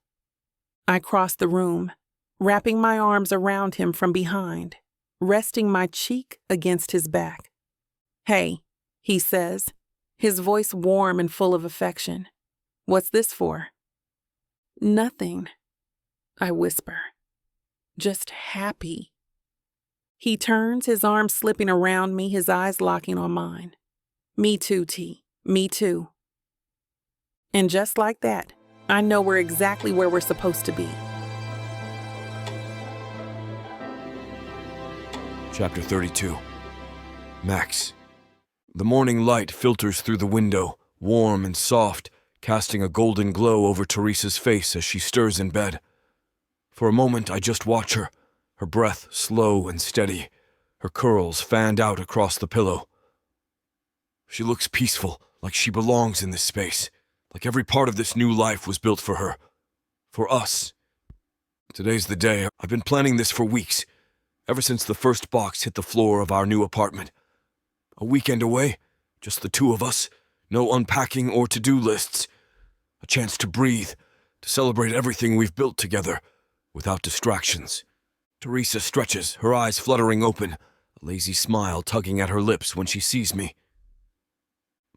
I cross the room, wrapping my arms around him from behind, resting my cheek against his back. "Hey," he says, his voice warm and full of affection. "What's this for?" "Nothing," I whisper. "Just happy." He turns, his arms slipping around me, his eyes locking on mine. "Me too, T. Me too." And just like that, I know we're exactly where we're supposed to be. Chapter 32. Max. The morning light filters through the window, warm and soft, casting a golden glow over Teresa's face as she stirs in bed. For a moment, I just watch her, her breath slow and steady, her curls fanned out across the pillow. She looks peaceful, like she belongs in this space, like every part of this new life was built for her. For us. Today's the day. I've been planning this for weeks, ever since the first box hit the floor of our new apartment. A weekend away, just the two of us, no unpacking or to-do lists. A chance to breathe, to celebrate everything we've built together, without distractions. Teresa stretches, her eyes fluttering open, a lazy smile tugging at her lips when she sees me.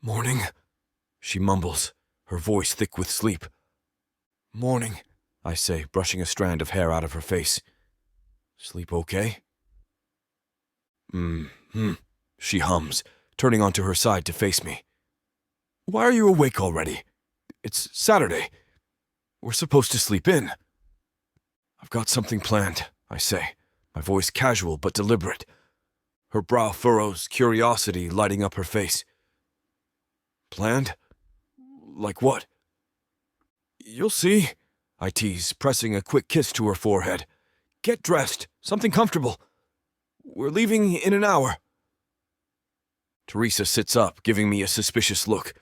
Morning, she mumbles, her voice thick with sleep. Morning, I say, brushing a strand of hair out of her face. Sleep okay? She hums, turning onto her side to face me. Why are you awake already? It's Saturday. We're supposed to sleep in. I've got something planned, I say, my voice casual but deliberate. Her brow furrows, curiosity lighting up her face. Planned? Like what? You'll see, I tease, pressing a quick kiss to her forehead. Get dressed, something comfortable. We're leaving in an hour. Teresa sits up, giving me a suspicious look.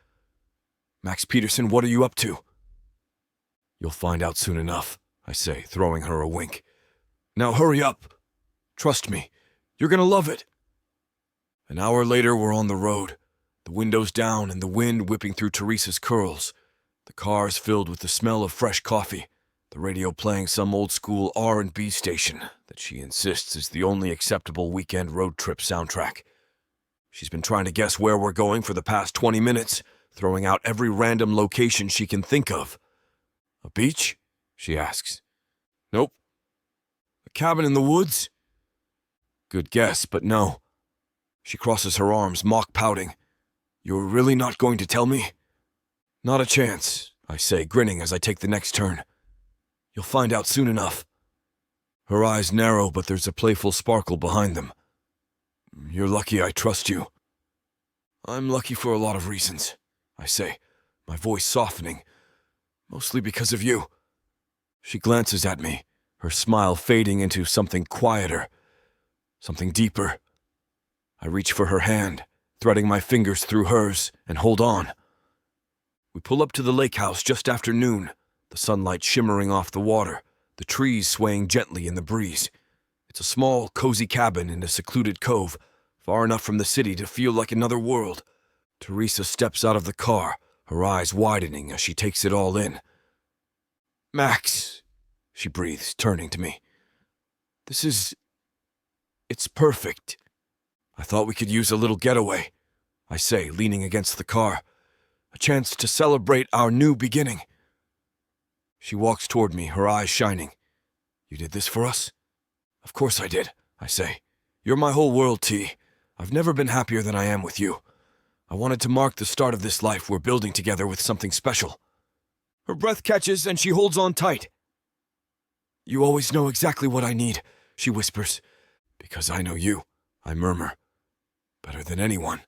Max Peterson, what are you up to? You'll find out soon enough, I say, throwing her a wink. Now hurry up. Trust me, you're gonna love it. An hour later, we're on the road, the windows down and the wind whipping through Teresa's curls. The car's filled with the smell of fresh coffee, the radio playing some old-school R&B station that she insists is the only acceptable weekend road trip soundtrack. She's been trying to guess where we're going for the past 20 minutes, throwing out every random location she can think of. A beach? She asks. Nope. A cabin in the woods? Good guess, but no. She crosses her arms, mock pouting. You're really not going to tell me? Not a chance, I say, grinning as I take the next turn. You'll find out soon enough. Her eyes narrow, but there's a playful sparkle behind them. You're lucky I trust you. I'm lucky for a lot of reasons, I say, my voice softening. Mostly because of you. She glances at me, her smile fading into something quieter, something deeper. I reach for her hand, threading my fingers through hers, and hold on. We pull up to the lake house just after noon, the sunlight shimmering off the water, the trees swaying gently in the breeze. It's a small, cozy cabin in a secluded cove, far enough from the city to feel like another world. Teresa steps out of the car, her eyes widening as she takes it all in. Max, she breathes, turning to me. It's perfect. I thought we could use a little getaway, I say, leaning against the car. A chance to celebrate our new beginning. She walks toward me, her eyes shining. You did this for us? Of course I did, I say. You're my whole world, T. I've never been happier than I am with you. I wanted to mark the start of this life we're building together with something special. Her breath catches and she holds on tight. You always know exactly what I need, she whispers. Because I know you, I murmur. Better than anyone.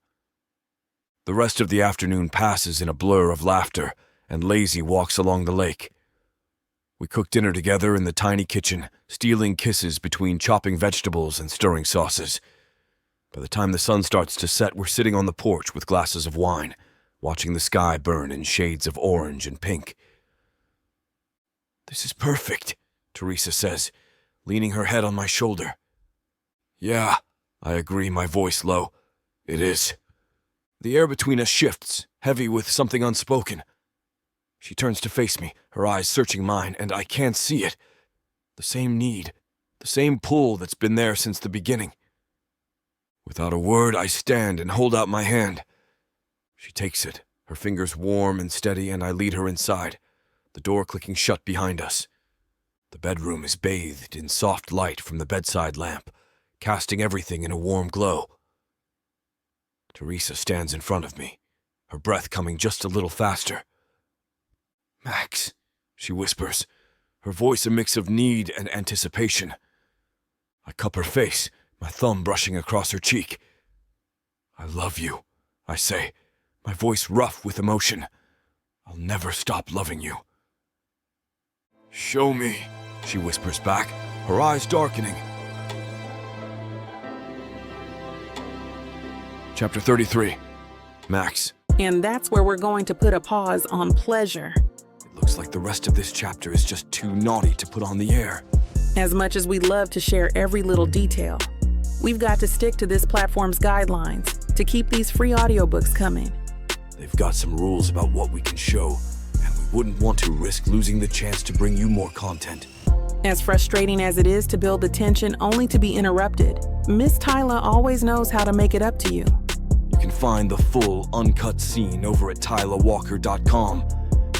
The rest of the afternoon passes in a blur of laughter and lazy walks along the lake. We cook dinner together in the tiny kitchen, stealing kisses between chopping vegetables and stirring sauces. By the time the sun starts to set, we're sitting on the porch with glasses of wine, watching the sky burn in shades of orange and pink. This is perfect, Teresa says, leaning her head on my shoulder. Yeah, I agree, my voice low. It is. The air between us shifts, heavy with something unspoken. She turns to face me, her eyes searching mine, and I can't see it. The same need, the same pull that's been there since the beginning. Without a word, I stand and hold out my hand. She takes it, her fingers warm and steady, and I lead her inside, the door clicking shut behind us. The bedroom is bathed in soft light from the bedside lamp, casting everything in a warm glow. Teresa stands in front of me, her breath coming just a little faster. Max, she whispers, her voice a mix of need and anticipation. I cup her face, my thumb brushing across her cheek. I love you, I say, my voice rough with emotion. I'll never stop loving you. Show me, she whispers back, her eyes darkening. Chapter 33. Max. And that's where we're going to put a pause on pleasure. It looks like the rest of this chapter is just too naughty to put on the air. As much as we'd love to share every little detail, we've got to stick to this platform's guidelines to keep these free audiobooks coming. They've got some rules about what we can show, and we wouldn't want to risk losing the chance to bring you more content. As frustrating as it is to build the tension only to be interrupted, Miss Tyla always knows how to make it up to you. You can find the full, uncut scene over at TylaWalker.com.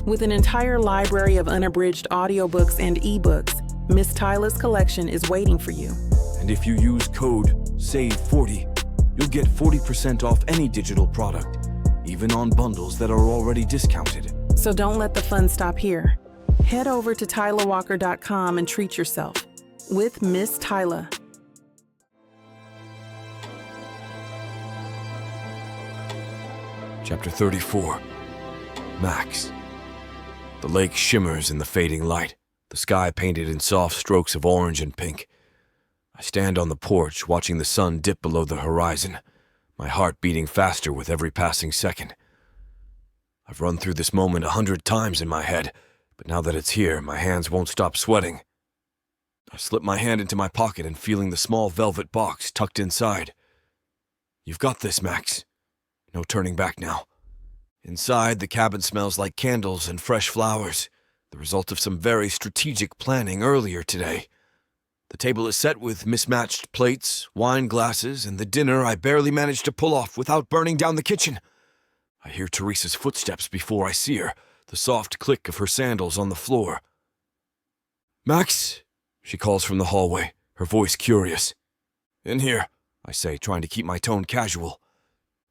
With an entire library of unabridged audiobooks and ebooks, Miss Tyla's collection is waiting for you. And if you use code SAVE40, you'll get 40% off any digital product, even on bundles that are already discounted. So don't let the fun stop here. Head over to TylaWalker.com and treat yourself with Miss Tyla. Chapter 34. Max. The lake shimmers in the fading light, the sky painted in soft strokes of orange and pink. I stand on the porch, watching the sun dip below the horizon, my heart beating faster with every passing second. I've run through this moment 100 times in my head, but now that it's here, my hands won't stop sweating. I slip my hand into my pocket and feeling the small velvet box tucked inside. You've got this, Max. No turning back now. Inside, the cabin smells like candles and fresh flowers, the result of some very strategic planning earlier today. The table is set with mismatched plates, wine glasses, and the dinner I barely managed to pull off without burning down the kitchen. I hear Teresa's footsteps before I see her, the soft click of her sandals on the floor. "Max," she calls from the hallway, her voice curious. "In here," I say, trying to keep my tone casual.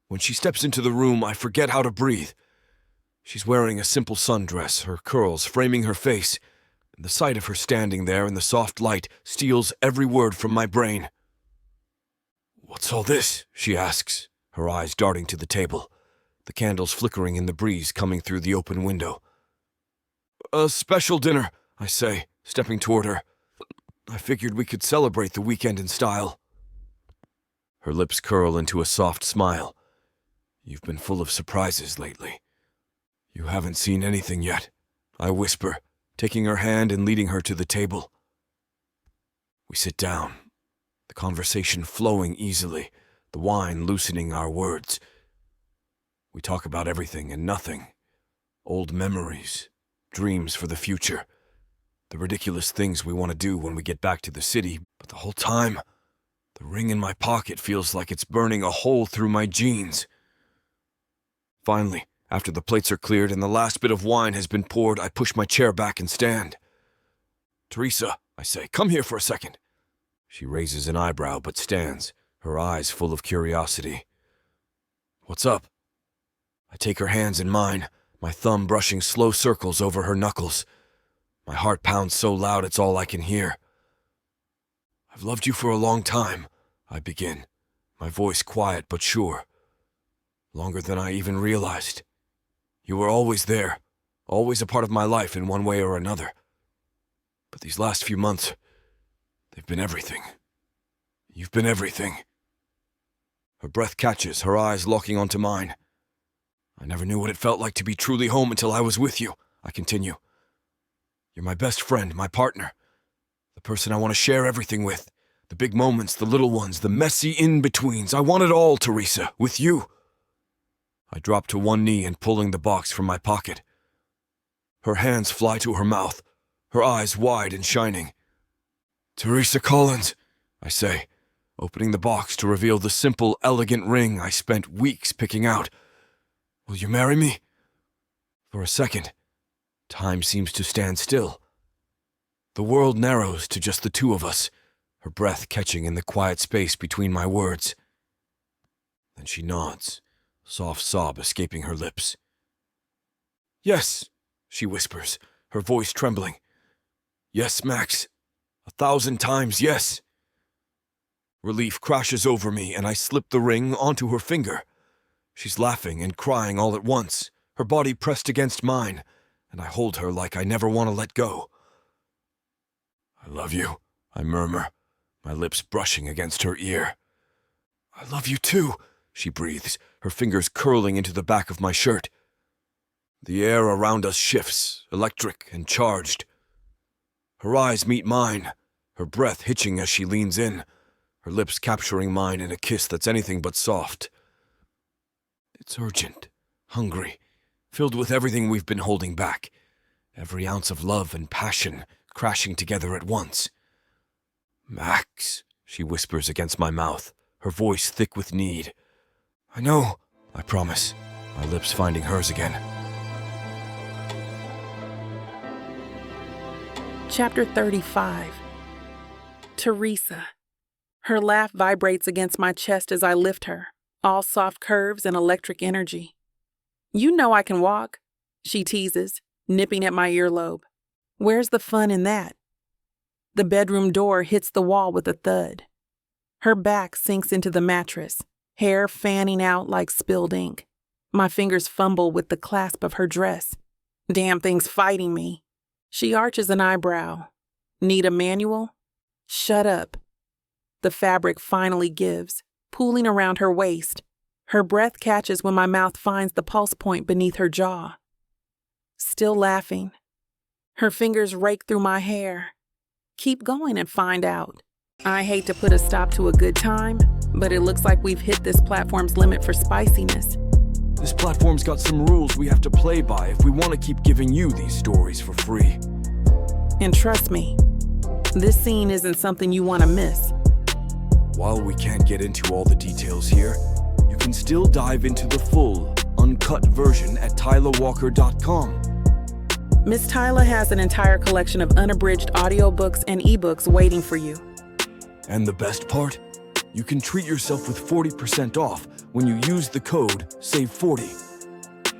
When she steps into the room, I forget how to breathe. She's wearing a simple sundress, her curls framing her face, and the sight of her standing there in the soft light steals every word from my brain. "What's all this?" she asks, her eyes darting to the table, the candles flickering in the breeze coming through the open window. "A special dinner," I say, stepping toward her. "I figured we could celebrate the weekend in style." Her lips curl into a soft smile. "You've been full of surprises lately." "You haven't seen anything yet," I whisper, taking her hand and leading her to the table. We sit down, the conversation flowing easily, the wine loosening our words. We talk about everything and nothing. Old memories, dreams for the future, the ridiculous things we want to do when we get back to the city, but the whole time, the ring in my pocket feels like it's burning a hole through my jeans. Finally, after the plates are cleared and the last bit of wine has been poured, I push my chair back and stand. "Teresa," I say, "come here for a second." She raises an eyebrow but stands, her eyes full of curiosity. "What's up?" I take her hands in mine, my thumb brushing slow circles over her knuckles. My heart pounds so loud it's all I can hear. "I've loved you for a long time," I begin, my voice quiet but sure. "Longer than I even realized. You were always there, always a part of my life in one way or another. But these last few months, they've been everything. You've been everything." Her breath catches, her eyes locking onto mine. "I never knew what it felt like to be truly home until I was with you," I continue. "You're my best friend, my partner, the person I want to share everything with, the big moments, the little ones, the messy in-betweens. I want it all, Teresa, with you." I drop to one knee and pulling the box from my pocket. Her hands fly to her mouth, her eyes wide and shining. "Teresa Collins," I say, opening the box to reveal the simple, elegant ring I spent weeks picking out. "Will you marry me?" For a second, time seems to stand still. The world narrows to just the two of us, her breath catching in the quiet space between my words. Then she nods, soft sob escaping her lips. "Yes," she whispers, her voice trembling. "Yes, Max. 1,000 times yes." Relief crashes over me and I slip the ring onto her finger. She's laughing and crying all at once, her body pressed against mine, and I hold her like I never want to let go. "I love you," I murmur, my lips brushing against her ear. "I love you too," she breathes, her fingers curling into the back of my shirt. The air around us shifts, electric and charged. Her eyes meet mine, her breath hitching as she leans in, her lips capturing mine in a kiss that's anything but soft. It's urgent, hungry, filled with everything we've been holding back, every ounce of love and passion crashing together at once. "Max," she whispers against my mouth, her voice thick with need. "I know," I promise. My lips finding hers again. Chapter 35. Teresa. Her laugh vibrates against my chest as I lift her, all soft curves and electric energy. "You know I can walk," she teases, nipping at my earlobe. "Where's the fun in that?" The bedroom door hits the wall with a thud. Her back sinks into the mattress, hair fanning out like spilled ink. My fingers fumble with the clasp of her dress. Damn thing's fighting me. She arches an eyebrow. "Need a manual?" "Shut up." The fabric finally gives, pooling around her waist. Her breath catches when my mouth finds the pulse point beneath her jaw. Still laughing. Her fingers rake through my hair. "Keep going and find out." I hate to put a stop to a good time, but it looks like we've hit this platform's limit for spiciness. This platform's got some rules we have to play by if we want to keep giving you these stories for free. And trust me, this scene isn't something you want to miss. While we can't get into all the details here, you can still dive into the full, uncut version at TylaWalker.com. Miss Tyla has an entire collection of unabridged audiobooks and ebooks waiting for you. And the best part? You can treat yourself with 40% off when you use the code SAVE40.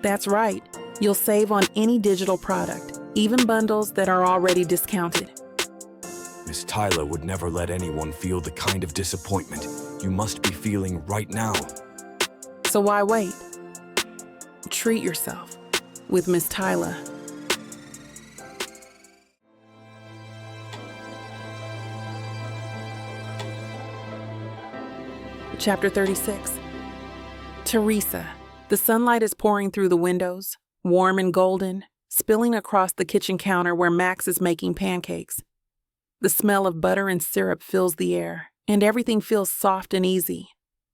That's right. You'll save on any digital product, even bundles that are already discounted. Miss Tyla would never let anyone feel the kind of disappointment you must be feeling right now. So why wait? Treat yourself with Miss Tyla. Chapter 36. Teresa. The sunlight is pouring through the windows, warm and golden, spilling across the kitchen counter where Max is making pancakes. The smell of butter and syrup fills the air, and everything feels soft and easy,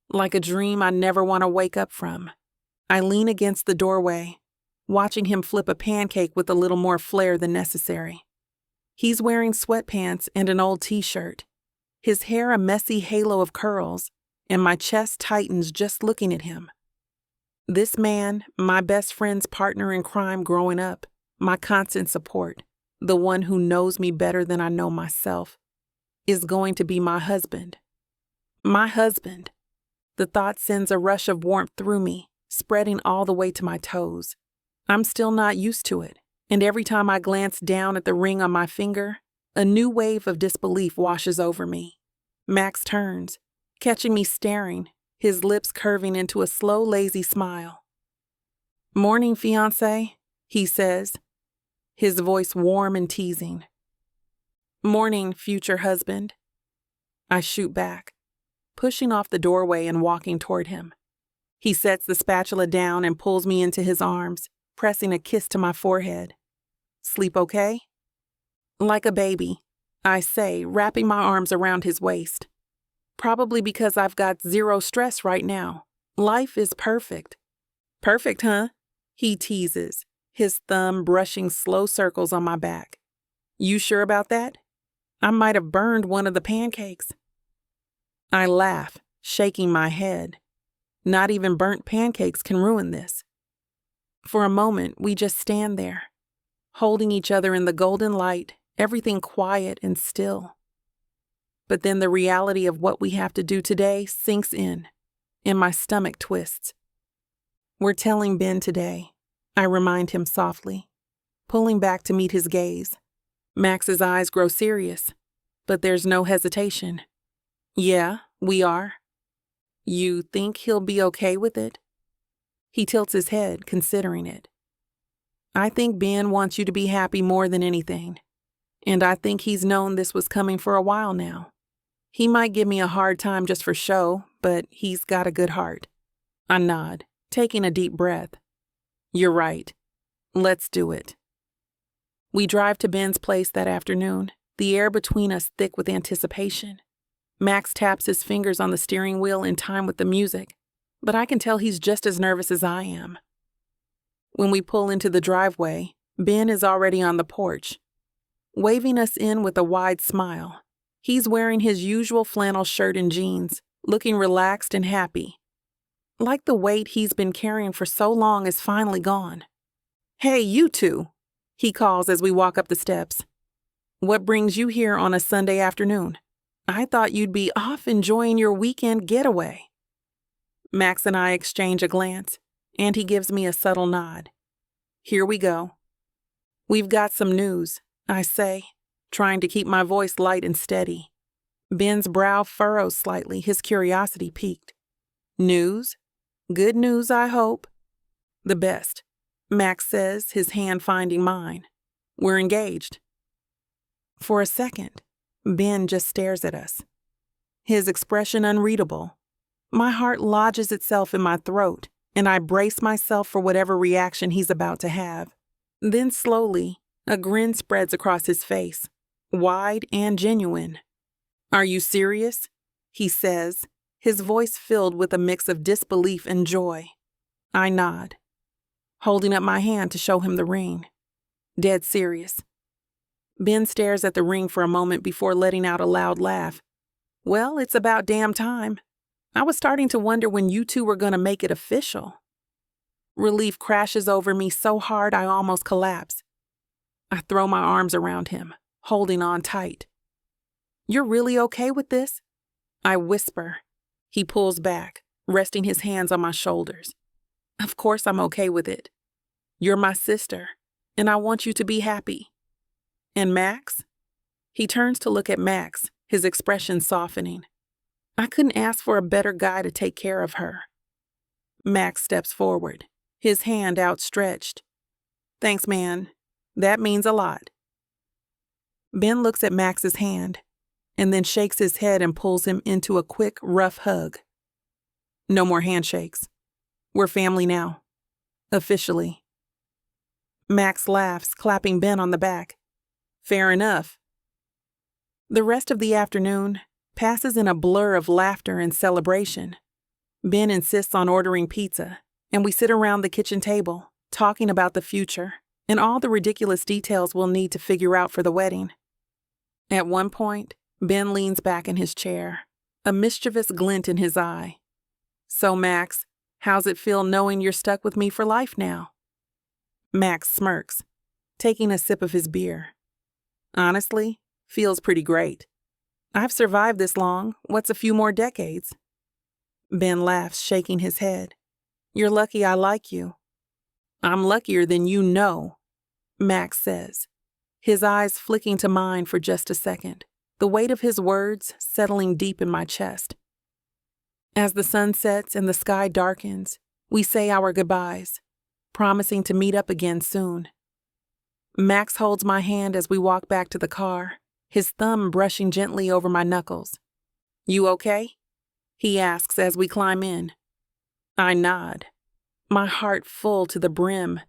like a dream I never want to wake up from. I lean against the doorway, watching him flip a pancake with a little more flair than necessary. He's wearing sweatpants and an old t-shirt, his hair a messy halo of curls, and my chest tightens just looking at him. This man, my best friend's partner in crime growing up, my constant support, the one who knows me better than I know myself, is going to be my husband. My husband. The thought sends a rush of warmth through me, spreading all the way to my toes. I'm still not used to it, and every time I glance down at the ring on my finger, a new wave of disbelief washes over me. Max turns, catching me staring, his lips curving into a slow, lazy smile. "Morning, fiancé," he says, his voice warm and teasing. "Morning, future husband." I shoot back, pushing off the doorway and walking toward him. He sets the spatula down and pulls me into his arms, pressing a kiss to my forehead. "Sleep okay?" "Like a baby," I say, wrapping my arms around his waist. "Probably because I've got zero stress right now. Life is perfect." "Perfect, huh?" he teases, his thumb brushing slow circles on my back. "You sure about that? I might have burned one of the pancakes." I laugh, shaking my head. Not even burnt pancakes can ruin this. For a moment, we just stand there, holding each other in the golden light, everything quiet and still. But then the reality of what we have to do today sinks in, and my stomach twists. "We're telling Ben today," I remind him softly, pulling back to meet his gaze. Max's eyes grow serious, but there's no hesitation. "Yeah, we are." "You think he'll be okay with it?" He tilts his head, considering it. "I think Ben wants you to be happy more than anything, and I think he's known this was coming for a while now. He might give me a hard time just for show, but he's got a good heart." I nod, taking a deep breath. "You're right. Let's do it." We drive to Ben's place that afternoon, the air between us thick with anticipation. Max taps his fingers on the steering wheel in time with the music, but I can tell he's just as nervous as I am. When we pull into the driveway, Ben is already on the porch, waving us in with a wide smile. He's wearing his usual flannel shirt and jeans, looking relaxed and happy. Like the weight he's been carrying for so long is finally gone. "Hey, you two," he calls as we walk up the steps. "What brings you here on a Sunday afternoon? I thought you'd be off enjoying your weekend getaway." Max and I exchange a glance, and he gives me a subtle nod. "Here we go." "We've got some news," I say, trying to keep my voice light and steady. Ben's brow furrows slightly, his curiosity piqued. "News? Good news, I hope." "The best," Max says, his hand finding mine. "We're engaged." For a second, Ben just stares at us, his expression unreadable. My heart lodges itself in my throat, and I brace myself for whatever reaction he's about to have. Then slowly, a grin spreads across his face, wide and genuine. "Are you serious?" he says, his voice filled with a mix of disbelief and joy. I nod, holding up my hand to show him the ring. Dead serious. Ben stares at the ring for a moment before letting out a loud laugh. "Well, it's about damn time. I was starting to wonder when you two were going to make it official." Relief crashes over me so hard I almost collapse. I throw my arms around him, holding on tight. "You're really okay with this?" I whisper. He pulls back, resting his hands on my shoulders. "Of course I'm okay with it. You're my sister, and I want you to be happy." "And Max?" He turns to look at Max, his expression softening. I couldn't ask for a better guy to take care of her. Max steps forward, his hand outstretched. "Thanks, man. That means a lot." Ben looks at Max's hand, and then shakes his head and pulls him into a quick, rough hug. No more handshakes. We're family now. Officially. Max laughs, clapping Ben on the back. "Fair enough." The rest of the afternoon passes in a blur of laughter and celebration. Ben insists on ordering pizza, and we sit around the kitchen table, talking about the future and all the ridiculous details we'll need to figure out for the wedding. At one point, Ben leans back in his chair, a mischievous glint in his eye. "So, Max, how's it feel knowing you're stuck with me for life now?" Max smirks, taking a sip of his beer. "Honestly, feels pretty great. I've survived this long. What's a few more decades?" Ben laughs, shaking his head. "You're lucky I like you." "I'm luckier than you know," Max says, his eyes flicking to mine for just a second, the weight of his words settling deep in my chest. As the sun sets and the sky darkens, we say our goodbyes, promising to meet up again soon. Max holds my hand as we walk back to the car, his thumb brushing gently over my knuckles. "You okay?" he asks as we climb in. I nod, my heart full to the brim.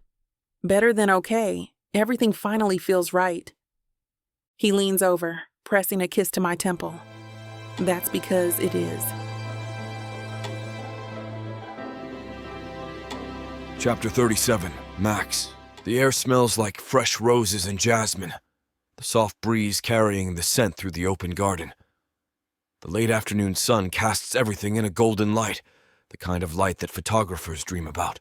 Better than okay, everything finally feels right. He leans over, pressing a kiss to my temple. That's because it is. Chapter 37, Max. The air smells like fresh roses and jasmine, the soft breeze carrying the scent through the open garden. The late afternoon sun casts everything in a golden light, the kind of light that photographers dream about.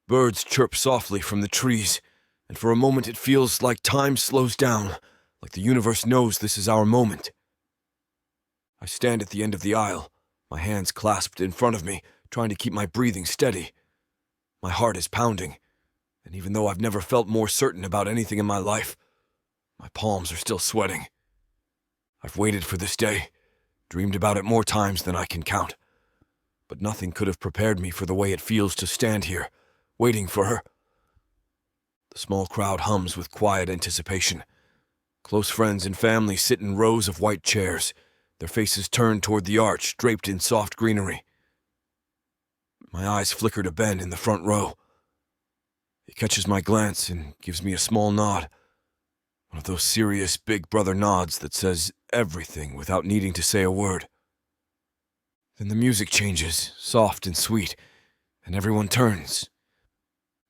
Birds chirp softly from the trees, and for a moment it feels like time slows down, like the universe knows this is our moment. I stand at the end of the aisle, my hands clasped in front of me, trying to keep my breathing steady. My heart is pounding, and even though I've never felt more certain about anything in my life, my palms are still sweating. I've waited for this day, dreamed about it more times than I can count, but nothing could have prepared me for the way it feels to stand here, waiting for her. The small crowd hums with quiet anticipation. Close friends and family sit in rows of white chairs, their faces turned toward the arch draped in soft greenery. My eyes flicker to Ben in the front row. He catches my glance and gives me a small nod, one of those serious big brother nods that says everything without needing to say a word. Then the music changes, soft and sweet, and everyone turns.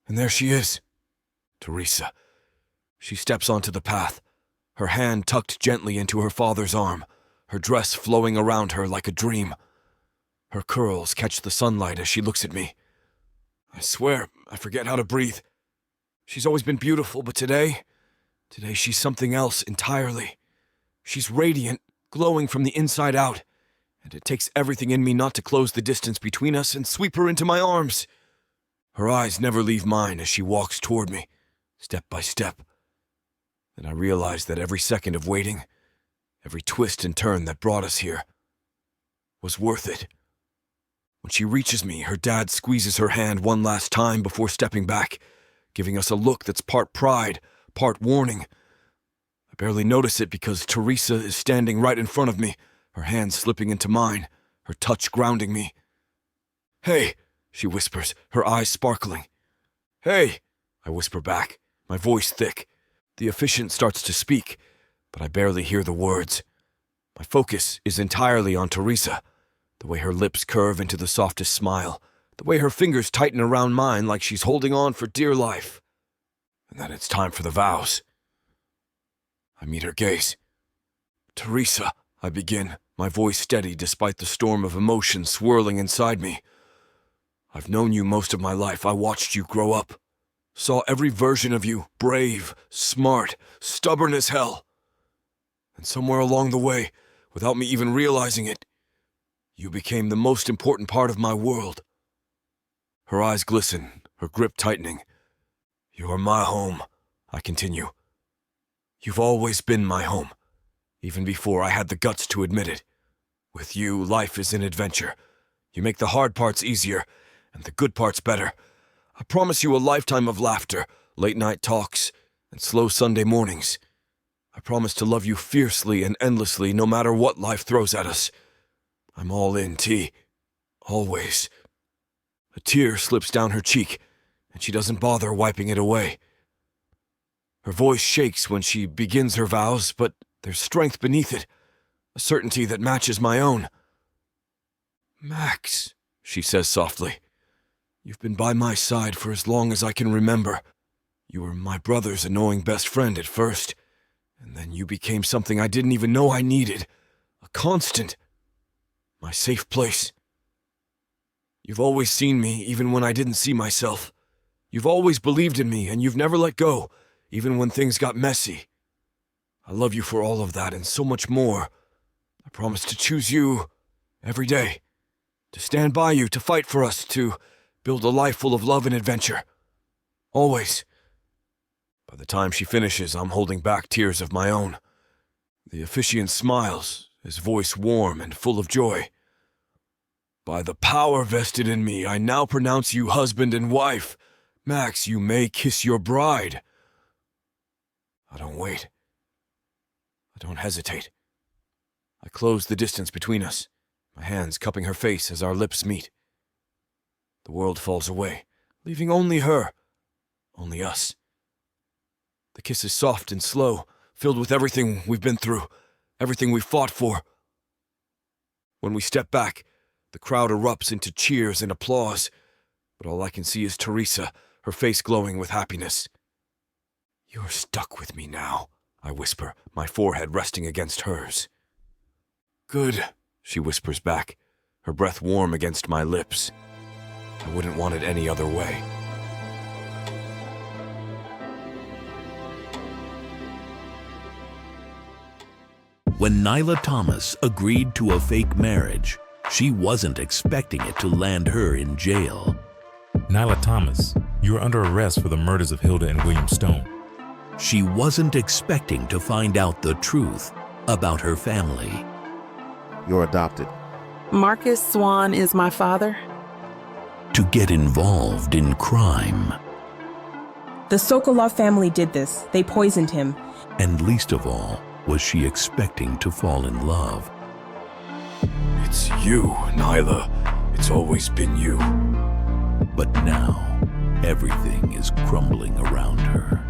And there she is, Teresa. She steps onto the path, her hand tucked gently into her father's arm, her dress flowing around her like a dream. Her curls catch the sunlight as she looks at me. I swear, I forget how to breathe. She's always been beautiful, but today she's something else entirely. She's radiant, glowing from the inside out, and it takes everything in me not to close the distance between us and sweep her into my arms. Her eyes never leave mine as she walks toward me, step by step. Then I realize that every second of waiting, every twist and turn that brought us here, was worth it. When she reaches me, her dad squeezes her hand one last time before stepping back, giving us a look that's part pride, part warning. I barely notice it because Teresa is standing right in front of me, her hand slipping into mine, her touch grounding me. "Hey," she whispers, her eyes sparkling. "Hey," I whisper back, my voice thick. The officiant starts to speak, but I barely hear the words. My focus is entirely on Teresa, the way her lips curve into the softest smile, the way her fingers tighten around mine like she's holding on for dear life. And then it's time for the vows. I meet her gaze. "Teresa," I begin, my voice steady despite the storm of emotion swirling inside me. "I've known you most of my life. I watched you grow up. Saw every version of you, brave, smart, stubborn as hell. And somewhere along the way, without me even realizing it, you became the most important part of my world." Her eyes glisten, her grip tightening. "You are my home," I continue. "You've always been my home, even before I had the guts to admit it. With you, life is an adventure. You make the hard parts easier, and the good parts better. I promise you a lifetime of laughter, late-night talks, and slow Sunday mornings. I promise to love you fiercely and endlessly no matter what life throws at us. I'm all in, T. Always." A tear slips down her cheek, and she doesn't bother wiping it away. Her voice shakes when she begins her vows, but there's strength beneath it, a certainty that matches my own. "Max," she says softly, "you've been by my side for as long as I can remember. You were my brother's annoying best friend at first, and then you became something I didn't even know I needed, a constant, my safe place. You've always seen me even when I didn't see myself. You've always believed in me, and you've never let go, even when things got messy. I love you for all of that and so much more. I promise to choose you every day, to stand by you, to fight for us, to build a life full of love and adventure. Always." By the time she finishes, I'm holding back tears of my own. The officiant smiles, his voice warm and full of joy. "By the power vested in me, I now pronounce you husband and wife. Max, you may kiss your bride." I don't wait. I don't hesitate. I close the distance between us, my hands cupping her face as our lips meet. The world falls away, leaving only her, only us. The kiss is soft and slow, filled with everything we've been through, everything we've fought for. When we step back, the crowd erupts into cheers and applause, but all I can see is Teresa, her face glowing with happiness. "You're stuck with me now," I whisper, my forehead resting against hers. "Good," she whispers back, her breath warm against my lips. I wouldn't want it any other way. When Nyla Thomas agreed to a fake marriage, she wasn't expecting it to land her in jail. Nyla Thomas, you are under arrest for the murders of Hilda and William Stone. She wasn't expecting to find out the truth about her family. You're adopted. Marcus Swan is my father. To get involved in crime. The Sokolov family did this. They poisoned him. And least of all, was she expecting to fall in love. "It's you, Nyla. It's always been you." But now, everything is crumbling around her.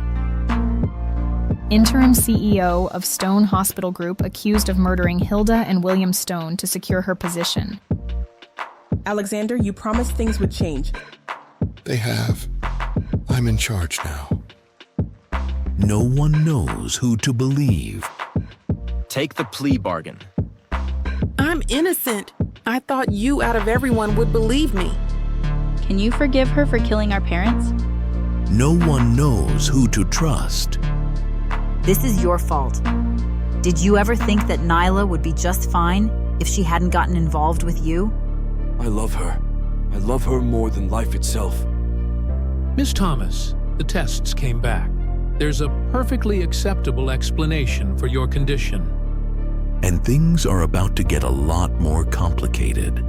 Interim CEO of Stone Hospital Group accused of murdering Hilda and William Stone to secure her position. Alexander, you promised things would change. They have. I'm in charge now. No one knows who to believe. Take the plea bargain. I'm innocent. I thought you out of everyone would believe me. Can you forgive her for killing our parents? No one knows who to trust. This is your fault. Did you ever think that Nyla would be just fine if she hadn't gotten involved with you? I love her. I love her more than life itself. Miss Thomas, the tests came back. There's a perfectly acceptable explanation for your condition. And things are about to get a lot more complicated.